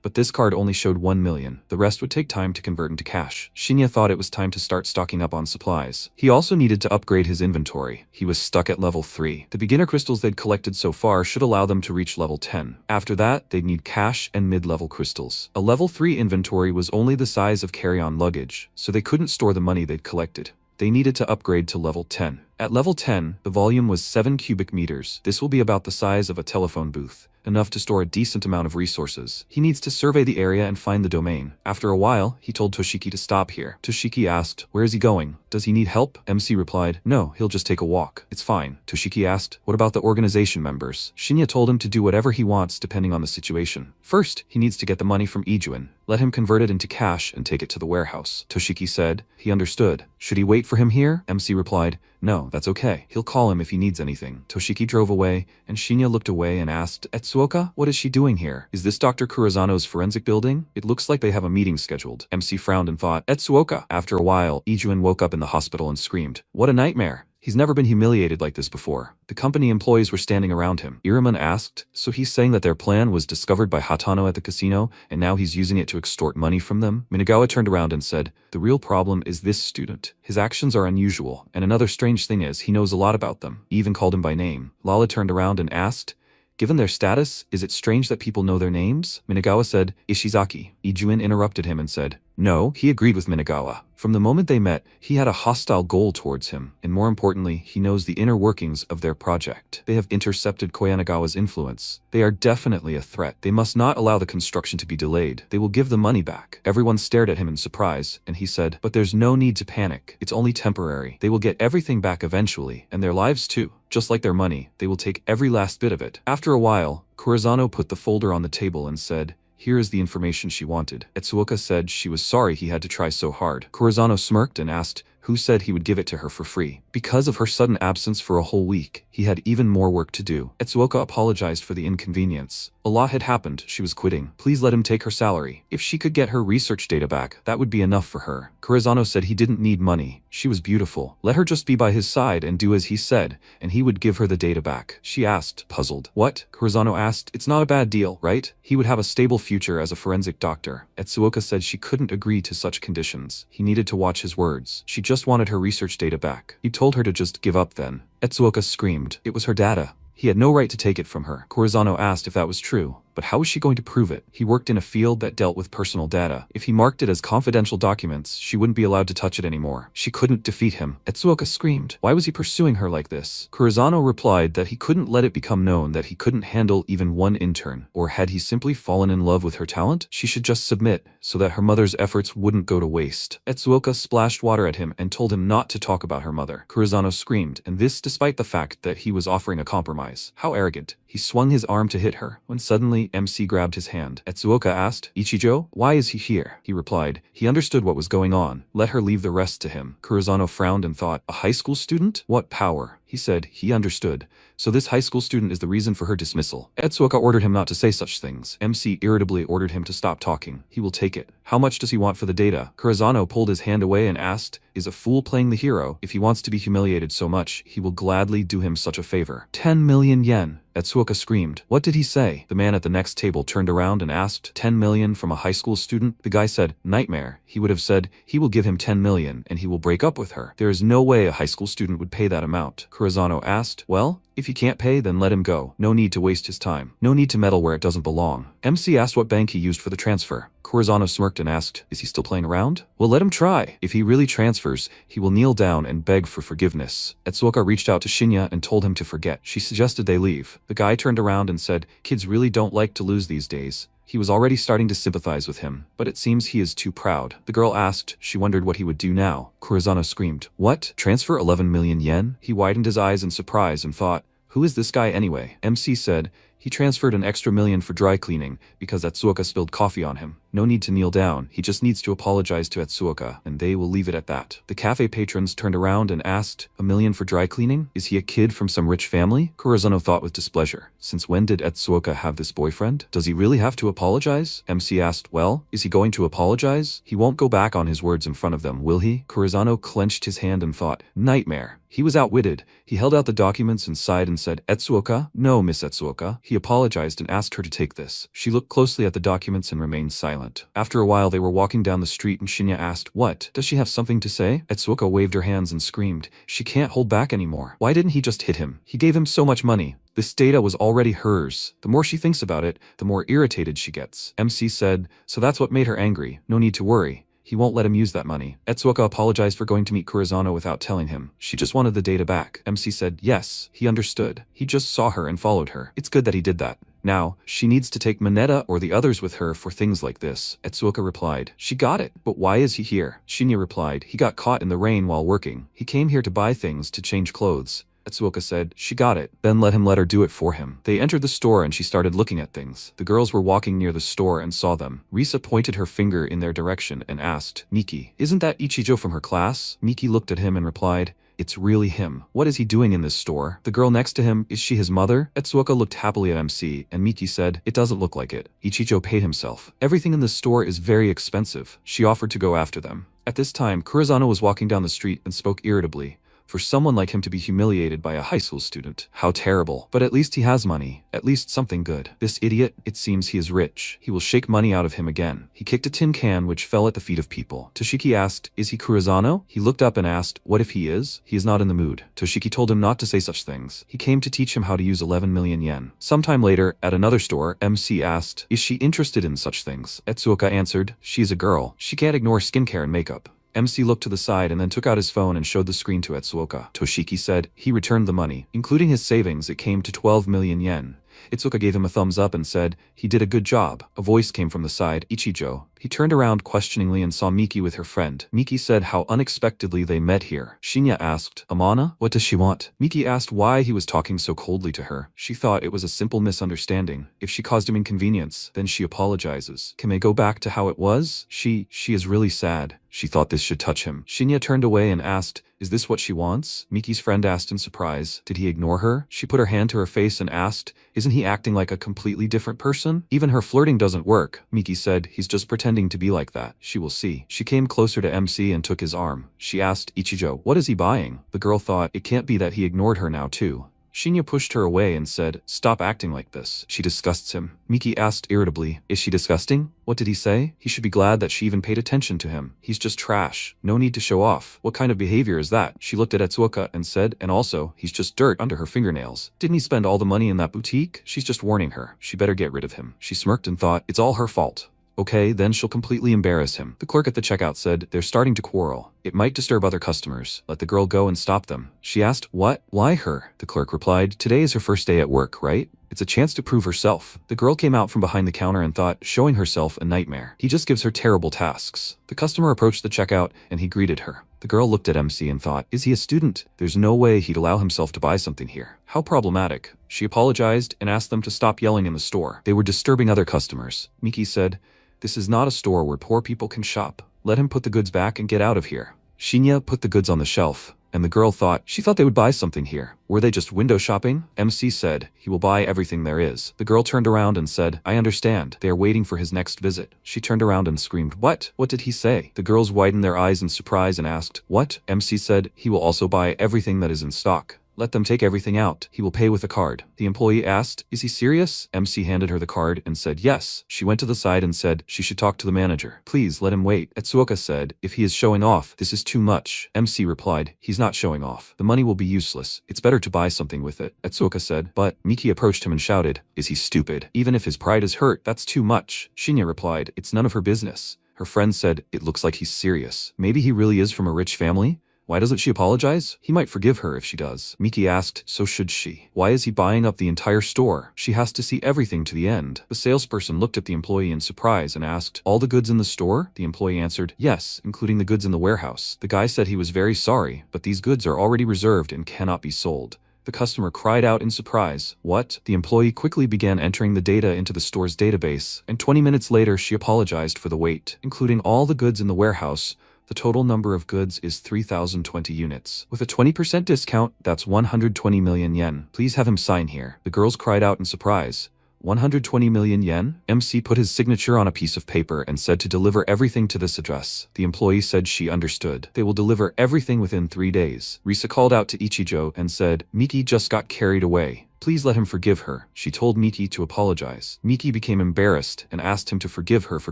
but this card only showed 1 million. The rest would take time to convert into cash. Shinya thought it was time to start stocking up on supplies. He also needed to upgrade his inventory. He was stuck at level 3. The beginner crystals they'd collected so far should allow them to reach level 10. After that, they'd need cash and mid-level crystals. A level 3 inventory was only the size of carry-on carry-on luggage, so they couldn't store the money they'd collected. They needed to upgrade to level 10. At level 10, the volume was 7 cubic meters. This will be about the size of a telephone booth, enough to store a decent amount of resources. He needs to survey the area and find the domain. After a while, he told Toshiki to stop here. Toshiki asked, "Where is he going? Does he need help?" MC replied, "No, he'll just take a walk. It's fine." Toshiki asked, "What about the organization members?" Shinya told him to do whatever he wants depending on the situation. First, he needs to get the money from Ijuin. Let him convert it into cash and take it to the warehouse. Toshiki said he understood. Should he wait for him here? MC replied, "No, that's okay. He'll call him if he needs anything." Toshiki drove away, and Shinya looked away and asked, "Etsuoka, what is she doing here? Is this Dr. Kurizano's forensic building? It looks like they have a meeting scheduled." MC frowned and thought, "Etsuoka." After a while, Ijuin woke up in the hospital and screamed, "What a nightmare." He's never been humiliated like this before. The company employees were standing around him. Iraman asked, "So he's saying that their plan was discovered by Hatano at the casino, and now he's using it to extort money from them?" Minagawa turned around and said, "The real problem is this student. His actions are unusual, and another strange thing is he knows a lot about them." He even called him by name. Lala turned around and asked, "Given their status, is it strange that people know their names?" Minagawa said, "Ishizaki." Ijuin interrupted him and said, "No." He agreed with Minagawa. From the moment they met, he had a hostile goal towards him, and more importantly, he knows the inner workings of their project. They have intercepted Koyanagawa's influence. They are definitely a threat. They must not allow the construction to be delayed. They will give the money back. Everyone stared at him in surprise, and he said, "But there's no need to panic. It's only temporary. They will get everything back eventually, and their lives too. Just like their money, they will take every last bit of it." After a while, Kurizano put the folder on the table and said, "Here is the information she wanted." Etsuoka said she was sorry he had to try so hard. Kurizano smirked and asked, "Who said he would give it to her for free?" Because of her sudden absence for a whole week, he had even more work to do. Etsuoka apologized for the inconvenience. A lot had happened, she was quitting. Please let him take her salary. If she could get her research data back, that would be enough for her. Kurizano said he didn't need money. She was beautiful. Let her just be by his side and do as he said, and he would give her the data back. She asked, puzzled. "What?" Kurizano asked. "It's not a bad deal, right? He would have a stable future as a forensic doctor." Etsuoka said she couldn't agree to such conditions. He needed to watch his words. She just wanted her research data back. He told her to just give up then. Etsuoka screamed. It was her data. He had no right to take it from her. Kurizano asked if that was true. But how was she going to prove it? He worked in a field that dealt with personal data. If he marked it as confidential documents, she wouldn't be allowed to touch it anymore. She couldn't defeat him. Etsuoka screamed. Why was he pursuing her like this? Kurizano replied that he couldn't let it become known that he couldn't handle even one intern. Or had he simply fallen in love with her talent? She should just submit, so that her mother's efforts wouldn't go to waste. Etsuoka splashed water at him and told him not to talk about her mother. Kurizano screamed, and this despite the fact that he was offering a compromise. How arrogant. He swung his arm to hit her, when suddenly MC grabbed his hand. Etsuoka asked, "Ichijo, why is he here?" He replied, he understood what was going on. Let her leave the rest to him. Kurizano frowned and thought, a high school student? What power? He said he understood. So this high school student is the reason for her dismissal. Etsuoka ordered him not to say such things. MC irritably ordered him to stop talking. He will take it. How much does he want for the data? Kurizano pulled his hand away and asked, is a fool playing the hero? If he wants to be humiliated so much, he will gladly do him such a favor. 10 million yen. Etsuoka screamed. What did he say? The man at the next table turned around and asked, 10 million from a high school student? The guy said, nightmare. He would have said, he will give him 10 million and he will break up with her. There is no way a high school student would pay that amount. Kurizano asked, well, if he can't pay, then let him go. No need to waste his time. No need to meddle where it doesn't belong. MC asked what bank he used for the transfer. Kurizano smirked and asked, is he still playing around? Well, let him try. If he really transfers, he will kneel down and beg for forgiveness. Etsuoka reached out to Shinya and told him to forget. She suggested they leave. The guy turned around and said, kids really don't like to lose these days. He was already starting to sympathize with him, but it seems he is too proud. The girl asked, she wondered what he would do now. Kurizano screamed, what? Transfer 11 million yen? He widened his eyes in surprise and thought, who is this guy anyway? MC said, he transferred an extra million for dry cleaning because Etsuoka spilled coffee on him. No need to kneel down, he just needs to apologize to Etsuoka, and they will leave it at that. The cafe patrons turned around and asked, a million for dry cleaning? Is he a kid from some rich family? Kurizano thought with displeasure. Since when did Etsuoka have this boyfriend? Does he really have to apologize? MC asked, well, is he going to apologize? He won't go back on his words in front of them, will he? Kurizano clenched his hand and thought, nightmare. He was outwitted. He held out the documents and sighed and said, Etsuoka? No, Miss Etsuoka. He apologized and asked her to take this. She looked closely at the documents and remained silent. After a while, they were walking down the street and Shinya asked, what? Does she have something to say? Etsuoka waved her hands and screamed, she can't hold back anymore. Why didn't he just hit him? He gave him so much money. This data was already hers. The more she thinks about it, the more irritated she gets. MC said, so that's what made her angry. No need to worry. he won't let him use that money. Etsuoka apologized for going to meet Kurizano without telling him. She just wanted the data back. MC said yes, he understood. He just saw her and followed her. It's good that he did that. Now, she needs to take Mineta or the others with her for things like this. Etsuoka replied, she got it, but why is he here? Shinya replied, he got caught in the rain while working. He came here to buy things to change clothes. Etsuoka said, she got it. Then let her do it for him. They entered the store and she started looking at things. The girls were walking near the store and saw them. Risa pointed her finger in their direction and asked, Miki, isn't that Ichijo from her class? Miki looked at him and replied, it's really him. What is he doing in this store? The girl next to him, is she his mother? Etsuoka looked happily at MC, and Miki said, it doesn't look like it. Ichijo paid himself. Everything in this store is very expensive. She offered to go after them. At this time, Kurizano was walking down the street and spoke irritably. For someone like him to be humiliated by a high school student. How terrible. But at least he has money. At least something good. This idiot, it seems he is rich. He will shake money out of him again. He kicked a tin can which fell at the feet of people. Toshiki asked, is he Kurizano? He looked up and asked, what if he is? He is not in the mood. Toshiki told him not to say such things. He came to teach him how to use 11 million yen. Sometime later, at another store, MC asked, is she interested in such things? Etsuoka answered, she is a girl. She can't ignore skincare and makeup. MC looked to the side and then took out his phone and showed the screen to Etsuoka. Toshiki said, he returned the money. Including his savings, it came to 12 million yen. Etsuoka gave him a thumbs up and said, he did a good job. A voice came from the side, Ichijo. He turned around questioningly and saw Miki with her friend. Miki said how unexpectedly they met here. Shinya asked, Amana, what does she want? Miki asked why he was talking so coldly to her. She thought it was a simple misunderstanding. If she caused him inconvenience, then she apologizes. Can they go back to how it was? She is really sad. She thought this should touch him. Shinya turned away and asked, is this what she wants? Miki's friend asked in surprise. Did he ignore her? She put her hand to her face and asked, isn't he acting like a completely different person? Even her flirting doesn't work. Miki said, he's just pretending to be like that. She will see. She came closer to MC and took his arm. She asked Ichijo, what is he buying? The girl thought, it can't be that he ignored her now too. Shinya pushed her away and said, stop acting like this. She disgusts him. Miki asked irritably, is she disgusting? What did he say? He should be glad that she even paid attention to him. He's just trash. No need to show off. What kind of behavior is that? She looked at Etsuoka and said, and also, he's just dirt under her fingernails. Didn't he spend all the money in that boutique? She's just warning her. She better get rid of him. She smirked and thought, it's all her fault. Okay, then she'll completely embarrass him. The clerk at the checkout said, they're starting to quarrel. It might disturb other customers. Let the girl go and stop them. She asked, what? Why her? The clerk replied, today is her first day at work, right? It's a chance to prove herself. The girl came out from behind the counter and thought, showing herself a nightmare. He just gives her terrible tasks. The customer approached the checkout and he greeted her. The girl looked at MC and thought, is he a student? There's no way he'd allow himself to buy something here. How problematic. She apologized and asked them to stop yelling in the store. They were disturbing other customers. Miki said, this is not a store where poor people can shop. Let him put the goods back and get out of here. Shinya put the goods on the shelf, and the girl thought, she thought they would buy something here. Were they just window shopping? MC said, he will buy everything there is. The girl turned around and said, I understand. They are waiting for his next visit. She turned around and screamed, what? What did he say? The girls widened their eyes in surprise and asked, what? MC said, he will also buy everything that is in stock. Let them take everything out. He will pay with a card. The employee asked, is he serious? MC handed her the card and said yes. She went to the side and said she should talk to the manager. Please let him wait. Etsuoka said, if he is showing off, this is too much. MC replied, he's not showing off. The money will be useless. It's better to buy something with it. Etsuoka said, but Miki approached him and shouted, is he stupid? Even if his pride is hurt, that's too much. Shinya replied, it's none of her business. Her friend said, it looks like he's serious. Maybe he really is from a rich family? Why doesn't she apologize? He might forgive her if she does. Miki asked, so should she. Why is he buying up the entire store? She has to see everything to the end. The salesperson looked at the employee in surprise and asked, all the goods in the store? The employee answered, yes, including the goods in the warehouse. The guy said he was very sorry, but these goods are already reserved and cannot be sold. The customer cried out in surprise. What? The employee quickly began entering the data into the store's database, and 20 minutes later she apologized for the wait. Including all the goods in the warehouse, the total number of goods is 3,020 units. With a 20% discount, that's 120 million yen. Please have him sign here. The girls cried out in surprise. 120 million yen? MC put his signature on a piece of paper and said to deliver everything to this address. The employee said she understood. They will deliver everything within 3 days. Risa called out to Ichijo and said, Miki just got carried away. Please let him forgive her. She told Miki to apologize. Miki became embarrassed and asked him to forgive her for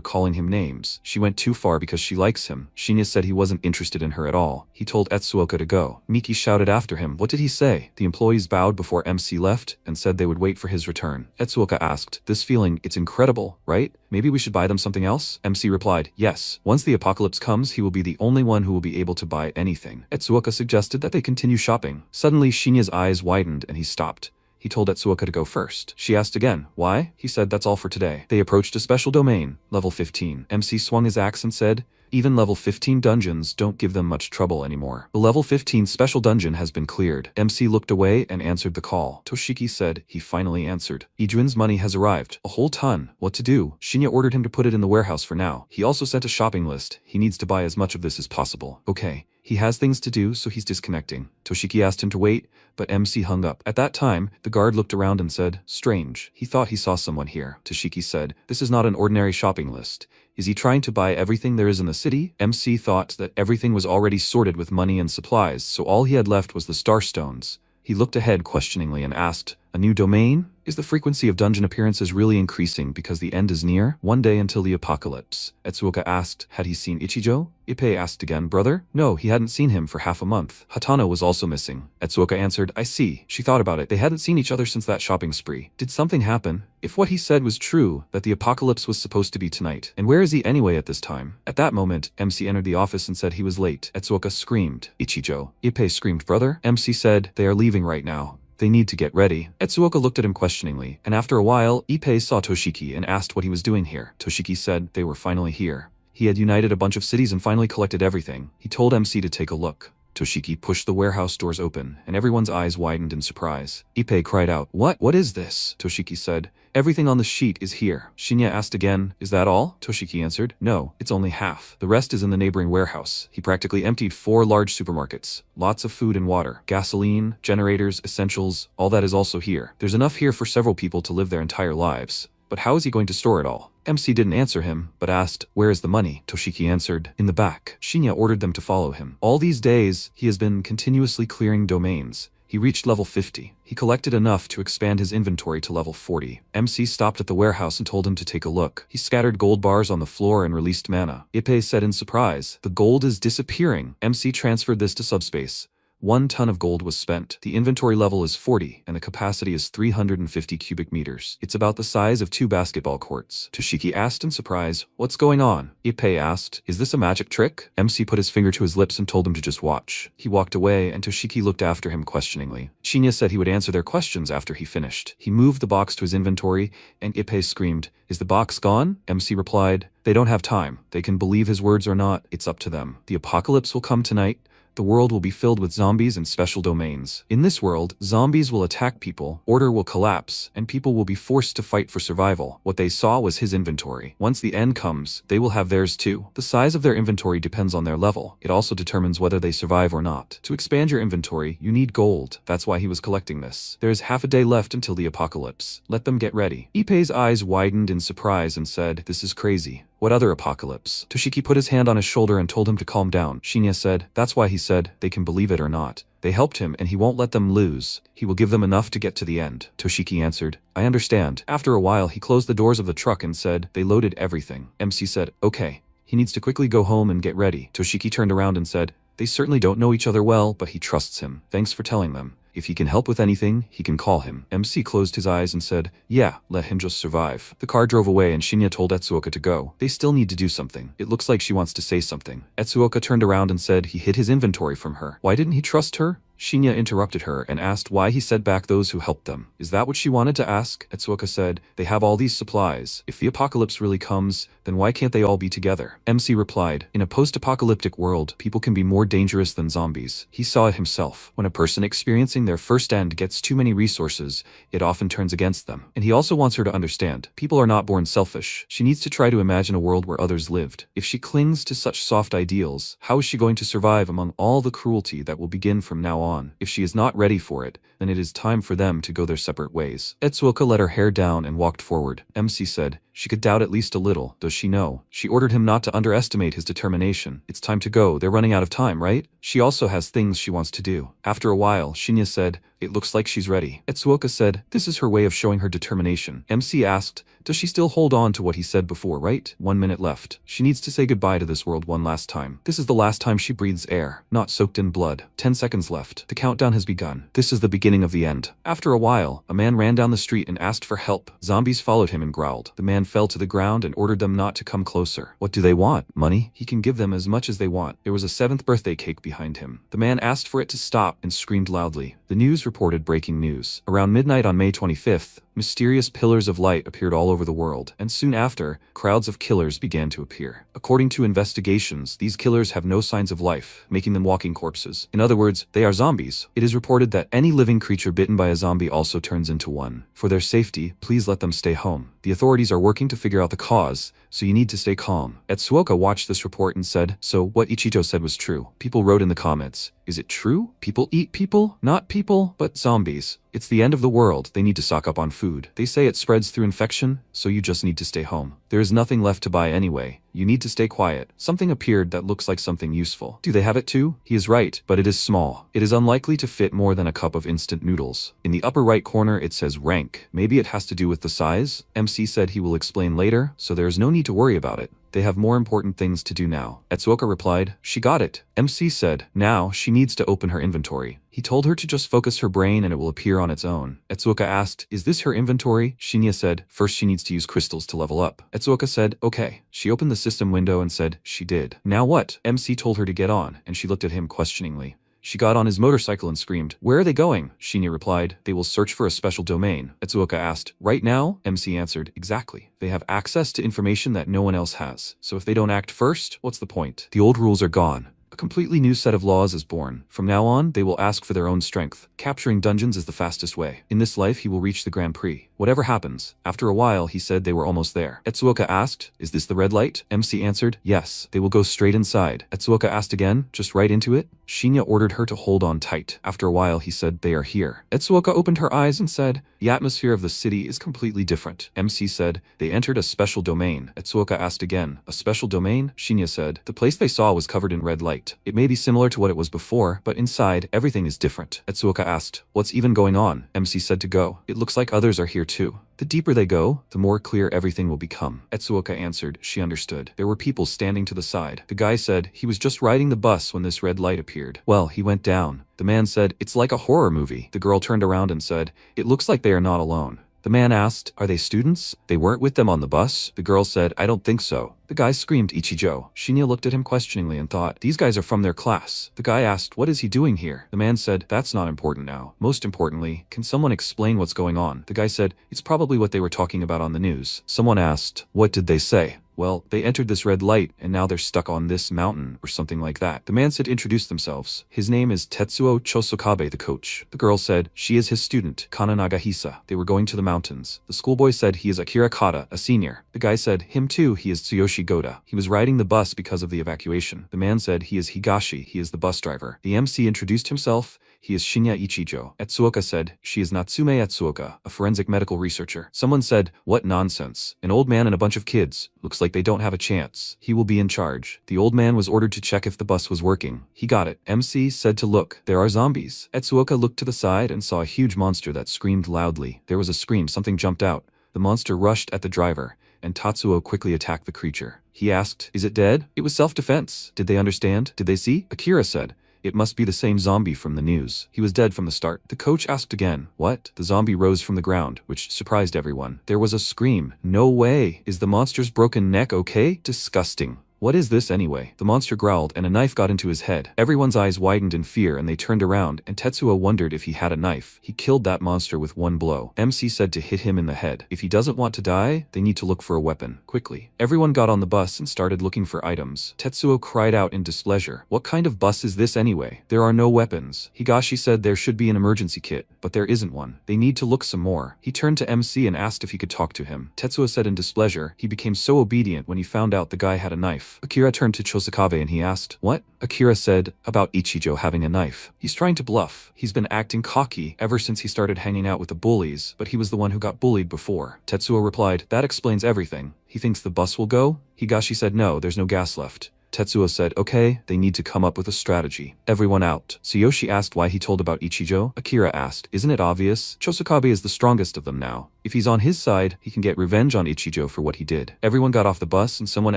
calling him names. She went too far because she likes him. Shinya said he wasn't interested in her at all. He told Etsuoka to go. Miki shouted after him. What did he say? The employees bowed before MC left and said they would wait for his return. Etsuoka asked, this feeling, it's incredible, right? Maybe we should buy them something else? MC replied, yes. Once the apocalypse comes, he will be the only one who will be able to buy anything. Etsuoka suggested that they continue shopping. Suddenly, Shinya's eyes widened and he stopped. He told Etsuoka to go first. She asked again, why? He said that's all for today. They approached a special domain, level 15. MC swung his axe and said, even level 15 dungeons don't give them much trouble anymore. The level 15 special dungeon has been cleared. MC looked away and answered the call. Toshiki said he finally answered. Idrin's money has arrived. A whole ton. What to do? Shinya ordered him to put it in the warehouse for now. He also sent a shopping list. He needs to buy as much of this as possible. Okay. He has things to do, so he's disconnecting. Toshiki asked him to wait, but MC hung up. At that time, the guard looked around and said, strange. He thought he saw someone here. Toshiki said, this is not an ordinary shopping list. Is he trying to buy everything there is in the city? MC thought that everything was already sorted with money and supplies, so all he had left was the starstones. He looked ahead questioningly and asked, a new domain? Is the frequency of dungeon appearances really increasing because the end is near? One day until the apocalypse. Etsuoka asked, had he seen Ichijo? Ippei asked again, brother? No, he hadn't seen him for half a month. Hatano was also missing. Etsuoka answered, I see. She thought about it. They hadn't seen each other since that shopping spree. Did something happen? If what he said was true, that the apocalypse was supposed to be tonight. And where is he anyway at this time? At that moment, MC entered the office and said he was late. Etsuoka screamed, Ichijo. Ippei screamed, brother? MC said, they are leaving right now. They need to get ready. Etsuoka looked at him questioningly, and after a while, Ippei saw Toshiki and asked what he was doing here. Toshiki said they were finally here. He had united a bunch of cities and finally collected everything. He told MC to take a look. Toshiki pushed the warehouse doors open, and everyone's eyes widened in surprise. Ippei cried out, What is this? Toshiki said, everything on the sheet is here. Shinya asked again, is that all? Toshiki answered, no, it's only half. The rest is in the neighboring warehouse. He practically emptied 4 large supermarkets. Lots of food and water, gasoline, generators, essentials, all that is also here. There's enough here for several people to live their entire lives. But how is he going to store it all? MC didn't answer him, but asked, where is the money? Toshiki answered, in the back. Shinya ordered them to follow him. All these days, he has been continuously clearing domains. He reached level 50. He collected enough to expand his inventory to level 40. MC stopped at the warehouse and told him to take a look. He scattered gold bars on the floor and released mana. Ippei said in surprise, the gold is disappearing. MC transferred this to subspace. 1 ton of gold was spent. The inventory level is 40, and the capacity is 350 cubic meters. It's about the size of 2 basketball courts. Toshiki asked in surprise, what's going on? Ippei asked, is this a magic trick? MC put his finger to his lips and told him to just watch. He walked away, and Toshiki looked after him questioningly. Shinya said he would answer their questions after he finished. He moved the box to his inventory, and Ippei screamed, is the box gone? MC replied, they don't have time. They can believe his words or not. It's up to them. The apocalypse will come tonight. The world will be filled with zombies and special domains. In this world, zombies will attack people, order will collapse, and people will be forced to fight for survival. What they saw was his inventory. Once the end comes, they will have theirs too. The size of their inventory depends on their level. It also determines whether they survive or not. To expand your inventory, you need gold. That's why he was collecting this. There is half a day left until the apocalypse. Let them get ready. Ippei's eyes widened in surprise and said, this is crazy. What other apocalypse? Toshiki put his hand on his shoulder and told him to calm down. Shinya said, that's why he said, they can believe it or not. They helped him and he won't let them lose. He will give them enough to get to the end. Toshiki answered, I understand. After a while, he closed the doors of the truck and said, they loaded everything. MC said, okay. He needs to quickly go home and get ready. Toshiki turned around and said, they certainly don't know each other well, but he trusts him. Thanks for telling them. If he can help with anything, he can call him. MC closed his eyes and said, yeah, let him just survive. The car drove away and Shinya told Etsuoka to go. They still need to do something. It looks like she wants to say something. Etsuoka turned around and said he hid his inventory from her. Why didn't he trust her? Shinya interrupted her and asked why he said back those who helped them. Is that what she wanted to ask? Etsuoka said, they have all these supplies. If the apocalypse really comes, then why can't they all be together? MC replied, in a post-apocalyptic world, people can be more dangerous than zombies. He saw it himself. When a person experiencing their first end gets too many resources, it often turns against them. And he also wants her to understand, people are not born selfish. She needs to try to imagine a world where others lived. If she clings to such soft ideals, how is she going to survive among all the cruelty that will begin from now on? If she is not ready for it, then it is time for them to go their separate ways. Etsuoka let her hair down and walked forward. MC said, She could doubt at least a little. Does she know? She ordered him not to underestimate his determination. It's time to go. They're running out of time, right? She also has things she wants to do. After a while, Shinya said, "It looks like she's ready." Etsuoka said, "This is her way of showing her determination." MC asked, "Does she still hold on to what he said before, right? 1 minute left. She needs to say goodbye to this world one last time. This is the last time she breathes air, not soaked in blood. 10 seconds left. The countdown has begun. This is the beginning of the end." After a while, a man ran down the street and asked for help. Zombies followed him and growled. The man fell to the ground and ordered them not to come closer. What do they want? Money? He can give them as much as they want. There was a 7th birthday cake behind him. The man asked for it to stop and screamed loudly. The news reported breaking news. Around midnight on May 25th, mysterious pillars of light appeared all over the world, and soon after, crowds of killers began to appear. According to investigations, these killers have no signs of life, making them walking corpses. In other words, they are zombies. It is reported that any living creature bitten by a zombie also turns into one. For their safety, please let them stay home. The authorities are working to figure out the cause, so you need to stay calm. Etsuoka watched this report and said, "So what Ichito said was true." People wrote in the comments, "Is it true? People eat people? Not people, but zombies. It's the end of the world. They need to stock up on food. They say it spreads through infection, so you just need to stay home. There is nothing left to buy anyway. You need to stay quiet." Something appeared that looks like something useful. Do they have it too? He is right, but it is small. It is unlikely to fit more than a cup of instant noodles. In the upper right corner it says rank. Maybe it has to do with the size? MC said he will explain later, so there is no need to worry about it. They have more important things to do now. Etsuoka replied, "She got it." MC said, "Now, she needs to open her inventory." He told her to just focus her brain and it will appear on its own. Etsuoka asked, "Is this her inventory?" Shinya said, "First she needs to use crystals to level up." Etsuoka said, "Okay." She opened the system window and said, "She did." "Now what?" MC told her to get on, and she looked at him questioningly. She got on his motorcycle and screamed, "Where are they going?" Shinya replied, "They will search for a special domain." Etsuoka asked, "Right now?" MC answered, "Exactly. They have access to information that no one else has. So if they don't act first, what's the point? The old rules are gone. A completely new set of laws is born. From now on, they will ask for their own strength. Capturing dungeons is the fastest way. In this life, he will reach the Grand Prix. Whatever happens. After a while, he said they were almost there. Etsuoka asked, "Is this the red light?" MC answered, "Yes. They will go straight inside." Etsuoka asked again, "Just right into it?" Shinya ordered her to hold on tight. After a while, he said, "They are here." Etsuoka opened her eyes and said, "The atmosphere of the city is completely different." MC said, "They entered a special domain." Etsuoka asked again, "A special domain?" Shinya said, "The place they saw was covered in red light. It may be similar to what it was before, but inside, everything is different." Etsuoka asked, "What's even going on?" MC said to go. "It looks like others are here too. The deeper they go, the more clear everything will become." Etsuoka answered, she understood. There were people standing to the side. The guy said, he was just riding the bus when this red light appeared. Well, he went down. The man said, "It's like a horror movie." The girl turned around and said, "It looks like they are not alone." The man asked, "Are they students? They weren't with them on the bus?" The girl said, "I don't think so." The guy screamed, "Ichijo." Shinya looked at him questioningly and thought, these guys are from their class. The guy asked, "What is he doing here?" The man said, "That's not important now. Most importantly, can someone explain what's going on?" The guy said, "It's probably what they were talking about on the news." Someone asked, "What did they say?" "Well, they entered this red light, and now they're stuck on this mountain," or something like that. The man said introduce themselves. His name is Tetsuo Chosokabe, the coach. The girl said, she is his student, Kana Nagahisa. They were going to the mountains. The schoolboy said he is Akira Kata, a senior. The guy said, him too, he is Tsuyoshi Goda. He was riding the bus because of the evacuation. The man said he is Higashi, he is the bus driver. The MC introduced himself. He is Shinya Ichijo. Etsuoka said, she is Natsume Etsuoka, a forensic medical researcher. Someone said, what nonsense. An old man and a bunch of kids. Looks like they don't have a chance. He will be in charge. The old man was ordered to check if the bus was working. He got it. MC said to look. There are zombies. Etsuoka looked to the side and saw a huge monster that screamed loudly. There was a scream. Something jumped out. The monster rushed at the driver, and Tatsuo quickly attacked the creature. He asked, is it dead? It was self-defense. Did they understand? Did they see? Akira said, it must be the same zombie from the news. He was dead from the start. The coach asked again, what? The zombie rose from the ground, which surprised everyone. There was a scream. No way. Is the monster's broken neck okay? Disgusting. What is this anyway? The monster growled and a knife got into his head. Everyone's eyes widened in fear and they turned around and Tetsuo wondered if he had a knife. He killed that monster with one blow. MC said to hit him in the head. If he doesn't want to die, they need to look for a weapon. Quickly. Everyone got on the bus and started looking for items. Tetsuo cried out in displeasure. What kind of bus is this anyway? There are no weapons. Higashi said there should be an emergency kit, but there isn't one. They need to look some more. He turned to MC and asked if he could talk to him. Tetsuo said in displeasure. He became so obedient when he found out the guy had a knife. knife. Akira turned to Chosokabe and he asked, "What?" Akira said, "About Ichijo having a knife. He's trying to bluff. He's been acting cocky ever since he started hanging out with the bullies, but he was the one who got bullied before." Tetsuo replied, "That explains everything. He thinks the bus will go?" Higashi said, "No, there's no gas left." Tetsuo said, "Okay, they need to come up with a strategy. Everyone out." Tsuyoshi asked why he told about Ichijo. Akira asked, "Isn't it obvious? Chosokabe is the strongest of them now. If he's on his side, he can get revenge on Ichijo for what he did." Everyone got off the bus and someone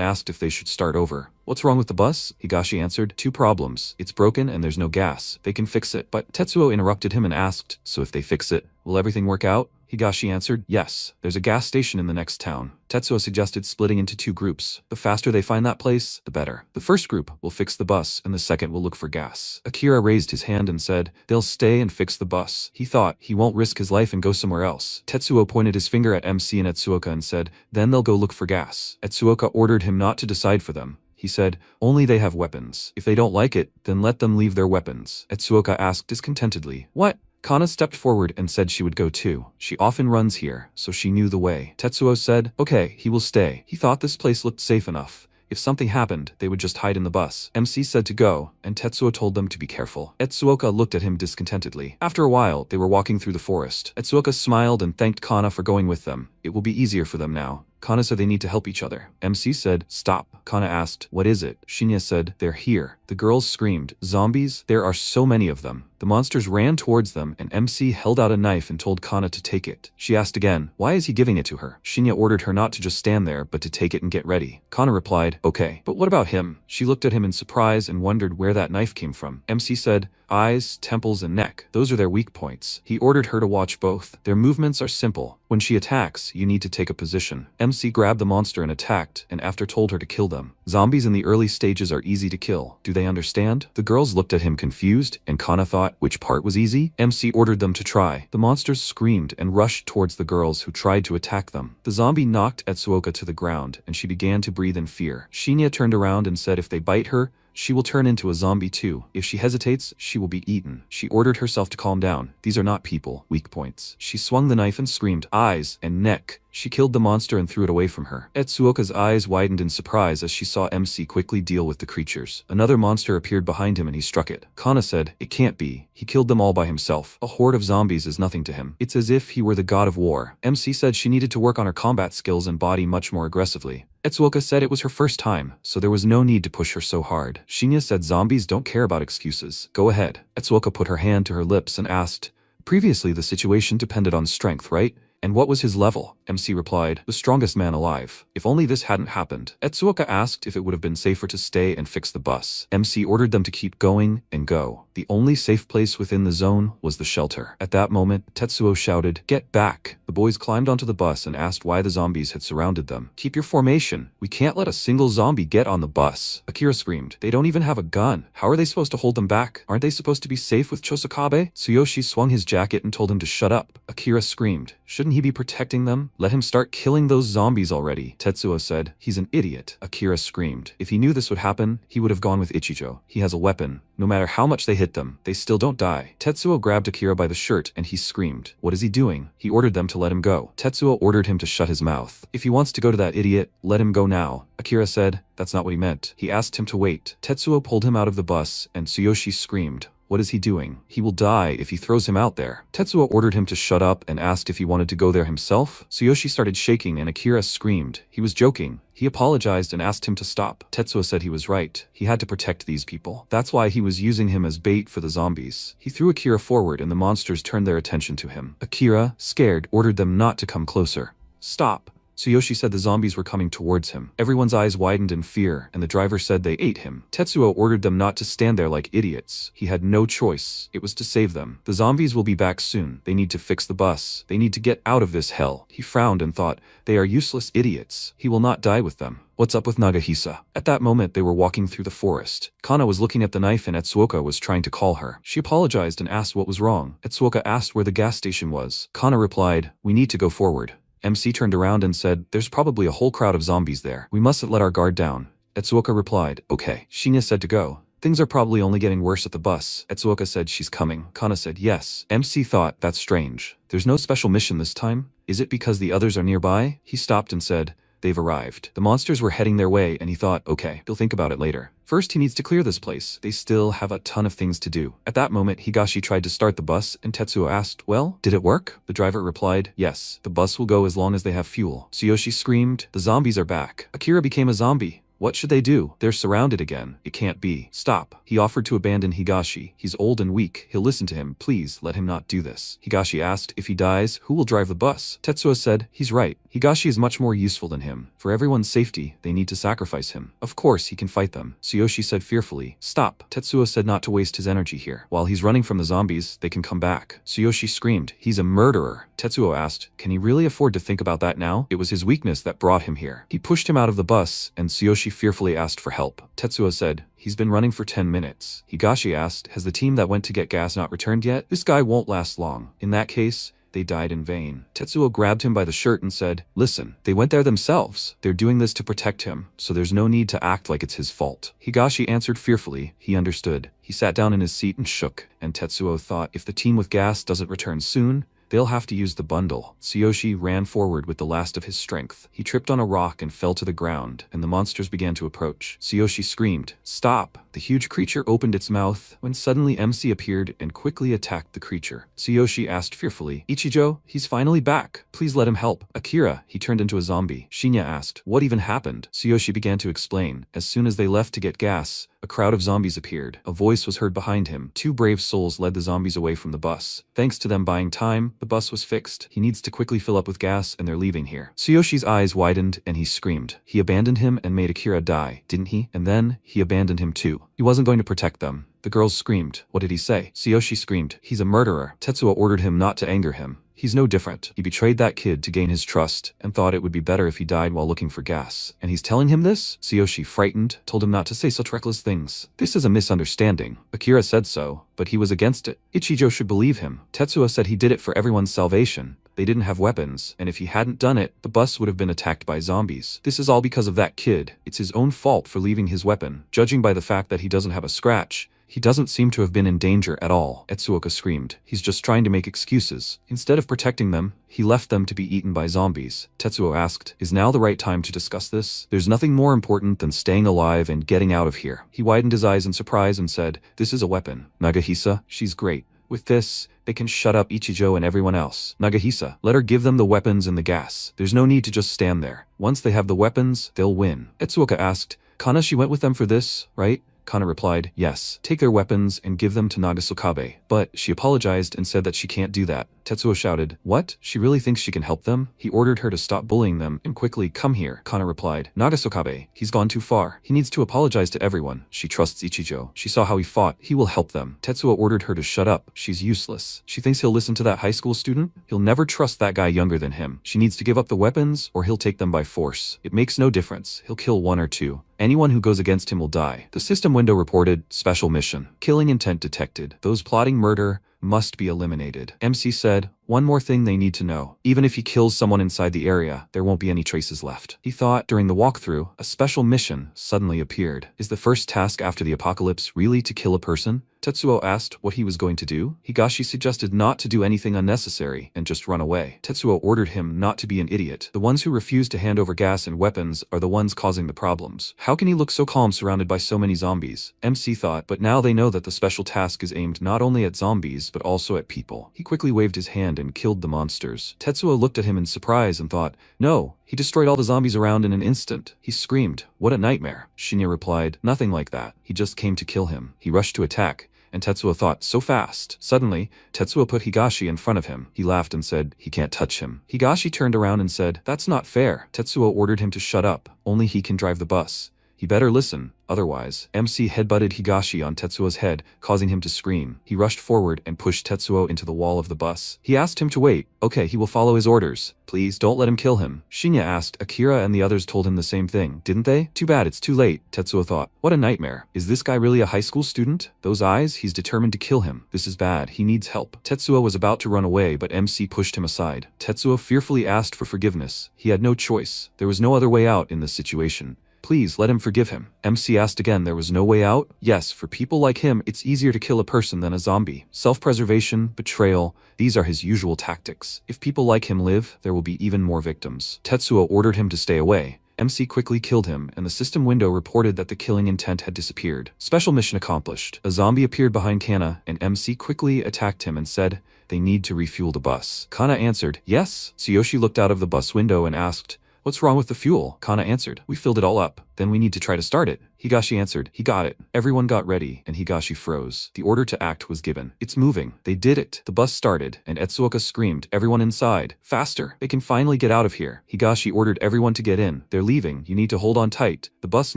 asked if they should start over. "What's wrong with the bus?" Higashi answered, "Two problems. It's broken and there's no gas. They can fix it." But Tetsuo interrupted him and asked, "So if they fix it, will everything work out?" Higashi answered, "Yes, there's a gas station in the next town." Tetsuo suggested splitting into two groups. The faster they find that place, the better. The first group will fix the bus and the second will look for gas. Akira raised his hand and said, "They'll stay and fix the bus." He thought he won't risk his life and go somewhere else. Tetsuo pointed his finger at MC and Etsuoka and said, "Then they'll go look for gas." Etsuoka ordered him not to decide for them. He said, "Only they have weapons. If they don't like it, then let them leave their weapons." Etsuoka asked discontentedly, "What?" Kana stepped forward and said she would go too. She often runs here, so she knew the way. Tetsuo said, "Okay, he will stay." He thought this place looked safe enough. If something happened, they would just hide in the bus. MC said to go, and Tetsuo told them to be careful. Etsuoka looked at him discontentedly. After a while, they were walking through the forest. Etsuoka smiled and thanked Kana for going with them. It will be easier for them now. Kana said they need to help each other. MC said, "Stop." Kana asked, "What is it?" Shinya said, "They're here." The girls screamed, "Zombies? There are so many of them." The monsters ran towards them and MC held out a knife and told Kana to take it. She asked again, "Why is he giving it to her?" Shinya ordered her not to just stand there but to take it and get ready. Kana replied, "Okay, but what about him?" She looked at him in surprise and wondered where that knife came from. MC said, "Eyes, temples, and neck. Those are their weak points." He ordered her to watch both. Their movements are simple. When she attacks, you need to take a position. MC grabbed the monster and attacked, and after told her to kill them. Zombies in the early stages are easy to kill. Do they understand? The girls looked at him confused, and Kana thought, which part was easy? MC ordered them to try. The monsters screamed and rushed towards the girls who tried to attack them. The zombie knocked Etsuoka to the ground, and she began to breathe in fear. Shinya turned around and said if they bite her, she will turn into a zombie too. If she hesitates, she will be eaten. She ordered herself to calm down. These are not people. Weak points. She swung the knife and screamed, "Eyes and neck." She killed the monster and threw it away from her. Etsuoka's eyes widened in surprise as she saw MC quickly deal with the creatures. Another monster appeared behind him and he struck it. Kana said, "It can't be. He killed them all by himself. A horde of zombies is nothing to him. It's as if he were the god of war." MC said she needed to work on her combat skills and body much more aggressively. Etsuoka said it was her first time, so there was no need to push her so hard. Shinya said zombies don't care about excuses. Go ahead. Etsuoka put her hand to her lips and asked, "Previously the situation depended on strength, right? And what was his level?" MC replied, "The strongest man alive. If only this hadn't happened." Etsuoka asked if it would have been safer to stay and fix the bus. MC ordered them to keep going and go. The only safe place within the zone was the shelter. At that moment, Tetsuo shouted, "Get back!" The boys climbed onto the bus and asked why the zombies had surrounded them. "Keep your formation. We can't let a single zombie get on the bus." Akira screamed, "They don't even have a gun. How are they supposed to hold them back? Aren't they supposed to be safe with Chosokabe?" Tsuyoshi swung his jacket and told him to shut up. Akira screamed, "Shouldn't he be protecting them? Let him start killing those zombies already." Tetsuo said, "He's an idiot." Akira screamed. If he knew this would happen, he would have gone with Ichijo. He has a weapon. No matter how much they hit them, they still don't die. Tetsuo grabbed Akira by the shirt and he screamed. What is he doing? He ordered them to let him go. Tetsuo ordered him to shut his mouth. If he wants to go to that idiot, let him go now. Akira said, "That's not what he meant." He asked him to wait. Tetsuo pulled him out of the bus and Tsuyoshi screamed. What is he doing? He will die if he throws him out there. Tetsuo ordered him to shut up and asked if he wanted to go there himself. Tsuyoshi started shaking and Akira screamed. He was joking. He apologized and asked him to stop. Tetsuo said he was right. He had to protect these people. That's why he was using him as bait for the zombies. He threw Akira forward and the monsters turned their attention to him. Akira, scared, ordered them not to come closer. "Stop." Tsuyoshi said the zombies were coming towards him. Everyone's eyes widened in fear, and the driver said they ate him. Tetsuo ordered them not to stand there like idiots. He had no choice. It was to save them. The zombies will be back soon. They need to fix the bus. They need to get out of this hell. He frowned and thought, they are useless idiots. He will not die with them. What's up with Nagahisa? At that moment they were walking through the forest. Kana was looking at the knife and Etsuoka was trying to call her. She apologized and asked what was wrong. Etsuoka asked where the gas station was. Kana replied, "We need to go forward." MC turned around and said, "There's probably a whole crowd of zombies there. We mustn't let our guard down." Etsuoka replied, "Okay." Shinya said to go. "Things are probably only getting worse at the bus." Etsuoka said she's coming. Kana said yes. MC thought, that's strange. There's no special mission this time? Is it because the others are nearby? He stopped and said, they've arrived. The monsters were heading their way and he thought, okay, he'll think about it later. First, he needs to clear this place. They still have a ton of things to do. At that moment, Higashi tried to start the bus and Tetsuo asked, well, did it work? The driver replied, yes, the bus will go as long as they have fuel. Tsuyoshi screamed, the zombies are back. Akira became a zombie. What should they do? They're surrounded again. It can't be. Stop. He offered to abandon Higashi. He's old and weak. He'll listen to him. Please, let him not do this. Higashi asked, if he dies, who will drive the bus? Tetsuo said, he's right. Higashi is much more useful than him. For everyone's safety, they need to sacrifice him. Of course, he can fight them. Tsuyoshi said fearfully. Stop. Tetsuo said not to waste his energy here. While he's running from the zombies, they can come back. Tsuyoshi screamed, he's a murderer. Tetsuo asked, can he really afford to think about that now? It was his weakness that brought him here. He pushed him out of the bus, and Tsuyoshi fearfully asked for help. Tetsuo said, he's been running for 10 minutes. Higashi asked, has the team that went to get gas not returned yet? This guy won't last long. In that case, they died in vain. Tetsuo grabbed him by the shirt and said, listen, they went there themselves. They're doing this to protect him, so there's no need to act like it's his fault. Higashi answered fearfully. He understood. He sat down in his seat and shook, and Tetsuo thought if the team with gas doesn't return soon, they'll have to use the bundle. Tsuyoshi ran forward with the last of his strength. He tripped on a rock and fell to the ground, and the monsters began to approach. Tsuyoshi screamed, stop! The huge creature opened its mouth, when suddenly MC appeared and quickly attacked the creature. Tsuyoshi asked fearfully, Ichijo, he's finally back. Please let him help. Akira, he turned into a zombie. Shinya asked, what even happened? Tsuyoshi began to explain. As soon as they left to get gas, a crowd of zombies appeared. A voice was heard behind him. Two brave souls led the zombies away from the bus. Thanks to them buying time, the bus was fixed. He needs to quickly fill up with gas and they're leaving here. Tsuyoshi's eyes widened and he screamed. He abandoned him and made Akira die, didn't he? And then, he abandoned him too. He wasn't going to protect them. The girls screamed. What did he say? Tsuyoshi screamed. He's a murderer. Tetsuo ordered him not to anger him. He's no different. He betrayed that kid to gain his trust and thought it would be better if he died while looking for gas. And he's telling him this? Tsuyoshi, frightened, told him not to say such reckless things. This is a misunderstanding. Akira said so, but he was against it. Ichijo should believe him. Tetsuo said he did it for everyone's salvation. They didn't have weapons, and if he hadn't done it, the bus would have been attacked by zombies. This is all because of that kid. It's his own fault for leaving his weapon. Judging by the fact that he doesn't have a scratch, he doesn't seem to have been in danger at all. Etsuoka screamed. He's just trying to make excuses. Instead of protecting them, he left them to be eaten by zombies. Tetsuo asked, is now the right time to discuss this? There's nothing more important than staying alive and getting out of here. He widened his eyes in surprise and said, this is a weapon. Nagahisa, she's great. With this, they can shut up Ichijo and everyone else. Nagahisa, let her give them the weapons and the gas. There's no need to just stand there. Once they have the weapons, they'll win. Etsuoka asked, Kana, she went with them for this, right? Kana replied, yes, take their weapons and give them to Nagasokabe. But she apologized and said that she can't do that. Tetsuo shouted, what? She really thinks she can help them? He ordered her to stop bullying them and quickly come here. Kana replied, Nagasokabe, he's gone too far. He needs to apologize to everyone. She trusts Ichijo. She saw how he fought. He will help them. Tetsuo ordered her to shut up. She's useless. She thinks he'll listen to that high school student? He'll never trust that guy younger than him. She needs to give up the weapons or he'll take them by force. It makes no difference. He'll kill one or two. Anyone who goes against him will die. The system window reported, special mission. Killing intent detected. Those plotting murder must be eliminated. MC said, one more thing they need to know. Even if he kills someone inside the area, there won't be any traces left. He thought, during the walkthrough, a special mission suddenly appeared. Is the first task after the apocalypse really to kill a person? Tetsuo asked what he was going to do. Higashi suggested not to do anything unnecessary and just run away. Tetsuo ordered him not to be an idiot. The ones who refuse to hand over gas and weapons are the ones causing the problems. How can he look so calm surrounded by so many zombies? MC thought, but now they know that the special task is aimed not only at zombies but also at people. He quickly waved his hand and killed the monsters. Tetsuo looked at him in surprise and thought, no, he destroyed all the zombies around in an instant. He screamed, what a nightmare. Shinya replied, nothing like that. He just came to kill him. He rushed to attack. And Tetsuo thought, so fast. Suddenly, Tetsuo put Higashi in front of him. He laughed and said, he can't touch him. Higashi turned around and said, that's not fair. Tetsuo ordered him to shut up. Only he can drive the bus. He better listen, otherwise. MC headbutted Higashi on Tetsuo's head, causing him to scream. He rushed forward and pushed Tetsuo into the wall of the bus. He asked him to wait. Okay, he will follow his orders. Please, don't let him kill him. Shinya asked. Akira and the others told him the same thing, didn't they? Too bad, it's too late. Tetsuo thought, what a nightmare. Is this guy really a high school student? Those eyes, he's determined to kill him. This is bad, he needs help. Tetsuo was about to run away, but MC pushed him aside. Tetsuo fearfully asked for forgiveness. He had no choice. There was no other way out in this situation. Please let him forgive him. MC asked again. There was no way out? Yes, for people like him, it's easier to kill a person than a zombie. Self-preservation, betrayal, these are his usual tactics. If people like him live, there will be even more victims. Tetsuo ordered him to stay away. MC quickly killed him, and the system window reported that the killing intent had disappeared. Special mission accomplished. A zombie appeared behind Kana, and MC quickly attacked him and said, "They need to refuel the bus." Kana answered, "Yes." Tsuyoshi looked out of the bus window and asked, "What's wrong with the fuel?" Kana answered, "We filled it all up. Then we need to try to start it." Higashi answered, "He got it." Everyone got ready, and Higashi froze. The order to act was given. "It's moving." They did it. The bus started, and Etsuoka screamed, "Everyone inside! Faster! They can finally get out of here." Higashi ordered everyone to get in. "They're leaving. You need to hold on tight." The bus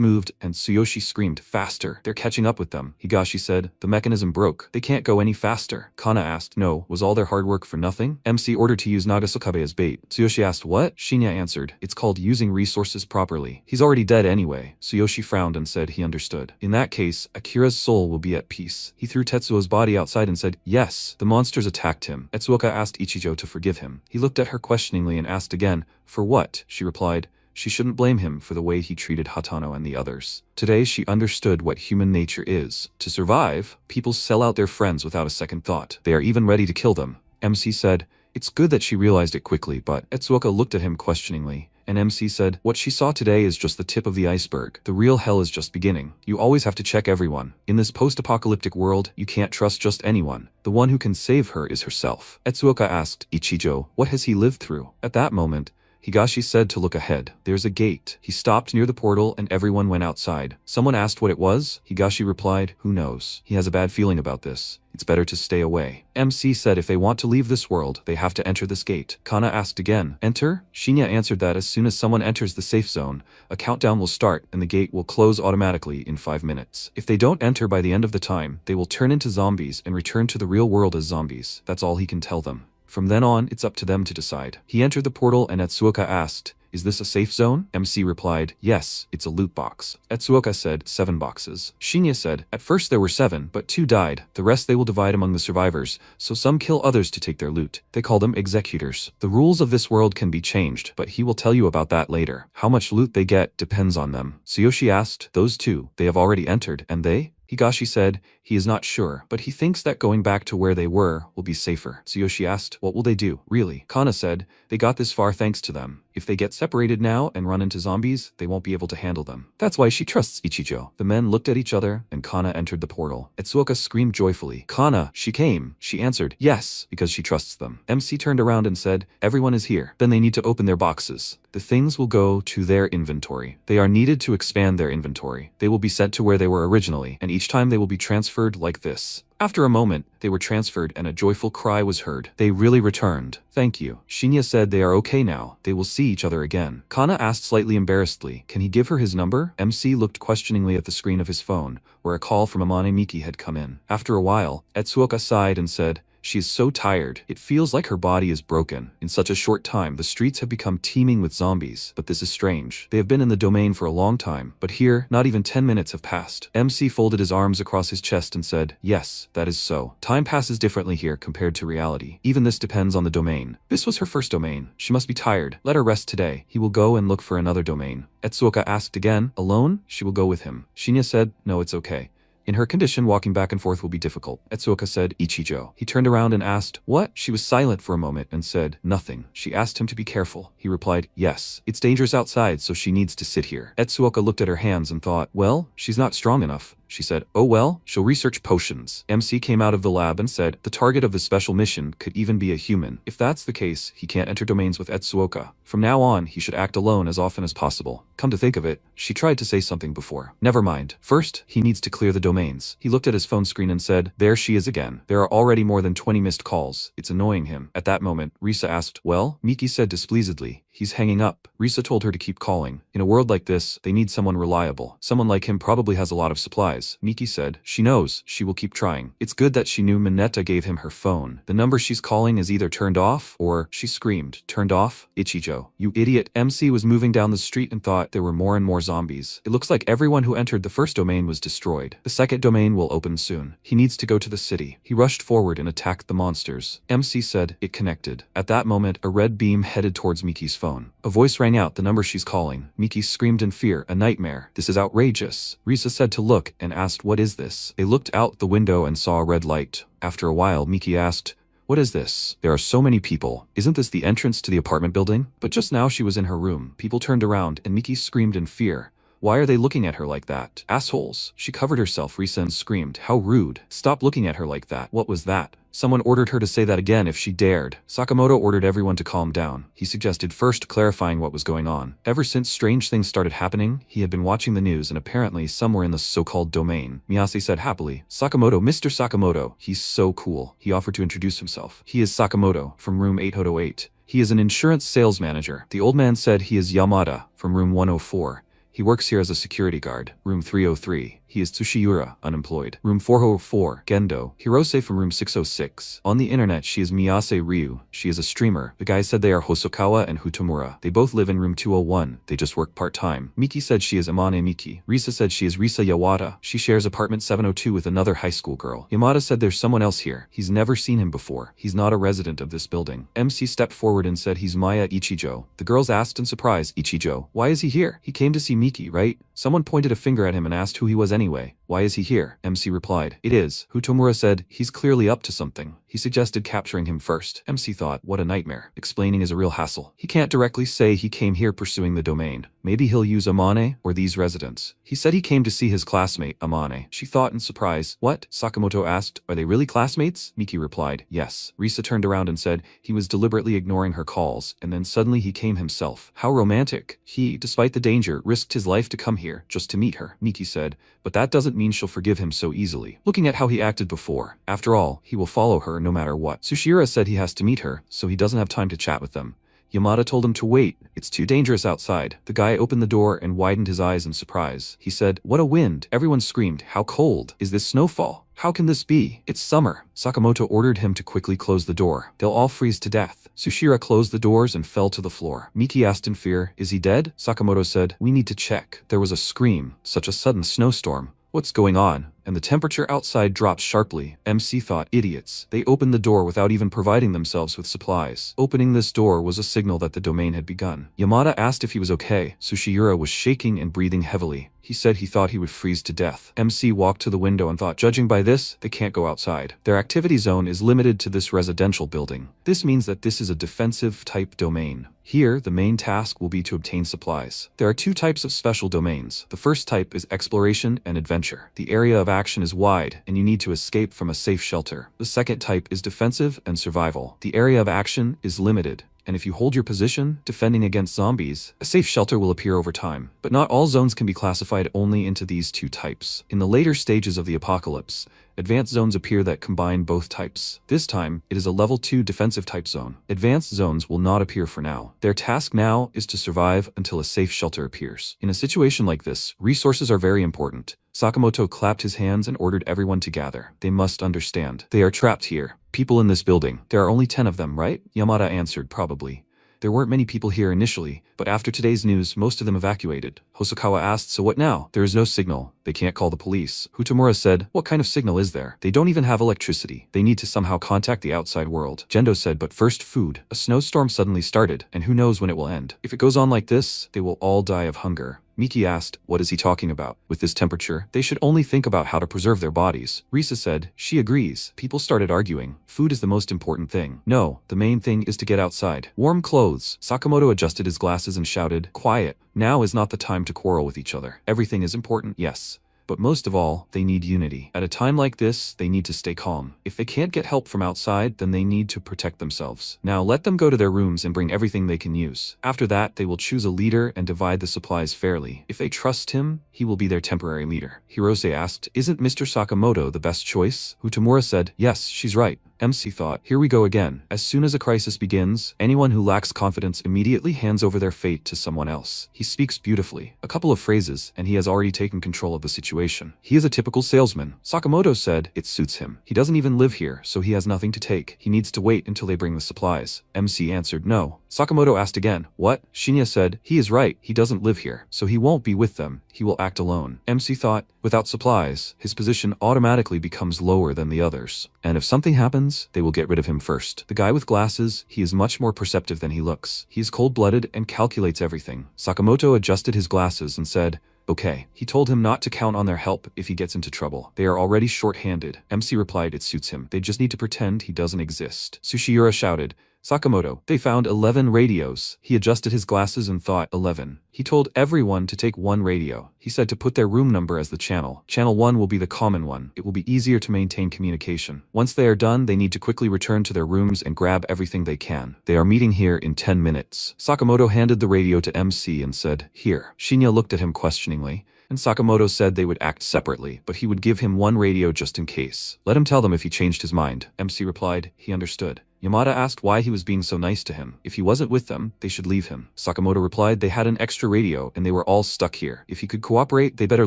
moved, and Tsuyoshi screamed, "Faster! They're catching up with them." Higashi said, "The mechanism broke. They can't go any faster." Kana asked, "No, was all their hard work for nothing?" MC ordered to use Nagasakabe as bait. Tsuyoshi asked, "What?" Shinya answered, "It's called using resources properly. He's already dead anyway." Tsuyoshi frowned and said he understood. "In that case, Akira's soul will be at peace." He threw Tetsuo's body outside and said, "Yes." The monsters attacked him. Etsuoka asked Ichijo to forgive him. He looked at her questioningly and asked again, "For what?" She replied, she shouldn't blame him for the way he treated Hatano and the others. Today she understood what human nature is. To survive, people sell out their friends without a second thought. They are even ready to kill them. MC said, "It's good that she realized it quickly," but Etsuoka looked at him questioningly. And MC said, "What she saw today is just the tip of the iceberg. The real hell is just beginning. You always have to check everyone. In this post-apocalyptic world, you can't trust just anyone. The one who can save her is herself." Etsuoka asked Ichijo, "What has he lived through?" At that moment, Higashi said to look ahead. "There's a gate." He stopped near the portal and everyone went outside. Someone asked what it was. Higashi replied, "Who knows? He has a bad feeling about this. It's better to stay away." MC said if they want to leave this world, they have to enter this gate. Kana asked again, "Enter?" Shinya answered that as soon as someone enters the safe zone, a countdown will start and the gate will close automatically in 5 minutes. If they don't enter by the end of the time, they will turn into zombies and return to the real world as zombies. That's all he can tell them. From then on, it's up to them to decide. He entered the portal and Etsuoka asked, "Is this a safe zone?" MC replied, "Yes, it's a loot box." Etsuoka said, 7 boxes. Shinya said, "At first there were 7, but 2 died. The rest they will divide among the survivors, so some kill others to take their loot. They call them executors. The rules of this world can be changed, but he will tell you about that later. How much loot they get depends on them." Tsuyoshi asked, "Those 2, they have already entered, and they?" Higashi said he is not sure, but he thinks that going back to where they were will be safer. Tsuyoshi asked, "What will they do, really?" Kana said, "They got this far thanks to them. If they get separated now and run into zombies, they won't be able to handle them. That's why she trusts Ichijo." The men looked at each other, and Kana entered the portal. Etsuoka screamed joyfully, "Kana, she came!" She answered, "Yes," because she trusts them. MC turned around and said, "Everyone is here." Then they need to open their boxes. The things will go to their inventory. They are needed to expand their inventory. They will be sent to where they were originally, and each time they will be transferred like this. After a moment, they were transferred and a joyful cry was heard. "They really returned. Thank you." Shinya said they are okay now. They will see each other again. Kana asked slightly embarrassedly, "Can he give her his number?" MC looked questioningly at the screen of his phone, where a call from Amane Miki had come in. After a while, Etsuoka sighed and said, "She is so tired. It feels like her body is broken. In such a short time, the streets have become teeming with zombies. But this is strange. They have been in the domain for a long time. But here, not even 10 minutes have passed." MC folded his arms across his chest and said, "Yes, that is so. Time passes differently here compared to reality. Even this depends on the domain. This was her first domain. She must be tired. Let her rest today. He will go and look for another domain." Etsuoka asked again, "Alone?" "She will go with him." Shinya said, "No, it's okay. In her condition, walking back and forth will be difficult." Etsuoka said, "Ichijo." He turned around and asked, "What?" She was silent for a moment and said, "Nothing." She asked him to be careful. He replied, "Yes. It's dangerous outside, so she needs to sit here." Etsuoka looked at her hands and thought, "Well, she's not strong enough." She said, "Oh well, she'll research potions." MC came out of the lab and said, "The target of the special mission could even be a human. If that's the case, he can't enter domains with Etsuoka. From now on, he should act alone as often as possible." Come to think of it, she tried to say something before. Never mind. First, he needs to clear the domains. He looked at his phone screen and said, "There she is again. There are already more than 20 missed calls. It's annoying him." At that moment, Risa asked, "Well?" Miki said displeasedly, "He's hanging up." Risa told her to keep calling. In a world like this, they need someone reliable. Someone like him probably has a lot of supplies. Miki said, "She knows. She will keep trying." It's good that she knew Mineta gave him her phone. The number she's calling is either turned off or, she screamed, "Turned off? Ichijo, you idiot." MC was moving down the street and thought there were more and more zombies. It looks like everyone who entered the first domain was destroyed. The second domain will open soon. He needs to go to the city. He rushed forward and attacked the monsters. MC said, "It connected." At that moment, a red beam headed towards Miki's phone. phone. A voice rang out the number she's calling. Miki screamed in fear, a nightmare. This is outrageous. Risa said to look and asked, what is this? They looked out the window and saw a red light. After a while, Miki asked, what is this? There are so many people. Isn't this the entrance to the apartment building? But just now she was in her room. People turned around and Miki screamed in fear. Why are they looking at her like that? Assholes. She covered herself, Risa, and screamed. How rude. Stop looking at her like that. What was that? Someone ordered her to say that again if she dared. Sakamoto ordered everyone to calm down. He suggested first clarifying what was going on. Ever since strange things started happening, he had been watching the news and apparently somewhere in the so-called domain. Miyase said happily, Sakamoto, Mr. Sakamoto. He's so cool. He offered to introduce himself. He is Sakamoto, from room 808. He is an insurance sales manager. The old man said he is Yamada, from room 104. He works here as a security guard. Room 303. He is Tsushiura, unemployed. Room 404, Gendo. Hirose from room 606. On the internet, she is Miyase Ryu. She is a streamer. The guys said they are Hosokawa and Hutomura. They both live in room 201. They just work part-time. Miki said she is Amane Miki. Risa said she is Risa Yawada. She shares apartment 702 with another high school girl. Yamada said there's someone else here. He's never seen him before. He's not a resident of this building. MC stepped forward and said he's Maya Ichijo. The girls asked in surprise, Ichijo, why is he here? He came to see Miki, right? Someone pointed a finger at him and asked who he was anyway. Why is he here? MC replied, it is. Hutomura said, he's clearly up to something. He suggested capturing him first. MC thought, what a nightmare. Explaining is a real hassle. He can't directly say he came here pursuing the domain. Maybe he'll use Amane or these residents. He said he came to see his classmate, Amane. She thought in surprise. What? Sakamoto asked, are they really classmates? Miki replied, yes. Risa turned around and said he was deliberately ignoring her calls, and then suddenly he came himself. How romantic. He, despite the danger, risked his life to come here just to meet her. Miki said, but that doesn't mean she'll forgive him so easily. Looking at how he acted before. After all, he will follow her no matter what. Tsushiura said he has to meet her, so he doesn't have time to chat with them. Yamada told him to wait. It's too dangerous outside. The guy opened the door and widened his eyes in surprise. He said, what a wind. Everyone screamed, how cold. Is this snowfall? How can this be? It's summer. Sakamoto ordered him to quickly close the door. They'll all freeze to death. Tsushira closed the doors and fell to the floor. Miki asked in fear, is he dead? Sakamoto said, we need to check. There was a scream. Such a sudden snowstorm. What's going on? And the temperature outside dropped sharply. MC thought, idiots. They opened the door without even providing themselves with supplies. Opening this door was a signal that the domain had begun. Yamada asked if he was okay. Tsushiura was shaking and breathing heavily. He said he thought he would freeze to death. MC walked to the window and thought, judging by this, they can't go outside. Their activity zone is limited to this residential building. This means that this is a defensive type domain. Here, the main task will be to obtain supplies. There are two types of special domains. The first type is exploration and adventure. The area of action is wide, and you need to escape from a safe shelter. The second type is defensive and survival. The area of action is limited, and if you hold your position, defending against zombies, a safe shelter will appear over time. But not all zones can be classified only into these two types. In the later stages of the apocalypse, advanced zones appear that combine both types. This time, it is a level 2 defensive type zone. Advanced zones will not appear for now. Their task now is to survive until a safe shelter appears. In a situation like this, resources are very important. Sakamoto clapped his hands and ordered everyone to gather. They must understand. They are trapped here. People in this building. There are only 10 of them, right? Yamada answered, probably. There weren't many people here initially, but after today's news, most of them evacuated. Hosokawa asked, so what now? There is no signal. They can't call the police. Hutomura said, what kind of signal is there? They don't even have electricity. They need to somehow contact the outside world. Gendo said, but first food. A snowstorm suddenly started, and who knows when it will end. If it goes on like this, they will all die of hunger. Miki asked, what is he talking about? With this temperature, they should only think about how to preserve their bodies. Risa said, she agrees. People started arguing. Food is the most important thing. No, the main thing is to get outside. Warm clothes. Sakamoto adjusted his glasses and shouted, quiet. Now is not the time to quarrel with each other. Everything is important, yes. But most of all, they need unity. At a time like this, they need to stay calm. If they can't get help from outside, then they need to protect themselves. Now let them go to their rooms and bring everything they can use. After that, they will choose a leader and divide the supplies fairly. If they trust him, he will be their temporary leader. Hirose asked, isn't Mr. Sakamoto the best choice? Hutomura said, yes, she's right. MC thought, here we go again. As soon as a crisis begins, anyone who lacks confidence immediately hands over their fate to someone else. He speaks beautifully. A couple of phrases, and he has already taken control of the situation. He is a typical salesman. Sakamoto said, it suits him. He doesn't even live here, so he has nothing to take. He needs to wait until they bring the supplies. MC answered, no. Sakamoto asked again, what? Shinya said, he is right. He doesn't live here, so he won't be with them. He will act alone. MC thought, without supplies, his position automatically becomes lower than the others. And if something happens, means they will get rid of him first. The guy with glasses, he is much more perceptive than he looks. He is cold-blooded and calculates everything. Sakamoto adjusted his glasses and said, "Okay." He told him not to count on their help if he gets into trouble. They are already short-handed. MC replied it suits him. They just need to pretend he doesn't exist. Sushiura shouted, "Sakamoto, they found 11 radios." He adjusted his glasses and thought, 11. He told everyone to take one radio. He said to put their room number as the channel. Channel 1 will be the common one. It will be easier to maintain communication. Once they are done, they need to quickly return to their rooms and grab everything they can. They are meeting here in 10 minutes. Sakamoto handed the radio to MC and said, "Here." Shinya looked at him questioningly, and Sakamoto said they would act separately, but he would give him one radio just in case. Let him tell them if he changed his mind. MC replied, he understood. Yamada asked why he was being so nice to him. If he wasn't with them, they should leave him. Sakamoto replied they had an extra radio and they were all stuck here. If he could cooperate, they better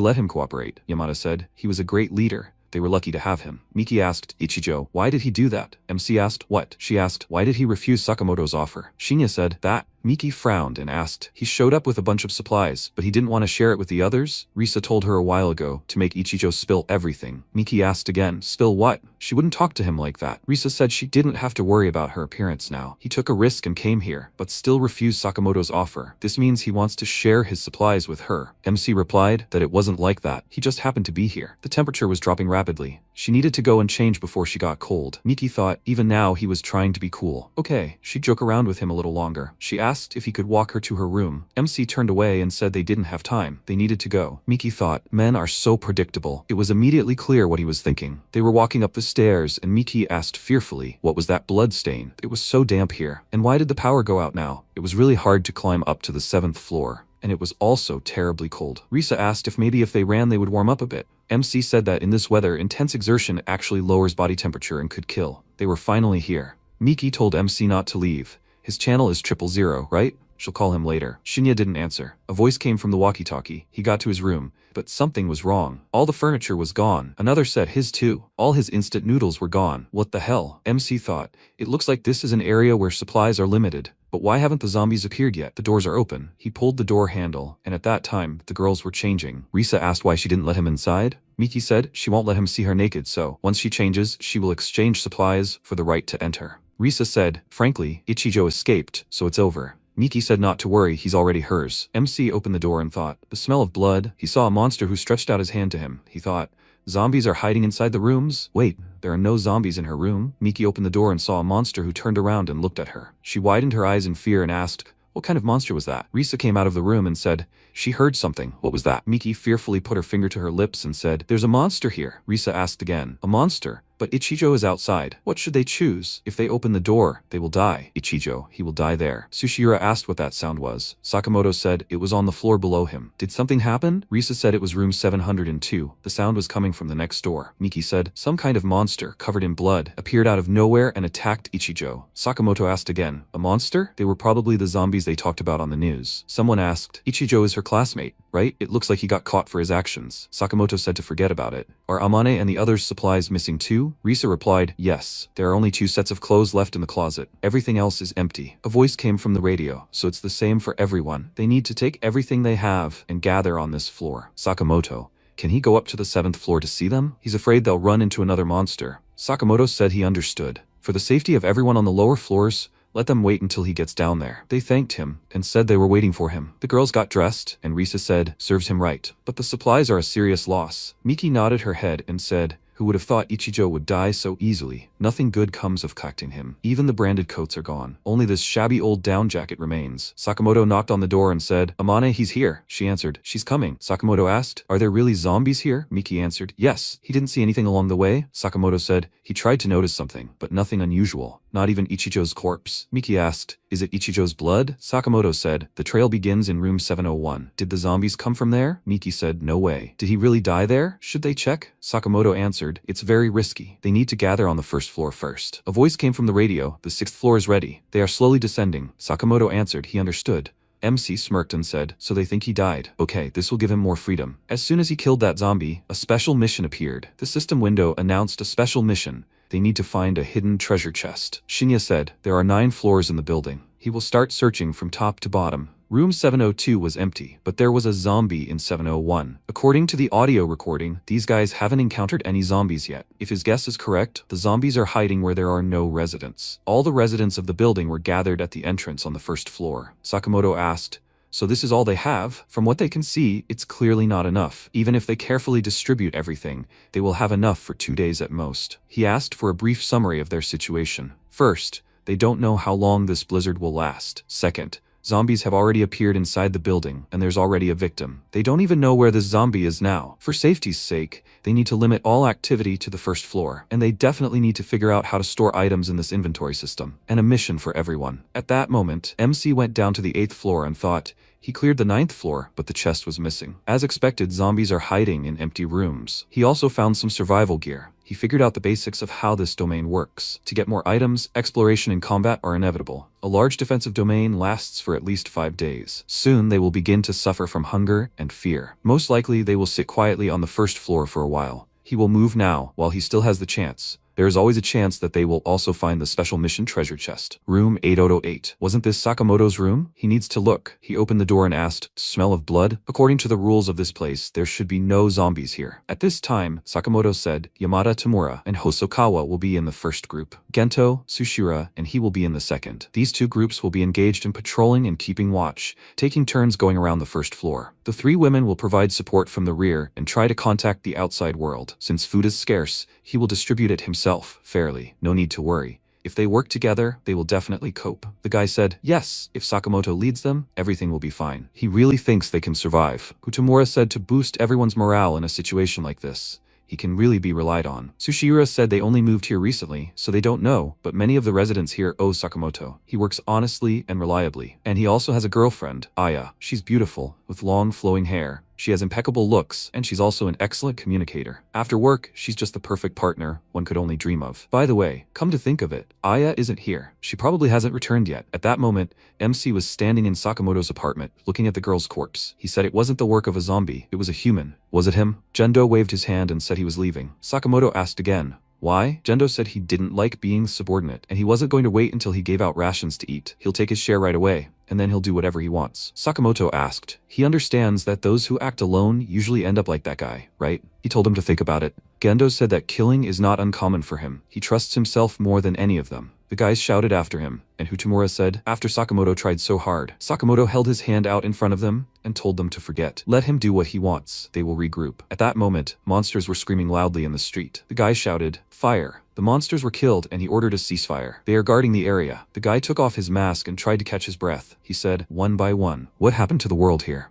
let him cooperate. Yamada said, he was a great leader. They were lucky to have him. Miki asked, Ichijo, why did he do that? MC asked, what? She asked, why did he refuse Sakamoto's offer? Shinya said, that. Miki frowned and asked, he showed up with a bunch of supplies, but he didn't want to share it with the others? Risa told her a while ago to make Ichijo spill everything. Miki asked again, spill what? She wouldn't talk to him like that. Risa said she didn't have to worry about her appearance now. He took a risk and came here, but still refused Sakamoto's offer. This means he wants to share his supplies with her. MC replied that it wasn't like that. He just happened to be here. The temperature was dropping rapidly. She needed to go and change before she got cold. Miki thought, even now he was trying to be cool. Okay, she'd joke around with him a little longer. She asked if he could walk her to her room. MC turned away and said they didn't have time. They needed to go. Miki thought, men are so predictable. It was immediately clear what he was thinking. They were walking up the stairs and Miki asked fearfully, what was that blood stain? It was so damp here. And why did the power go out now? It was really hard to climb up to the 7th floor. And it was also terribly cold. Risa asked if maybe if they ran they would warm up a bit. MC said that in this weather, intense exertion actually lowers body temperature and could kill. They were finally here. Miki told MC not to leave. His channel is 000, right? She'll call him later. Shinya didn't answer. A voice came from the walkie-talkie. He got to his room, but something was wrong. All the furniture was gone. Another said his too. All his instant noodles were gone. What the hell? MC thought. It looks like this is an area where supplies are limited. But why haven't the zombies appeared yet? The doors are open. He pulled the door handle, and at that time, the girls were changing. Risa asked why she didn't let him inside. Miki said she won't let him see her naked, so once she changes, she will exchange supplies for the right to enter. Risa said, frankly, Ichijo escaped, so it's over. Miki said not to worry, he's already hers. MC opened the door and thought, the smell of blood. He saw a monster who stretched out his hand to him. He thought, zombies are hiding inside the rooms? Wait, there are no zombies in her room. Miki opened the door and saw a monster who turned around and looked at her. She widened her eyes in fear and asked, what kind of monster was that? Risa came out of the room and said, she heard something. What was that? Miki fearfully put her finger to her lips and said, there's a monster here. Risa asked again, a monster? But Ichijo is outside. What should they choose? If they open the door, they will die. Ichijo, he will die there. Sushiura asked what that sound was. Sakamoto said it was on the floor below him. Did something happen? Risa said it was room 702. The sound was coming from the next door. Miki said, some kind of monster, covered in blood, appeared out of nowhere and attacked Ichijo. Sakamoto asked again, a monster? They were probably the zombies they talked about on the news. Someone asked, Ichijo is her classmate, right? It looks like he got caught for his actions. Sakamoto said to forget about it. Are Amane and the others' supplies missing too? Risa replied, yes. There are only 2 sets of clothes left in the closet. Everything else is empty. A voice came from the radio, so it's the same for everyone. They need to take everything they have and gather on this floor. Sakamoto, can he go up to the 7th floor to see them? He's afraid they'll run into another monster. Sakamoto said he understood. For the safety of everyone on the lower floors, let them wait until he gets down there. They thanked him and said they were waiting for him. The girls got dressed, and Risa said, serves him right. But the supplies are a serious loss. Miki nodded her head and said, who would have thought Ichijo would die so easily? Nothing good comes of collecting him. Even the branded coats are gone. Only this shabby old down jacket remains. Sakamoto knocked on the door and said, Amane, he's here. She answered, she's coming. Sakamoto asked, are there really zombies here? Miki answered, yes. He didn't see anything along the way. Sakamoto said, he tried to notice something, but nothing unusual. Not even Ichijo's corpse. Miki asked, is it Ichijo's blood? Sakamoto said, the trail begins in room 701. Did the zombies come from there? Miki said, no way. Did he really die there? Should they check? Sakamoto answered, it's very risky. They need to gather on the 1st floor first. A voice came from the radio, the 6th floor is ready. They are slowly descending. Sakamoto answered, he understood. MC smirked and said, so they think he died. Okay, this will give him more freedom. As soon as he killed that zombie, a special mission appeared. The system window announced a special mission. They need to find a hidden treasure chest. Shinya said, there are 9 floors in the building. He will start searching from top to bottom. Room 702 was empty, but there was a zombie in 701. According to the audio recording, these guys haven't encountered any zombies yet. If his guess is correct, the zombies are hiding where there are no residents. All the residents of the building were gathered at the entrance on the first floor. Sakamoto asked, "So this is all they have?" From what they can see, it's clearly not enough. Even if they carefully distribute everything, they will have enough for 2 days at most. He asked for a brief summary of their situation. First, they don't know how long this blizzard will last. Second, zombies have already appeared inside the building, and there's already a victim. They don't even know where this zombie is now. For safety's sake, they need to limit all activity to the first floor, and they definitely need to figure out how to store items in this inventory system. And a mission for everyone. At that moment, MC went down to the 8th floor and thought, he cleared the 9th floor, but the chest was missing. As expected, zombies are hiding in empty rooms. He also found some survival gear. He figured out the basics of how this domain works. To get more items, exploration and combat are inevitable. A large defensive domain lasts for at least 5 days. Soon they will begin to suffer from hunger and fear. Most likely they will sit quietly on the first floor for a while. He will move now, while he still has the chance. There is always a chance that they will also find the special mission treasure chest. Room 8008. Wasn't this Sakamoto's room? He needs to look. He opened the door and asked, "Smell of blood?" According to the rules of this place, there should be no zombies here. At this time, Sakamoto said, Yamada Tamura and Hosokawa will be in the first group. Gento, Tsushira, and he will be in the second. These 2 groups will be engaged in patrolling and keeping watch, taking turns going around the first floor. The 3 women will provide support from the rear and try to contact the outside world. Since food is scarce, he will distribute it himself, fairly. No need to worry. If they work together, they will definitely cope. The guy said, yes, if Sakamoto leads them, everything will be fine. He really thinks they can survive. Kutamura said to boost everyone's morale in a situation like this. He can really be relied on. Tsushira said they only moved here recently, so they don't know, but many of the residents here owe Sakamoto. He works honestly and reliably. And he also has a girlfriend, Aya. She's beautiful, with long flowing hair. She has impeccable looks, and she's also an excellent communicator. After work, she's just the perfect partner one could only dream of. By the way, come to think of it, Aya isn't here. She probably hasn't returned yet. At that moment, MC was standing in Sakamoto's apartment, looking at the girl's corpse. He said it wasn't the work of a zombie, it was a human. Was it him? Gendo waved his hand and said he was leaving. Sakamoto asked again, why? Gendo said he didn't like being subordinate, and he wasn't going to wait until he gave out rations to eat. He'll take his share right away, and then he'll do whatever he wants. Sakamoto asked, he understands that those who act alone usually end up like that guy, right? He told him to think about it. Gendo said that killing is not uncommon for him. He trusts himself more than any of them. The guys shouted after him, and Hutamura said, after Sakamoto tried so hard, Sakamoto held his hand out in front of them and told them to forget. Let him do what he wants. They will regroup. At that moment, monsters were screaming loudly in the street. The guy shouted, fire. The monsters were killed and he ordered a ceasefire. They are guarding the area. The guy took off his mask and tried to catch his breath. He said, one by one, what happened to the world here?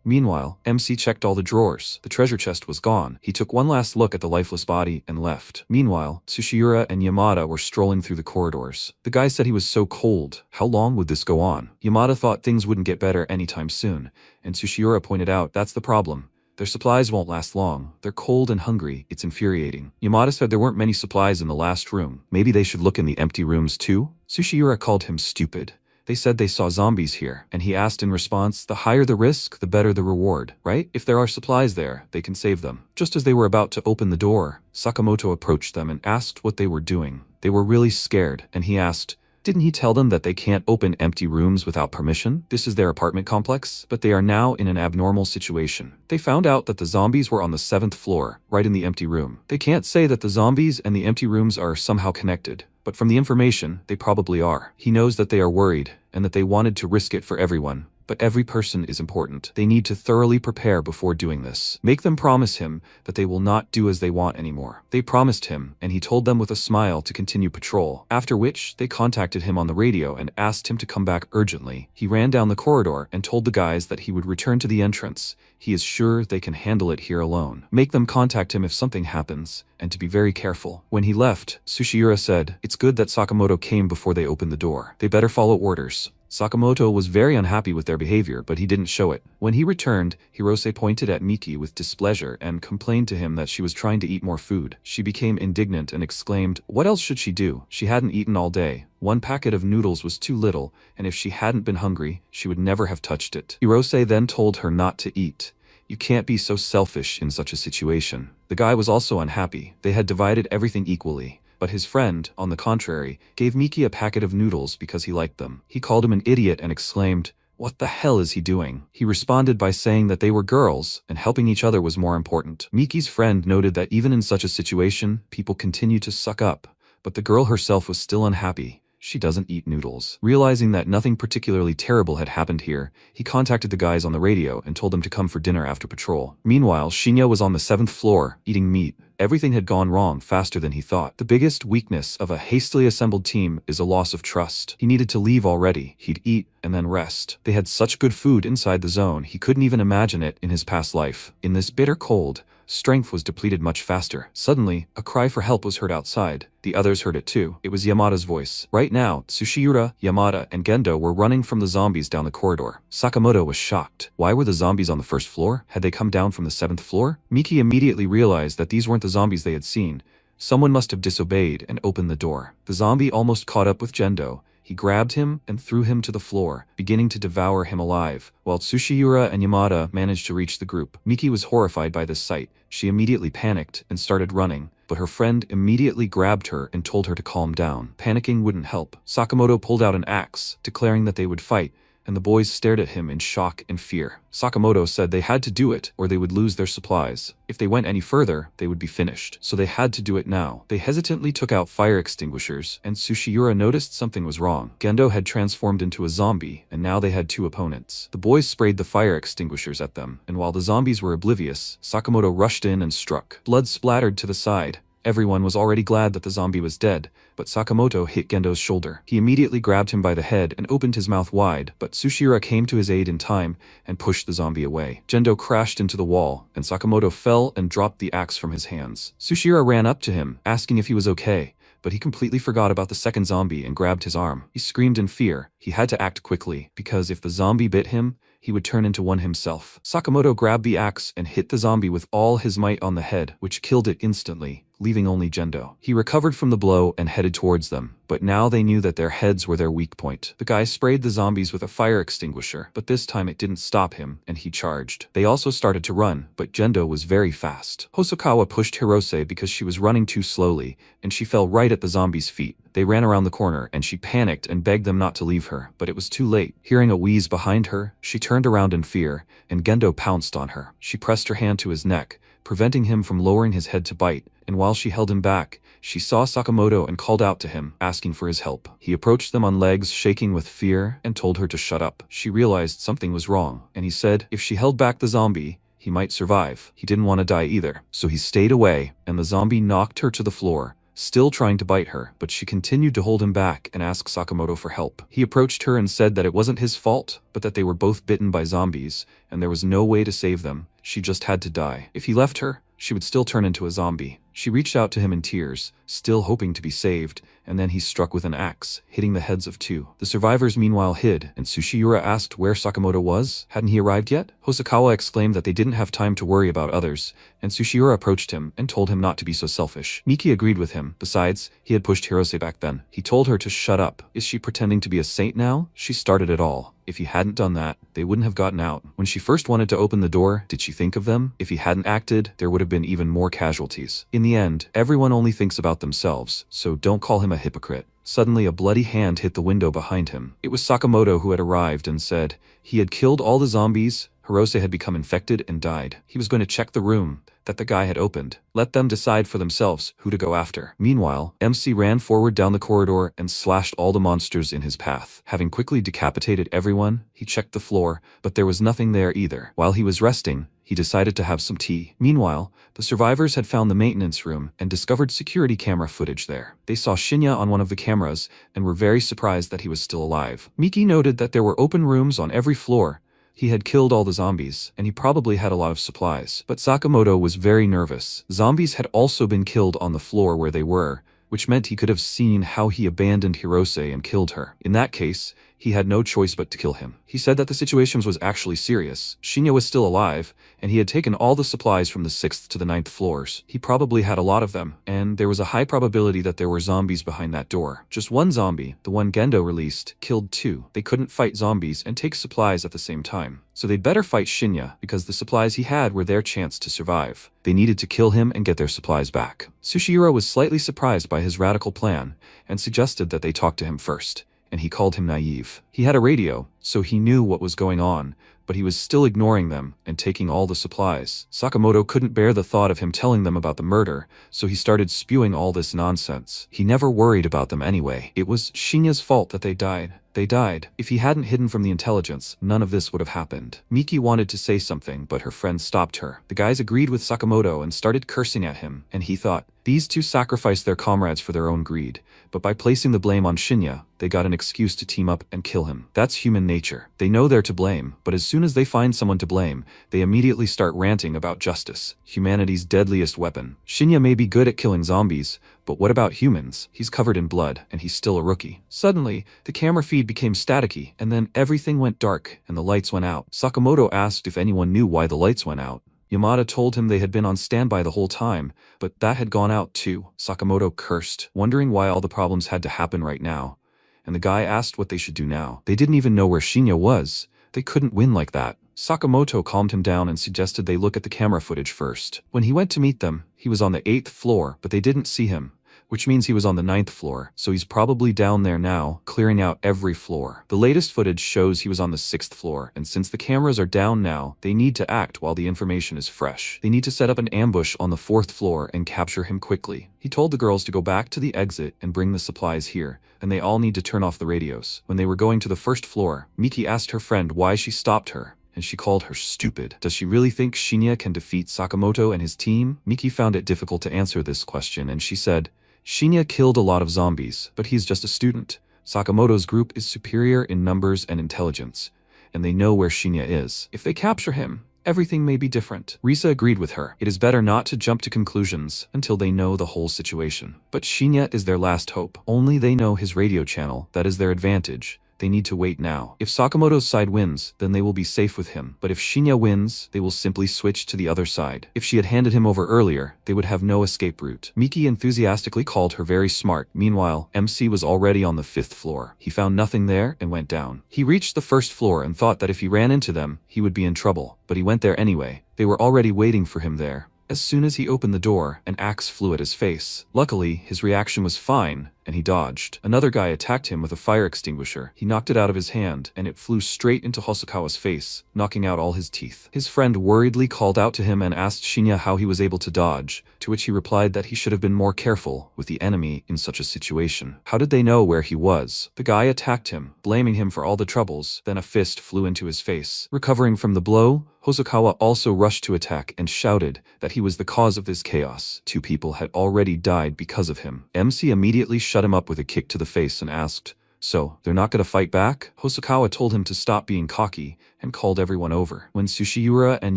Meanwhile, MC checked all the drawers. The treasure chest was gone. He took one last look at the lifeless body and left. Meanwhile, Tsushira and Yamada were strolling through the corridors. The guy said he was so cold. How long would this go on? Yamada thought things wouldn't get better anytime soon, and Tsushira pointed out that's the problem. Their supplies won't last long. They're cold and hungry. It's infuriating. Yamada said there weren't many supplies in the last room. Maybe they should look in the empty rooms too? Tsushira called him stupid. They said they saw zombies here, and he asked in response, the higher the risk, the better the reward, right? If there are supplies there, they can save them. Just as they were about to open the door, Sakamoto approached them and asked what they were doing. They were really scared, and he asked, didn't he tell them that they can't open empty rooms without permission? This is their apartment complex, but they are now in an abnormal situation. They found out that the zombies were on the 7th floor, right in the empty room. They can't say that the zombies and the empty rooms are somehow connected, but from the information, they probably are. He knows that they are worried, and that they wanted to risk it for everyone. But every person is important. They need to thoroughly prepare before doing this. Make them promise him that they will not do as they want anymore. They promised him, and he told them with a smile to continue patrol, after which they contacted him on the radio and asked him to come back urgently. He ran down the corridor and told the guys that he would return to the entrance. He is sure they can handle it here alone. Make them contact him if something happens, and to be very careful. When he left, Tsushira said, it's good that Sakamoto came before they opened the door. They better follow orders. Sakamoto was very unhappy with their behavior, but he didn't show it. When he returned, Hirose pointed at Miki with displeasure and complained to him that she was trying to eat more food. She became indignant and exclaimed, what else should she do? She hadn't eaten all day. One packet of noodles was too little, and if she hadn't been hungry, she would never have touched it. Hirose then told her not to eat. You can't be so selfish in such a situation. The guy was also unhappy. They had divided everything equally. But his friend, on the contrary, gave Miki a packet of noodles because he liked them. He called him an idiot and exclaimed, What the hell is he doing? He responded by saying that they were girls, and helping each other was more important. Miki's friend noted that even in such a situation, people continue to suck up, but the girl herself was still unhappy. She doesn't eat noodles. Realizing that nothing particularly terrible had happened here, he contacted the guys on the radio and told them to come for dinner after patrol. Meanwhile, Shinya was on the 7th floor, eating meat. Everything had gone wrong faster than he thought. The biggest weakness of a hastily assembled team is a loss of trust. He needed to leave already. He'd eat and then rest. They had such good food inside the zone, he couldn't even imagine it in his past life. In this bitter cold, strength was depleted much faster. Suddenly, a cry for help was heard outside. The others heard it too. It was Yamada's voice. Right now, Tsushiura, Yamada, and Gendo were running from the zombies down the corridor. Sakamoto was shocked. Why were the zombies on the 1st floor? Had they come down from the 7th floor? Miki immediately realized that these weren't the zombies they had seen. Someone must have disobeyed and opened the door. The zombie almost caught up with Gendo. He grabbed him and threw him to the floor, beginning to devour him alive, while Tsushiura and Yamada managed to reach the group. Miki was horrified by this sight. She immediately panicked and started running, but her friend immediately grabbed her and told her to calm down. Panicking wouldn't help. Sakamoto pulled out an axe, declaring that they would fight, and the boys stared at him in shock and fear. Sakamoto said they had to do it or they would lose their supplies. If they went any further, they would be finished. So they had to do it now. They hesitantly took out fire extinguishers, and Tsushiura noticed something was wrong. Gendo had transformed into a zombie, and now they had 2 opponents. The boys sprayed the fire extinguishers at them, and while the zombies were oblivious, Sakamoto rushed in and struck. Blood splattered to the side. Everyone was already glad that the zombie was dead, but Sakamoto hit Gendo's shoulder. He immediately grabbed him by the head and opened his mouth wide, but Tsushira came to his aid in time and pushed the zombie away. Gendo crashed into the wall, and Sakamoto fell and dropped the axe from his hands. Tsushira ran up to him, asking if he was okay, but he completely forgot about the second zombie and grabbed his arm. He screamed in fear. He had to act quickly, because if the zombie bit him, he would turn into one himself. Sakamoto grabbed the axe and hit the zombie with all his might on the head, which killed it instantly, leaving only Gendo. He recovered from the blow and headed towards them, but now they knew that their heads were their weak point. The guy sprayed the zombies with a fire extinguisher, but this time it didn't stop him, and he charged. They also started to run, but Gendo was very fast. Hosokawa pushed Hirose because she was running too slowly, and she fell right at the zombies' feet. They ran around the corner, and she panicked and begged them not to leave her, but it was too late. Hearing a wheeze behind her, she turned around in fear, and Gendo pounced on her. She pressed her hand to his neck, preventing him from lowering his head to bite, and while she held him back, she saw Sakamoto and called out to him, asking for his help. He approached them on legs, shaking with fear, and told her to shut up. She realized something was wrong, and he said if she held back the zombie, he might survive. He didn't want to die either, so he stayed away, and the zombie knocked her to the floor, still trying to bite her, but she continued to hold him back and ask Sakamoto for help. He approached her and said that it wasn't his fault, but that they were both bitten by zombies, and there was no way to save them. She just had to die. If he left her, she would still turn into a zombie. She reached out to him in tears, still hoping to be saved, and then he struck with an axe, hitting the heads of 2. The survivors meanwhile hid, and Tsushiura asked where Sakamoto was. Hadn't he arrived yet? Hosokawa exclaimed that they didn't have time to worry about others, and Tsushiura approached him and told him not to be so selfish. Miki agreed with him. Besides, he had pushed Hirose back then. He told her to shut up. Is she pretending to be a saint now? She started it all. If he hadn't done that, they wouldn't have gotten out. When she first wanted to open the door, did she think of them? If he hadn't acted, there would have been even more casualties. In the end, everyone only thinks about themselves, so don't call him a hypocrite. Suddenly, a bloody hand hit the window behind him. It was Sakamoto who had arrived and said he had killed all the zombies. Hirose had become infected and died. He was going to check the room that the guy had opened. Let them decide for themselves who to go after. Meanwhile, MC ran forward down the corridor and slashed all the monsters in his path. Having quickly decapitated everyone, he checked the floor, but there was nothing there either. While he was resting, he decided to have some tea. Meanwhile, the survivors had found the maintenance room and discovered security camera footage there. They saw Shinya on one of the cameras and were very surprised that he was still alive. Miki noted that there were open rooms on every floor. He had killed all the zombies, and he probably had a lot of supplies. But Sakamoto was very nervous. Zombies had also been killed on the floor where they were, which meant he could have seen how he abandoned Hirose and killed her. In that case, he had no choice but to kill him. He said that the situation was actually serious. Shinya was still alive, and he had taken all the supplies from the 6th to the 9th floors. He probably had a lot of them, and there was a high probability that there were zombies behind that door. Just one zombie, the one Gendo released, killed 2. They couldn't fight zombies and take supplies at the same time. So they'd better fight Shinya, because the supplies he had were their chance to survive. They needed to kill him and get their supplies back. Tsushiro was slightly surprised by his radical plan, and suggested that they talk to him first. and he called him naive. He had a radio, so he knew what was going on, but he was still ignoring them and taking all the supplies. Sakamoto couldn't bear the thought of him telling them about the murder, so he started spewing all this nonsense. He never worried about them anyway. It was Shinya's fault that they died. They died. If he hadn't hidden from the intelligence, none of this would have happened. Miki wanted to say something, but her friend stopped her. The guys agreed with Sakamoto and started cursing at him, and he thought, these two sacrificed their comrades for their own greed, but by placing the blame on Shinya, they got an excuse to team up and kill him. That's human nature. They know they're to blame, but as soon as they find someone to blame, they immediately start ranting about justice, humanity's deadliest weapon. Shinya may be good at killing zombies, but what about humans? He's covered in blood, and he's still a rookie. Suddenly, the camera feed became staticky, and then everything went dark, and the lights went out. Sakamoto asked if anyone knew why the lights went out. Yamada told him they had been on standby the whole time, but that had gone out too. Sakamoto cursed, wondering why all the problems had to happen right now. And the guy asked what they should do now. They didn't even know where Shinya was. They couldn't win like that. Sakamoto calmed him down and suggested they look at the camera footage first. When he went to meet them, he was on the 8th floor, but they didn't see him, which means he was on the 9th floor, so he's probably down there now, clearing out every floor. The latest footage shows he was on the 6th floor, and since the cameras are down now, they need to act while the information is fresh. They need to set up an ambush on the 4th floor and capture him quickly. He told the girls to go back to the exit and bring the supplies here, and they all need to turn off the radios. When they were going to the 1st floor, Miki asked her friend why she stopped her, and she called her stupid. Does she really think Shinya can defeat Sakamoto and his team? Miki found it difficult to answer this question, and she said, Shinya killed a lot of zombies, but he's just a student. Sakamoto's group is superior in numbers and intelligence, and they know where Shinya is. If they capture him, everything may be different. Risa agreed with her. It is better not to jump to conclusions until they know the whole situation. But Shinya is their last hope. Only they know his radio channel. That is their advantage. They need to wait now. If Sakamoto's side wins, then they will be safe with him. But if Shinya wins, they will simply switch to the other side. If she had handed him over earlier, they would have no escape route. Miki enthusiastically called her very smart. Meanwhile, MC was already on the 5th floor. He found nothing there and went down. He reached the 1st floor and thought that if he ran into them, he would be in trouble. But he went there anyway. They were already waiting for him there. As soon as he opened the door, an axe flew at his face. Luckily, his reaction was fine, and he dodged. Another guy attacked him with a fire extinguisher. He knocked it out of his hand, and it flew straight into Hosokawa's face, knocking out all his teeth. His friend worriedly called out to him and asked Shinya how he was able to dodge, to which he replied that he should have been more careful with the enemy in such a situation. How did they know where he was? The guy attacked him, blaming him for all the troubles. Then a fist flew into his face. Recovering from the blow, Hosokawa also rushed to attack and shouted that he was the cause of this chaos. 2 people had already died because of him. MC immediately shut him up with a kick to the face and asked, "So, they're not gonna fight back?" Hosokawa told him to stop being cocky and called everyone over. When Sushiura and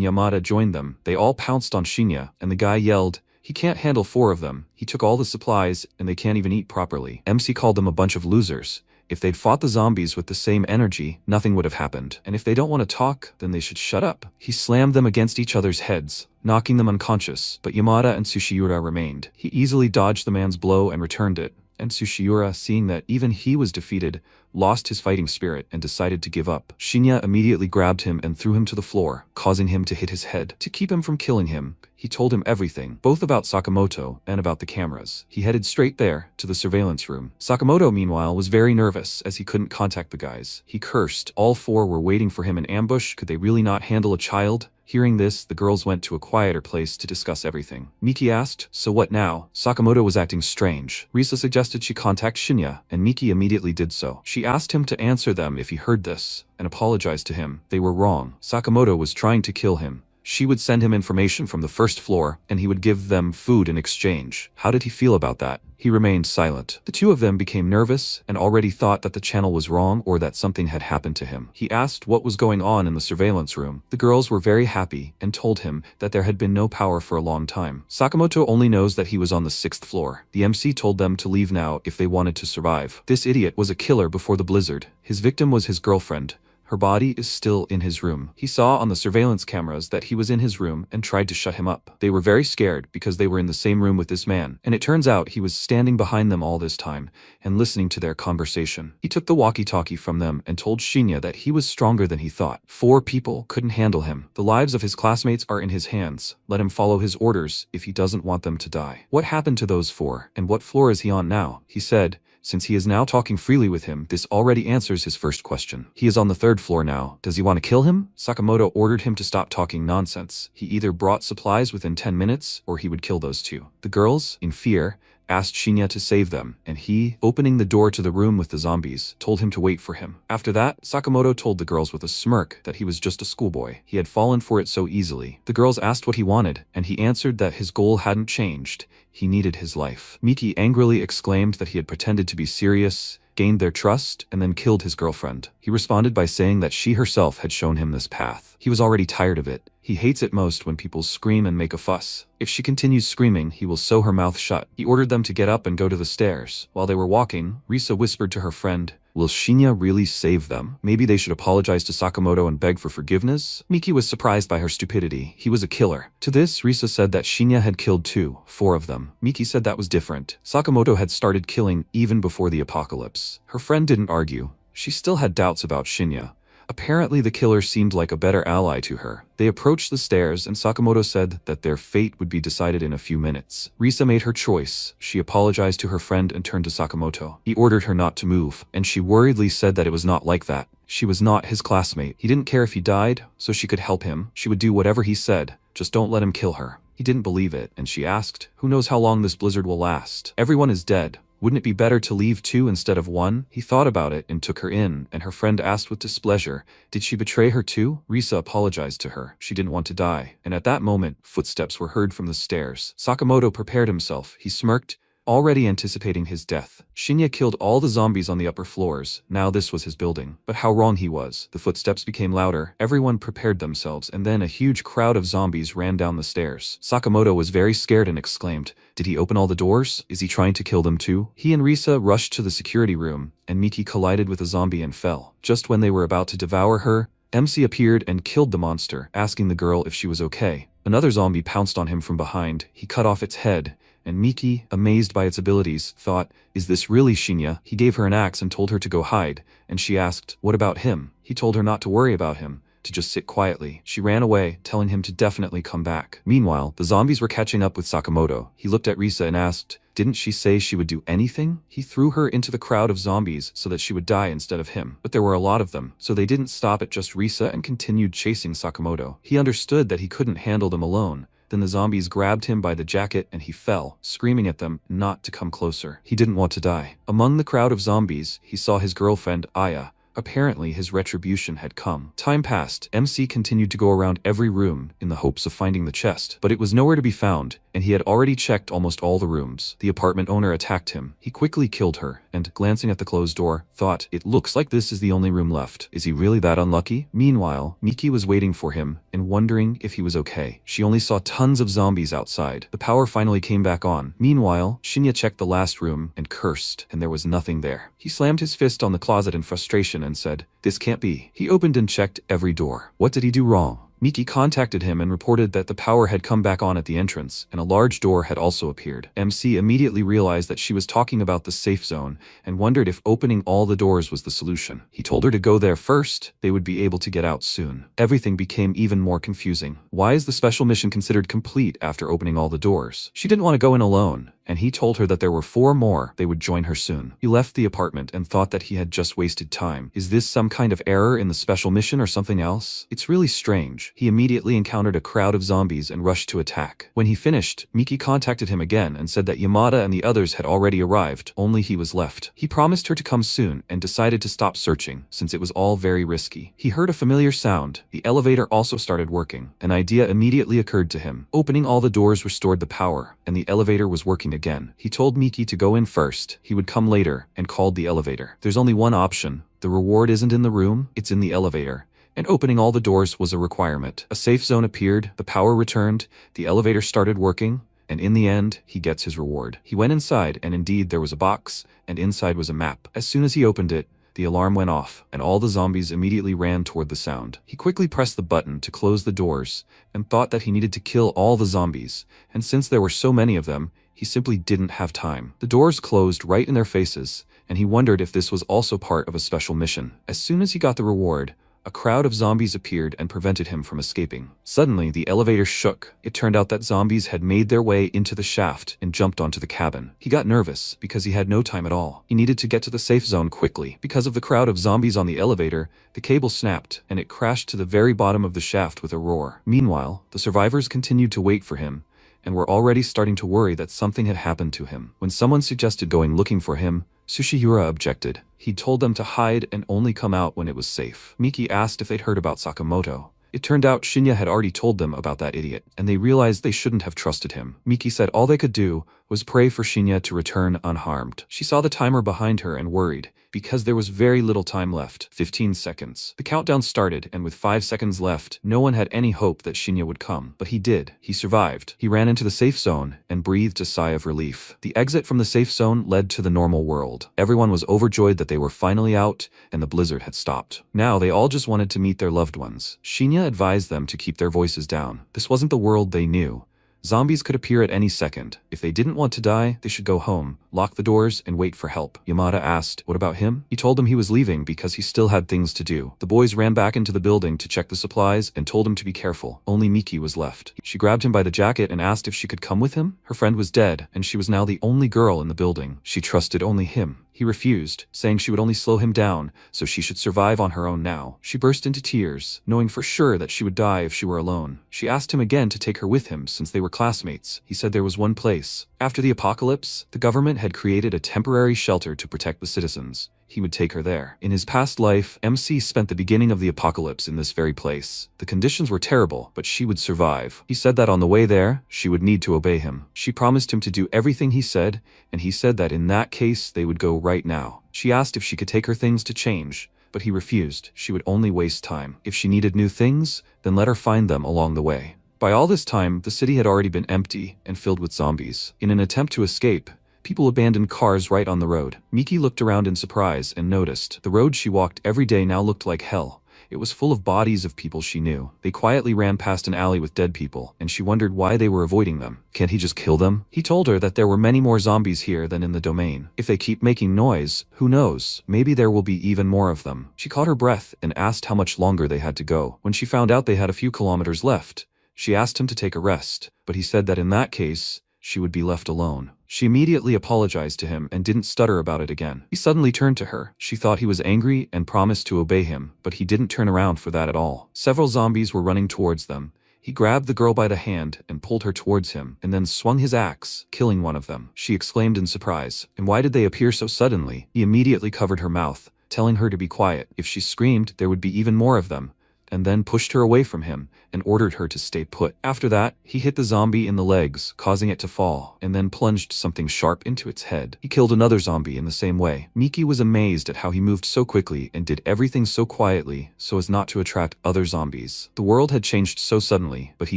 Yamada joined them, they all pounced on Shinya, and the guy yelled, "He can't handle 4 of them. He took all the supplies, and they can't even eat properly." MC called them a bunch of losers. If they'd fought the zombies with the same energy, nothing would have happened. And if they don't want to talk, then they should shut up. He slammed them against each other's heads, knocking them unconscious, but Yamada and Sushiura remained. He easily dodged the man's blow and returned it, and Sushiura, seeing that even he was defeated, lost his fighting spirit and decided to give up. Shinya immediately grabbed him and threw him to the floor, causing him to hit his head. To keep him from killing him, he told him everything, both about Sakamoto and about the cameras. He headed straight there, to the surveillance room. Sakamoto, meanwhile, was very nervous as he couldn't contact the guys. He cursed. All 4 were waiting for him in ambush. Could they really not handle a child? Hearing this, the girls went to a quieter place to discuss everything. Miki asked, "So what now?" Sakamoto was acting strange. Risa suggested she contact Shinya, and Miki immediately did so. She asked him to answer them if he heard this, and apologized to him. They were wrong. Sakamoto was trying to kill him. She would send him information from the 1st floor, and he would give them food in exchange. How did he feel about that? He remained silent. The 2 of them became nervous and already thought that the channel was wrong or that something had happened to him. He asked what was going on in the surveillance room. The girls were very happy and told him that there had been no power for a long time. Sakamoto only knows that he was on the 6th floor. The MC told them to leave now if they wanted to survive. This idiot was a killer before the blizzard. His victim was his girlfriend. Her body is still in his room. He saw on the surveillance cameras that he was in his room and tried to shut him up. They were very scared because they were in the same room with this man, and it turns out he was standing behind them all this time and listening to their conversation. He took the walkie-talkie from them and told Shinya that he was stronger than he thought. 4 people couldn't handle him. The lives of his classmates are in his hands. Let him follow his orders if he doesn't want them to die. What happened to those 4, and what floor is he on now? He said, Since he is now talking freely with him, this already answers his first question. He is on the 3rd floor now. Does he want to kill him? Sakamoto ordered him to stop talking nonsense. He either brought supplies within 10 minutes, or he would kill those two. The girls, in fear, asked Shinya to save them, and he, opening the door to the room with the zombies, told him to wait for him. After that, Sakamoto told the girls with a smirk that he was just a schoolboy. He had fallen for it so easily. The girls asked what he wanted, and he answered that his goal hadn't changed. He needed his life. Miki angrily exclaimed that he had pretended to be serious, gained their trust, and then killed his girlfriend. He responded by saying that she herself had shown him this path. He was already tired of it. He hates it most when people scream and make a fuss. If she continues screaming, he will sew her mouth shut. He ordered them to get up and go to the stairs. While they were walking, Risa whispered to her friend, "Will Shinya really save them? Maybe they should apologize to Sakamoto and beg for forgiveness?" Miki was surprised by her stupidity. He was a killer. To this, Risa said that Shinya had killed 4 of them. Miki said that was different. Sakamoto had started killing even before the apocalypse. Her friend didn't argue. She still had doubts about Shinya. Apparently the killer seemed like a better ally to her. They approached the stairs and Sakamoto said that their fate would be decided in a few minutes. Risa made her choice. She apologized to her friend and turned to Sakamoto. He ordered her not to move, and she worriedly said that it was not like that. She was not his classmate. He didn't care if he died, so she could help him. She would do whatever he said. Just don't let him kill her. He didn't believe it, and she asked, "Who knows how long this blizzard will last? Everyone is dead. Wouldn't it be better to leave 2 instead of 1? He thought about it and took her in, and her friend asked with displeasure, "Did she betray her too?" Risa apologized to her. She didn't want to die. And at that moment, footsteps were heard from the stairs. Sakamoto prepared himself. He smirked, already anticipating his death. Shinya killed all the zombies on the upper floors. Now this was his building. But how wrong he was. The footsteps became louder. Everyone prepared themselves, and then a huge crowd of zombies ran down the stairs. Sakamoto was very scared and exclaimed, "Did he open all the doors? Is he trying to kill them too?" He and Risa rushed to the security room, and Miki collided with a zombie and fell. Just when they were about to devour her, MC appeared and killed the monster, asking the girl if she was okay. Another zombie pounced on him from behind. He cut off its head, and Miki, amazed by its abilities, thought, "Is this really Shinya?" He gave her an axe and told her to go hide, and she asked, "What about him?" He told her not to worry about him, to just sit quietly. She ran away, telling him to definitely come back. Meanwhile, the zombies were catching up with Sakamoto. He looked at Risa and asked, "Didn't she say she would do anything?" He threw her into the crowd of zombies so that she would die instead of him. But there were a lot of them, so they didn't stop at just Risa and continued chasing Sakamoto. He understood that he couldn't handle them alone. Then the zombies grabbed him by the jacket and he fell, screaming at them not to come closer. He didn't want to die. Among the crowd of zombies, he saw his girlfriend, Aya. Apparently, his retribution had come. Time passed. MC continued to go around every room in the hopes of finding the chest, but it was nowhere to be found, and he had already checked almost all the rooms. The apartment owner attacked him. He quickly killed her, and, glancing at the closed door, thought, "It looks like this is the only room left. Is he really that unlucky?" Meanwhile, Miki was waiting for him, and wondering if he was okay. She only saw tons of zombies outside. The power finally came back on. Meanwhile, Shinya checked the last room and cursed, and there was nothing there. He slammed his fist on the closet in frustration and said, "This can't be." He opened and checked every door. What did he do wrong? Miki contacted him and reported that the power had come back on at the entrance, and a large door had also appeared. MC immediately realized that she was talking about the safe zone, and wondered if opening all the doors was the solution. He told her to go there first. They would be able to get out soon. Everything became even more confusing. Why is the special mission considered complete after opening all the doors? She didn't want to go in alone, and he told her that there were 4 more. They would join her soon. He left the apartment and thought that he had just wasted time. Is this some kind of error in the special mission or something else? It's really strange. He immediately encountered a crowd of zombies and rushed to attack. When he finished, Miki contacted him again and said that Yamada and the others had already arrived, only he was left. He promised her to come soon and decided to stop searching, since it was all very risky. He heard a familiar sound. The elevator also started working. An idea immediately occurred to him. Opening all the doors restored the power, and the elevator was working again. He told Miki to go in first. He would come later, and called the elevator. There's only one option. The reward isn't in the room, it's in the elevator. And opening all the doors was a requirement. A safe zone appeared, the power returned, the elevator started working, and in the end, he gets his reward. He went inside, and indeed there was a box, and inside was a map. As soon as he opened it, the alarm went off, and all the zombies immediately ran toward the sound. He quickly pressed the button to close the doors, and thought that he needed to kill all the zombies, and since there were so many of them, he simply didn't have time. The doors closed right in their faces, and he wondered if this was also part of a special mission. As soon as he got the reward, a crowd of zombies appeared and prevented him from escaping. Suddenly, the elevator shook. It turned out that zombies had made their way into the shaft and jumped onto the cabin. He got nervous because he had no time at all. He needed to get to the safe zone quickly. Because of the crowd of zombies on the elevator, the cable snapped and it crashed to the very bottom of the shaft with a roar. Meanwhile, the survivors continued to wait for him and were already starting to worry that something had happened to him. When someone suggested going looking for him, Sushiura objected. He told them to hide and only come out when it was safe. Miki asked if they'd heard about Sakamoto. It turned out Shinya had already told them about that idiot, and they realized they shouldn't have trusted him. Miki said all they could do was pray for Shinya to return unharmed. She saw the timer behind her and worried, because there was very little time left, 15 seconds. The countdown started, and with 5 seconds left, no one had any hope that Shinya would come. But he did. He survived. He ran into the safe zone and breathed a sigh of relief. The exit from the safe zone led to the normal world. Everyone was overjoyed that they were finally out, and the blizzard had stopped. Now they all just wanted to meet their loved ones. Shinya advised them to keep their voices down. This wasn't the world they knew. Zombies could appear at any second. If they didn't want to die, they should go home, lock the doors, and wait for help. Yamada asked, "What about him?" He told them he was leaving because he still had things to do. The boys ran back into the building to check the supplies and told him to be careful. Only Miki was left. She grabbed him by the jacket and asked if she could come with him. Her friend was dead, and she was now the only girl in the building. She trusted only him. He refused, saying she would only slow him down, so she should survive on her own now. She burst into tears, knowing for sure that she would die if she were alone. She asked him again to take her with him since they were classmates. He said there was one place. After the apocalypse, the government had created a temporary shelter to protect the citizens. He would take her there. In his past life, MC spent the beginning of the apocalypse in this very place. The conditions were terrible, but she would survive. He said that on the way there, she would need to obey him. She promised him to do everything he said, and he said that in that case, they would go right now. She asked if she could take her things to change, but he refused. She would only waste time. If she needed new things, then let her find them along the way. By all this time, the city had already been empty and filled with zombies. In an attempt to escape, people abandoned cars right on the road. Miki looked around in surprise and noticed the road she walked every day now looked like hell. It was full of bodies of people she knew. They quietly ran past an alley with dead people, and she wondered why they were avoiding them. Can't he just kill them? He told her that there were many more zombies here than in the domain. If they keep making noise, who knows, maybe there will be even more of them. She caught her breath and asked how much longer they had to go. When she found out they had a few kilometers left, she asked him to take a rest, but he said that in that case, she would be left alone. She immediately apologized to him and didn't stutter about it again. He suddenly turned to her. She thought he was angry and promised to obey him, but he didn't turn around for that at all. Several zombies were running towards them. He grabbed the girl by the hand and pulled her towards him, and then swung his axe, killing one of them. She exclaimed in surprise. And why did they appear so suddenly? He immediately covered her mouth, telling her to be quiet. If she screamed, there would be even more of them, and then pushed her away from him and ordered her to stay put. After that, he hit the zombie in the legs, causing it to fall, and then plunged something sharp into its head. He killed another zombie in the same way. Miki was amazed at how he moved so quickly and did everything so quietly so as not to attract other zombies. The world had changed so suddenly, but he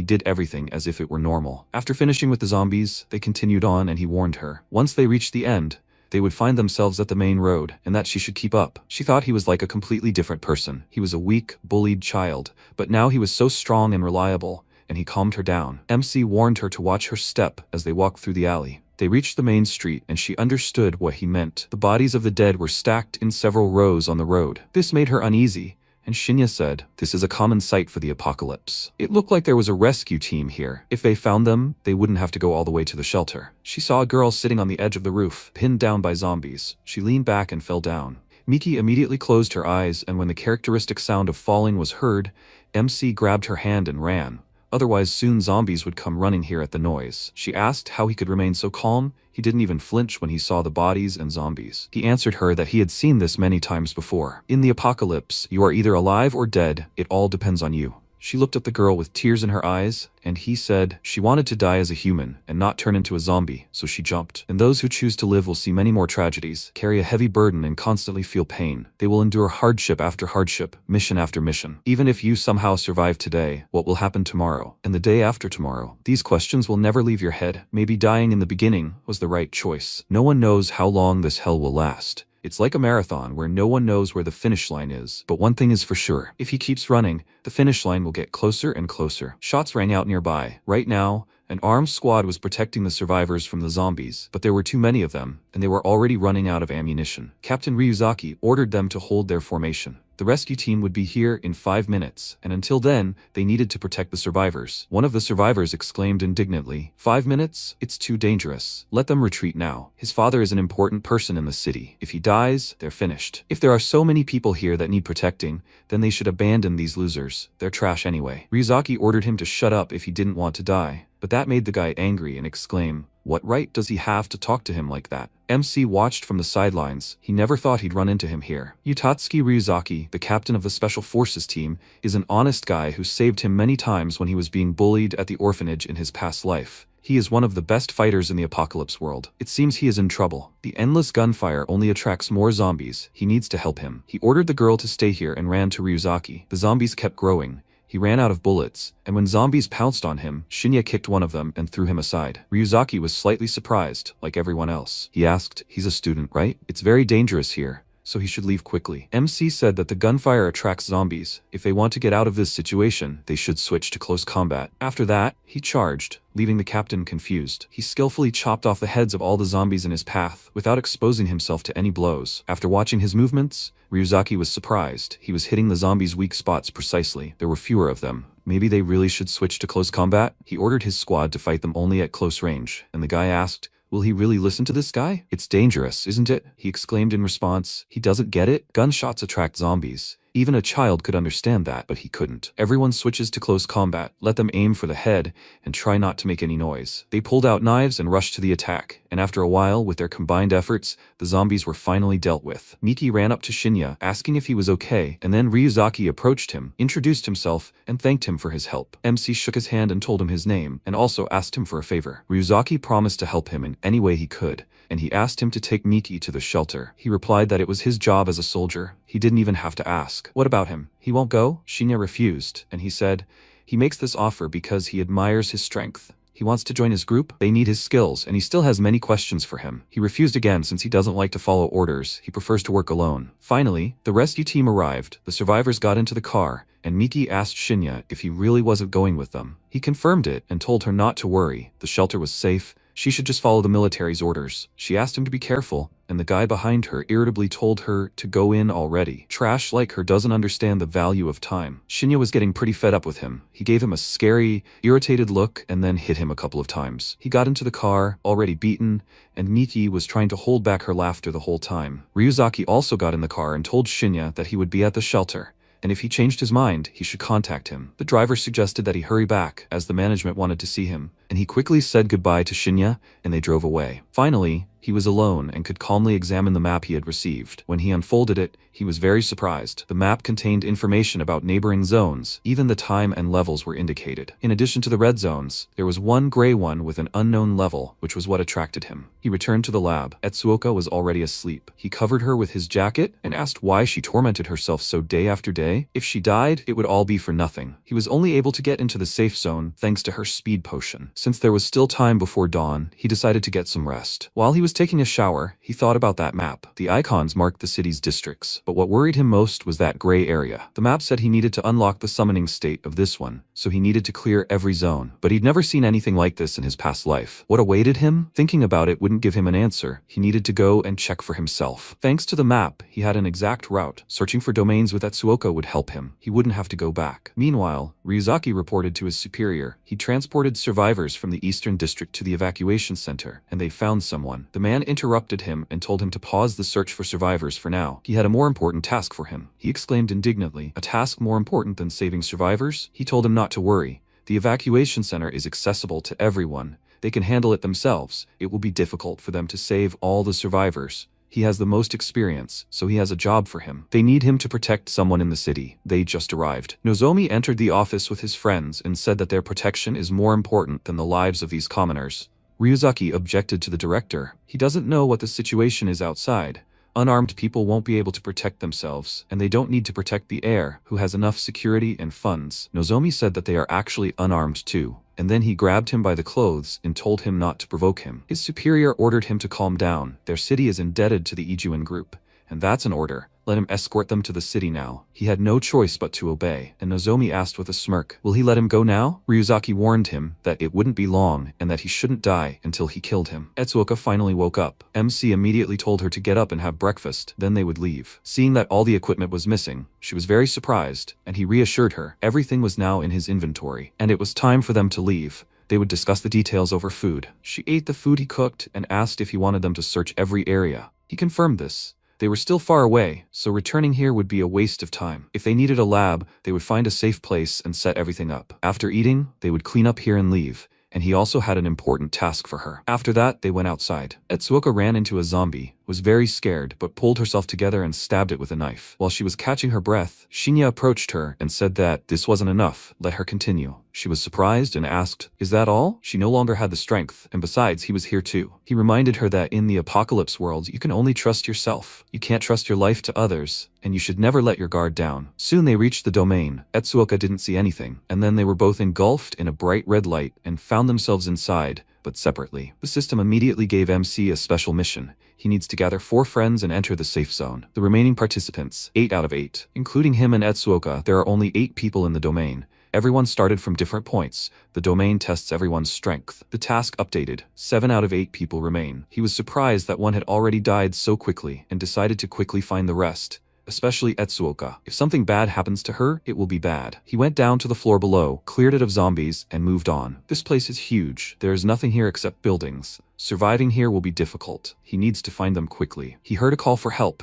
did everything as if it were normal. After finishing with the zombies, they continued on and he warned her. Once they reached the end, they would find themselves at the main road, and that she should keep up. She thought he was like a completely different person. He was a weak, bullied child, but now he was so strong and reliable, and he calmed her down. MC warned her to watch her step as they walked through the alley. They reached the main street, and she understood what he meant. The bodies of the dead were stacked in several rows on the road. This made her uneasy, and Shinya said, "This is a common sight for the apocalypse." It looked like there was a rescue team here. If they found them, they wouldn't have to go all the way to the shelter. She saw a girl sitting on the edge of the roof, pinned down by zombies. She leaned back and fell down. Miki immediately closed her eyes, and when the characteristic sound of falling was heard, MC grabbed her hand and ran. Otherwise, soon zombies would come running here at the noise. She asked how he could remain so calm. He didn't even flinch when he saw the bodies and zombies. He answered her that he had seen this many times before. In the apocalypse, you are either alive or dead. It all depends on you. She looked at the girl with tears in her eyes, and he said she wanted to die as a human and not turn into a zombie, so she jumped. And those who choose to live will see many more tragedies, carry a heavy burden, and constantly feel pain. They will endure hardship after hardship, mission after mission. Even if you somehow survive today, what will happen tomorrow and the day after tomorrow? These questions will never leave your head. Maybe dying in the beginning was the right choice. No one knows how long this hell will last. It's like a marathon where no one knows where the finish line is. But one thing is for sure. If he keeps running, the finish line will get closer and closer. Shots rang out nearby. Right now, An armed squad was protecting the survivors from the zombies, but there were too many of them, and they were already running out of ammunition. Captain Ryuzaki ordered them to hold their formation. The rescue team would be here in 5 minutes, and until then, they needed to protect the survivors. One of the survivors exclaimed indignantly, 5 minutes? It's too dangerous. Let them retreat now. His father is an important person in the city. If he dies, they're finished. If there are so many people here that need protecting, then they should abandon these losers. They're trash anyway. Ryuzaki ordered him to shut up if he didn't want to die, but that made the guy angry and exclaim, what right does he have to talk to him like that? MC watched from the sidelines. He never thought he'd run into him here. Utatsuki Ryuzaki, the captain of the Special Forces team, is an honest guy who saved him many times when he was being bullied at the orphanage in his past life. He is one of the best fighters in the apocalypse world. It seems he is in trouble. The endless gunfire only attracts more zombies. He needs to help him. He ordered the girl to stay here and ran to Ryuzaki. The zombies kept growing. He ran out of bullets, and when zombies pounced on him, Shinya kicked one of them and threw him aside. Ryuzaki was slightly surprised, like everyone else. He asked, he's a student, right? It's very dangerous here, so he should leave quickly. MC said that the gunfire attracts zombies. If they want to get out of this situation, they should switch to close combat. After that, he charged, leaving the captain confused. He skillfully chopped off the heads of all the zombies in his path, without exposing himself to any blows. After watching his movements, Ryuzaki was surprised. He was hitting the zombies' weak spots precisely. There were fewer of them. Maybe they really should switch to close combat? He ordered his squad to fight them only at close range, and the guy asked, will he really listen to this guy? It's dangerous, isn't it? He exclaimed in response. He doesn't get it? Gunshots attract zombies. Even a child could understand that, but he couldn't. Everyone switches to close combat. Let them aim for the head, and try not to make any noise. They pulled out knives and rushed to the attack, and after a while, with their combined efforts, the zombies were finally dealt with. Miki ran up to Shinya, asking if he was okay, and then Ryuzaki approached him, introduced himself, and thanked him for his help. MC shook his hand and told him his name, and also asked him for a favor. Ryuzaki promised to help him in any way he could, and he asked him to take Miki to the shelter. He replied that it was his job as a soldier. He didn't even have to ask. What about him? He won't go? Shinya refused, and he said, he makes this offer because he admires his strength. He wants to join his group. They need his skills, and he still has many questions for him. He refused again since he doesn't like to follow orders. He prefers to work alone. Finally, the rescue team arrived. The survivors got into the car, and Miki asked Shinya if he really wasn't going with them. He confirmed it and told her not to worry. The shelter was safe. She should just follow the military's orders. She asked him to be careful, and the guy behind her irritably told her to go in already. Trash like her doesn't understand the value of time. Shinya was getting pretty fed up with him. He gave him a scary, irritated look and then hit him a couple of times. He got into the car, already beaten, and Miki was trying to hold back her laughter the whole time. Ryuzaki also got in the car and told Shinya that he would be at the shelter, and if he changed his mind, he should contact him. The driver suggested that he hurry back, as the management wanted to see him, and he quickly said goodbye to Shinya, and they drove away. Finally, he was alone and could calmly examine the map he had received. When he unfolded it, he was very surprised. The map contained information about neighboring zones. Even the time and levels were indicated. In addition to the red zones, there was one gray one with an unknown level, which was what attracted him. He returned to the lab. Etsuoka was already asleep. He covered her with his jacket and asked why she tormented herself so day after day. If she died, it would all be for nothing. He was only able to get into the safe zone thanks to her speed potion. Since there was still time before dawn, he decided to get some rest. While he was taking a shower, he thought about that map. The icons marked the city's districts, but what worried him most was that gray area. The map said he needed to unlock the summoning state of this one, so he needed to clear every zone. But he'd never seen anything like this in his past life. What awaited him? Thinking about it wouldn't give him an answer. He needed to go and check for himself. Thanks to the map, he had an exact route. Searching for domains with Etsuoka would help him. He wouldn't have to go back. Meanwhile, Ryuzaki reported to his superior. He transported survivors from the eastern district to the evacuation center, and they found someone. The man interrupted him and told him to pause the search for survivors for now. He had a more important task for him. He exclaimed indignantly, "A task more important than saving survivors?" He told him not to worry. The evacuation center is accessible to everyone. They can handle it themselves. It will be difficult for them to save all the survivors. He has the most experience, so he has a job for him. They need him to protect someone in the city. They just arrived. Nozomi entered the office with his friends and said that their protection is more important than the lives of these commoners. Ryuzaki objected to the director. He doesn't know what the situation is outside. Unarmed people won't be able to protect themselves, and they don't need to protect the heir, who has enough security and funds. Nozomi said that they are actually unarmed too, and then he grabbed him by the clothes and told him not to provoke him. His superior ordered him to calm down. Their city is indebted to the Ijuin group, and that's an order. Let him escort them to the city now. He had no choice but to obey, and Nozomi asked with a smirk, will he let him go now? Ryuzaki warned him that it wouldn't be long and that he shouldn't die until he killed him. Etsuoka finally woke up. MC immediately told her to get up and have breakfast, then they would leave. Seeing that all the equipment was missing, she was very surprised, and he reassured her everything was now in his inventory, and it was time for them to leave. They would discuss the details over food. She ate the food he cooked and asked if he wanted them to search every area. He confirmed this. They were still far away, so returning here would be a waste of time. If they needed a lab, they would find a safe place and set everything up. After eating, they would clean up here and leave, and he also had an important task for her. After that, they went outside. Etsuoka ran into a zombie, was very scared, but pulled herself together and stabbed it with a knife. While she was catching her breath, Shinya approached her and said that this wasn't enough, let her continue. She was surprised and asked, is that all? She no longer had the strength, and besides, he was here too. He reminded her that in the apocalypse world, you can only trust yourself. You can't trust your life to others, and you should never let your guard down. Soon they reached the domain. Etsuoka didn't see anything, and then they were both engulfed in a bright red light and found themselves inside, but separately. The system immediately gave MC a special mission. He needs to gather 4 friends and enter the safe zone. The remaining participants, 8 out of 8, including him and Etsuoka, there are only 8 people in the domain. Everyone started from different points. The domain tests everyone's strength. The task updated. 7 out of 8 people remain. He was surprised that one had already died so quickly and decided to quickly find the rest, especially Etsuoka. If something bad happens to her, it will be bad. He went down to the floor below, cleared it of zombies, and moved on. This place is huge. There is nothing here except buildings. Surviving here will be difficult. He needs to find them quickly. He heard a call for help,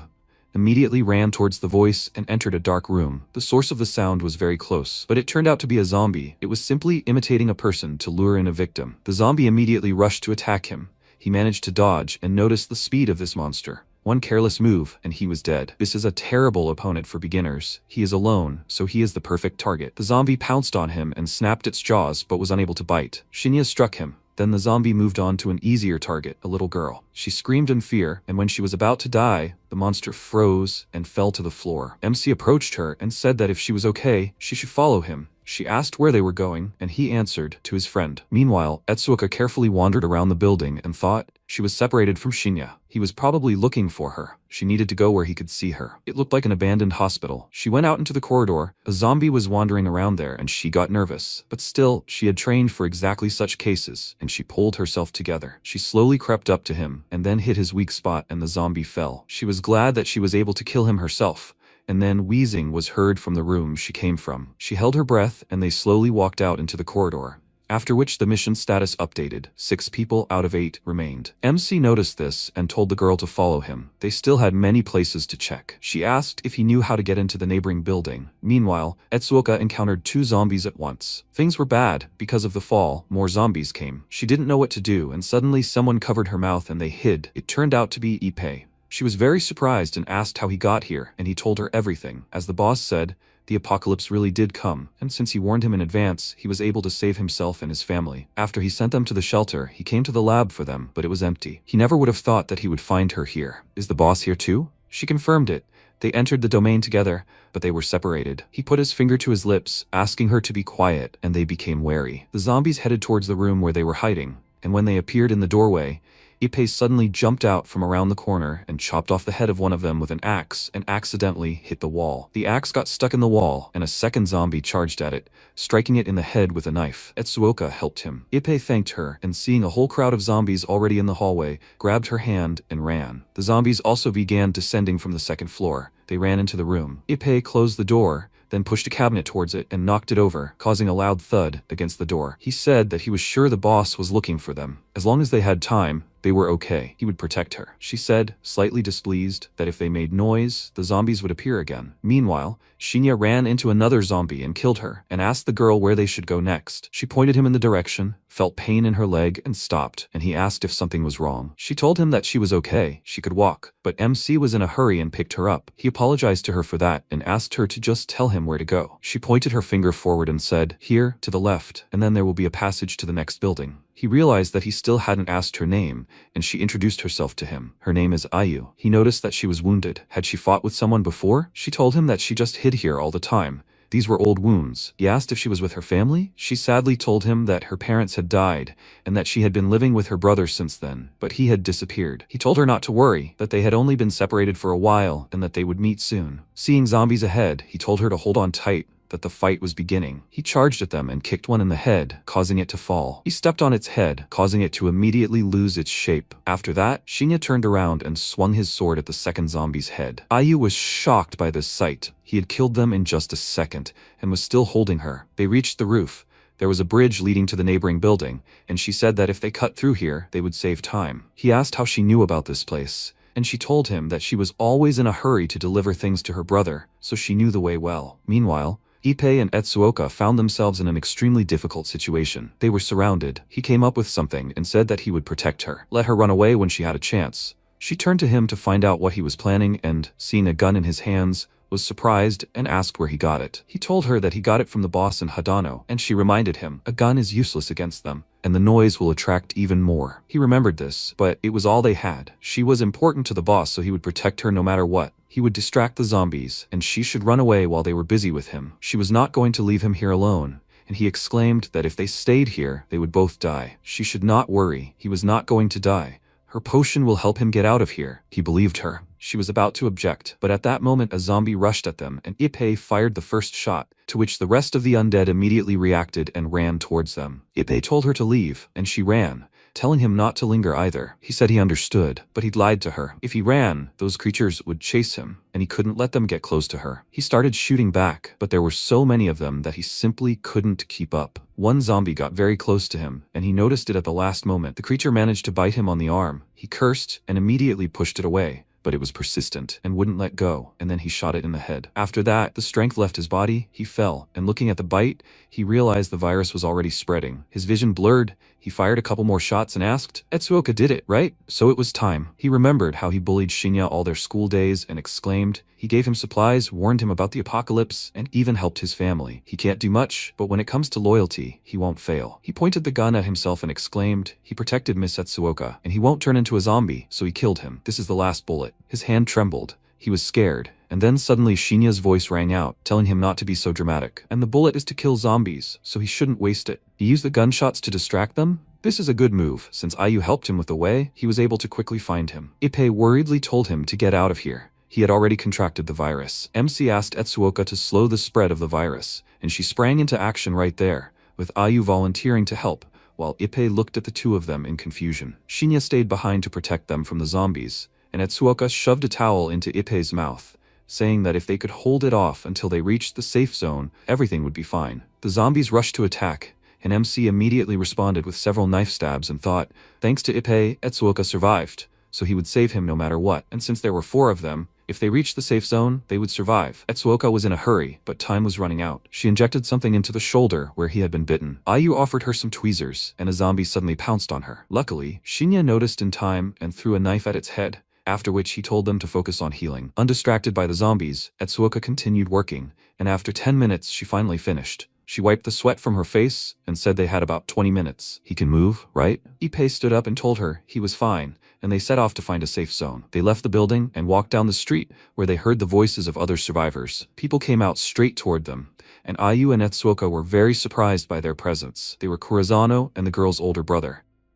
immediately ran towards the voice and entered a dark room. The source of the sound was very close, but it turned out to be a zombie. It was simply imitating a person to lure in a victim. The zombie immediately rushed to attack him. He managed to dodge and noticed the speed of this monster. One careless move, and he was dead. This is a terrible opponent for beginners. He is alone, so he is the perfect target. The zombie pounced on him and snapped its jaws, but was unable to bite. Shinya struck him. Then the zombie moved on to an easier target, a little girl. She screamed in fear, and when she was about to die, the monster froze and fell to the floor. MC approached her and said that if she was okay, she should follow him. She asked where they were going, and he answered, to his friend. Meanwhile, Etsuoka carefully wandered around the building and thought she was separated from Shinya. He was probably looking for her. She needed to go where he could see her. It looked like an abandoned hospital. She went out into the corridor. A zombie was wandering around there, and she got nervous. But still, she had trained for exactly such cases, and she pulled herself together. She slowly crept up to him, and then hit his weak spot, and the zombie fell. She was glad that she was able to kill him herself. And then wheezing was heard from the room she came from. She held her breath, and they slowly walked out into the corridor. After which the mission status updated. 6 people out of 8 remained. MC noticed this and told the girl to follow him. They still had many places to check. She asked if he knew how to get into the neighboring building. Meanwhile, Etsuoka encountered 2 zombies at once. Things were bad. Because of the fall, more zombies came. She didn't know what to do, and suddenly someone covered her mouth and they hid. It turned out to be Ippei. She was very surprised and asked how he got here, and he told her everything. As the boss said, the apocalypse really did come, and since he warned him in advance, he was able to save himself and his family. After he sent them to the shelter, he came to the lab for them, but it was empty. He never would have thought that he would find her here. Is the boss here too? She confirmed it. They entered the domain together, but they were separated. He put his finger to his lips, asking her to be quiet, and they became wary. The zombies headed towards the room where they were hiding, and when they appeared in the doorway, Ippei suddenly jumped out from around the corner and chopped off the head of one of them with an axe and accidentally hit the wall. The axe got stuck in the wall, and a second zombie charged at it, striking it in the head with a knife. Etsuoka helped him. Ippei thanked her, and seeing a whole crowd of zombies already in the hallway, grabbed her hand and ran. The zombies also began descending from the second floor. They ran into the room. Ippei closed the door, then pushed a cabinet towards it and knocked it over, causing a loud thud against the door. He said that he was sure the boss was looking for them. As long as they had time, they were okay. He would protect her. She said, slightly displeased, that if they made noise, the zombies would appear again. Meanwhile, Shinya ran into another zombie and killed her, and asked the girl where they should go next. She pointed him in the direction, felt pain in her leg, and stopped, and he asked if something was wrong. She told him that she was okay, she could walk, but MC was in a hurry and picked her up. He apologized to her for that and asked her to just tell him where to go. She pointed her finger forward and said, here, to the left, and then there will be a passage to the next building. He realized that he still hadn't asked her name, and she introduced herself to him. Her name is Ayu. He noticed that she was wounded. Had she fought with someone before? She told him that she just hid here all the time, These were old wounds. He asked if she was with her family. She sadly told him that her parents had died and that she had been living with her brother since then, but he had disappeared. He told her not to worry, that they had only been separated for a while and that they would meet soon. Seeing zombies ahead, he told her to hold on tight, that the fight was beginning. He charged at them and kicked one in the head, causing it to fall. He stepped on its head, causing it to immediately lose its shape. After that, Shinya turned around and swung his sword at the second zombie's head. Ayu was shocked by this sight. He had killed them in just a second, and was still holding her. They reached the roof. There was a bridge leading to the neighboring building, and she said that if they cut through here, they would save time. He asked how she knew about this place, and she told him that she was always in a hurry to deliver things to her brother, so she knew the way well. Meanwhile, Ippei and Etsuoka found themselves in an extremely difficult situation. They were surrounded. He came up with something and said that he would protect her, let her run away when she had a chance. She turned to him to find out what he was planning and, seeing a gun in his hands, was surprised and asked where he got it. He told her that he got it from the boss in Hadano, and she reminded him, a gun is useless against them, and the noise will attract even more. He remembered this, but it was all they had. She was important to the boss, so he would protect her no matter what. He would distract the zombies, and she should run away while they were busy with him. She was not going to leave him here alone, and he exclaimed that if they stayed here, they would both die. She should not worry. He was not going to die. Her potion will help him get out of here. He believed her. She was about to object, but at that moment a zombie rushed at them and Ippei fired the first shot, to which the rest of the undead immediately reacted and ran towards them. Ippei told her to leave, and she ran, telling him not to linger either. He said he understood, but he'd lied to her. If he ran, those creatures would chase him, and he couldn't let them get close to her. He started shooting back, but there were so many of them that he simply couldn't keep up. One zombie got very close to him, and he noticed it at the last moment. The creature managed to bite him on the arm. He cursed and immediately pushed it away, but it was persistent and wouldn't let go, and then he shot it in the head. After that, the strength left his body, he fell, and looking at the bite, he realized the virus was already spreading. His vision blurred. He fired a couple more shots and asked, Etsuoka did it, right? So it was time. He remembered how he bullied Shinya all their school days and exclaimed. He gave him supplies, warned him about the apocalypse, and even helped his family. He can't do much, but when it comes to loyalty, he won't fail. He pointed the gun at himself and exclaimed, he protected Miss Etsuoka, and he won't turn into a zombie, so he killed him. This is the last bullet. His hand trembled. He was scared, and then suddenly Shinya's voice rang out, telling him not to be so dramatic. And the bullet is to kill zombies, so he shouldn't waste it. He used the gunshots to distract them? This is a good move. Since Ayu helped him with the way, he was able to quickly find him. Ippei worriedly told him to get out of here. He had already contracted the virus. MC asked Etsuoka to slow the spread of the virus, and she sprang into action right there, with Ayu volunteering to help, while Ippei looked at the two of them in confusion. Shinya stayed behind to protect them from the zombies, and Etsuoka shoved a towel into Ippei's mouth, saying that if they could hold it off until they reached the safe zone, everything would be fine. The zombies rushed to attack, and MC immediately responded with several knife stabs and thought, thanks to Ippei, Etsuoka survived, so he would save him no matter what. And since there were 4 of them, if they reached the safe zone, they would survive. Etsuoka was in a hurry, but time was running out. She injected something into the shoulder where he had been bitten. Ayu offered her some tweezers, and a zombie suddenly pounced on her. Luckily, Shinya noticed in time and threw a knife at its head, after which he told them to focus on healing. Undistracted by the zombies, Etsuoka continued working, and after 10 minutes she finally finished. She wiped the sweat from her face and said they had about 20 minutes. He can move, right? Ippei stood up and told her he was fine, and they set off to find a safe zone. They left the building and walked down the street, where they heard the voices of other survivors. People came out straight toward them, and Ayu and Etsuoka were very surprised by their presence. They were Kurizano and the girl's older brother.